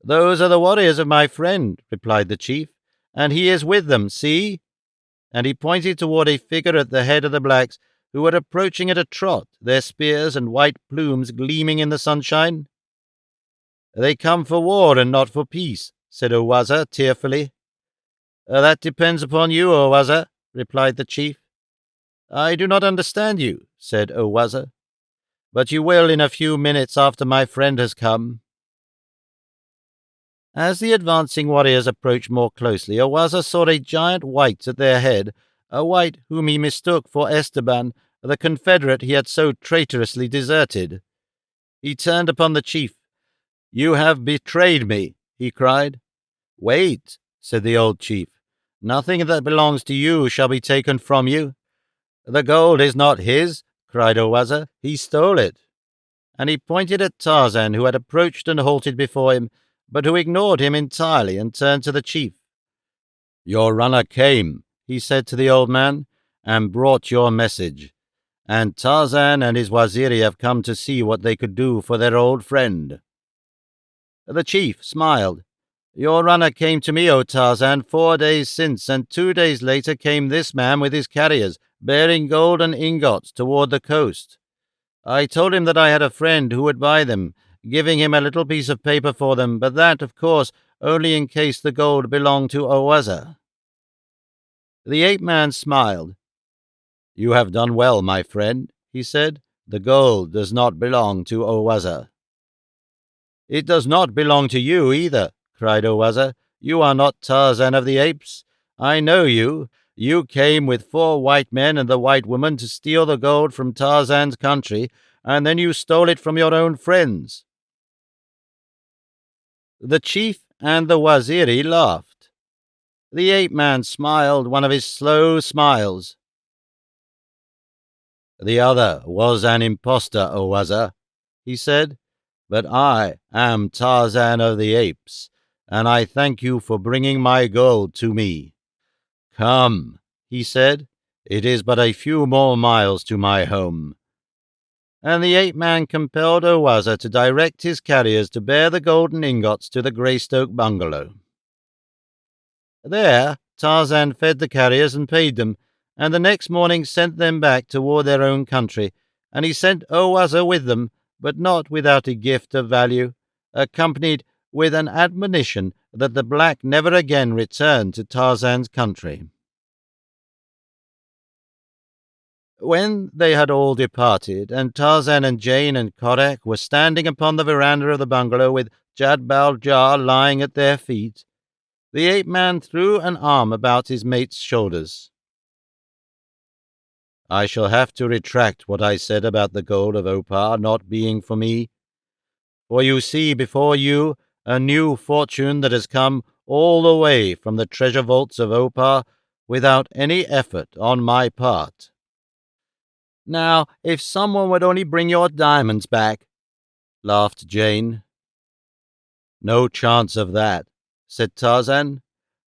"Those are the warriors of my friend," replied the chief, "and he is with them, see?" And he pointed toward a figure at the head of the blacks, who were approaching at a trot, their spears and white plumes gleaming in the sunshine. "They come for war and not for peace," said Owaza tearfully. "That depends upon you, Owaza," replied the chief. "I do not understand you," said Owaza. "But you will in a few minutes after my friend has come." As the advancing warriors approached more closely, Owaza saw a giant white at their head, a white whom he mistook for Esteban, the confederate he had so traitorously deserted. He turned upon the chief. "You have betrayed me," he cried. "Wait," said the old chief. "Nothing that belongs to you shall be taken from you." "The gold is not his," cried Owaza. "He stole it." And he pointed at Tarzan, who had approached and halted before him, but who ignored him entirely and turned to the chief. "Your runner came," he said to the old man, "and brought your message. And Tarzan and his Waziri have come to see what they could do for their old friend." The chief smiled. "Your runner came to me, O Tarzan, 4 days since, and 2 days later came this man with his carriers, bearing golden ingots toward the coast. I told him that I had a friend who would buy them, giving him a little piece of paper for them, but that, of course, only in case the gold belonged to Owaza." The ape-man smiled. "You have done well, my friend," he said. "The gold does not belong to Owaza." "It does not belong to you either," cried Owaza. "You are not Tarzan of the Apes. I know you. You came with 4 white men and the white woman to steal the gold from Tarzan's country, and then you stole it from your own friends." The chief and the waziri laughed. The ape-man smiled one of his slow smiles. "The other was an impostor, O Wazir," he said, "but I am Tarzan of the Apes, and I thank you for bringing my gold to me. Come," he said, "it is but a few more miles to my home." And the ape-man compelled Owaza to direct his carriers to bear the golden ingots to the Greystoke bungalow. There, Tarzan fed the carriers and paid them, and the next morning sent them back toward their own country, and he sent Owaza with them, but not without a gift of value, accompanied with an admonition that the black never again return to Tarzan's country. When they had all departed, and Tarzan and Jane and Korak were standing upon the veranda of the bungalow with Jadbal Jar lying at their feet, the ape-man threw an arm about his mate's shoulders. "I shall have to retract what I said about the gold of Opar not being for me, for you see before you a new fortune that has come all the way from the treasure vaults of Opar without any effort on my part. Now, if someone would only bring your diamonds back," laughed Jane. "No chance of that," said Tarzan.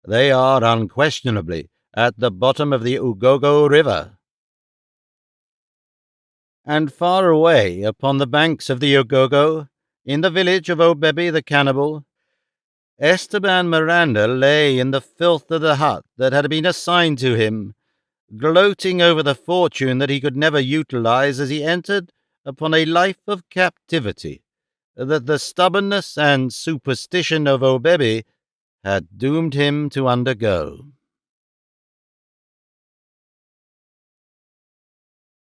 "They are unquestionably at the bottom of the Ugogo River." And far away upon the banks of the Ugogo, in the village of Obebi the cannibal, Esteban Miranda lay in the filth of the hut that had been assigned to him, gloating over the fortune that he could never utilize as he entered upon a life of captivity that the stubbornness and superstition of Obebi had doomed him to undergo.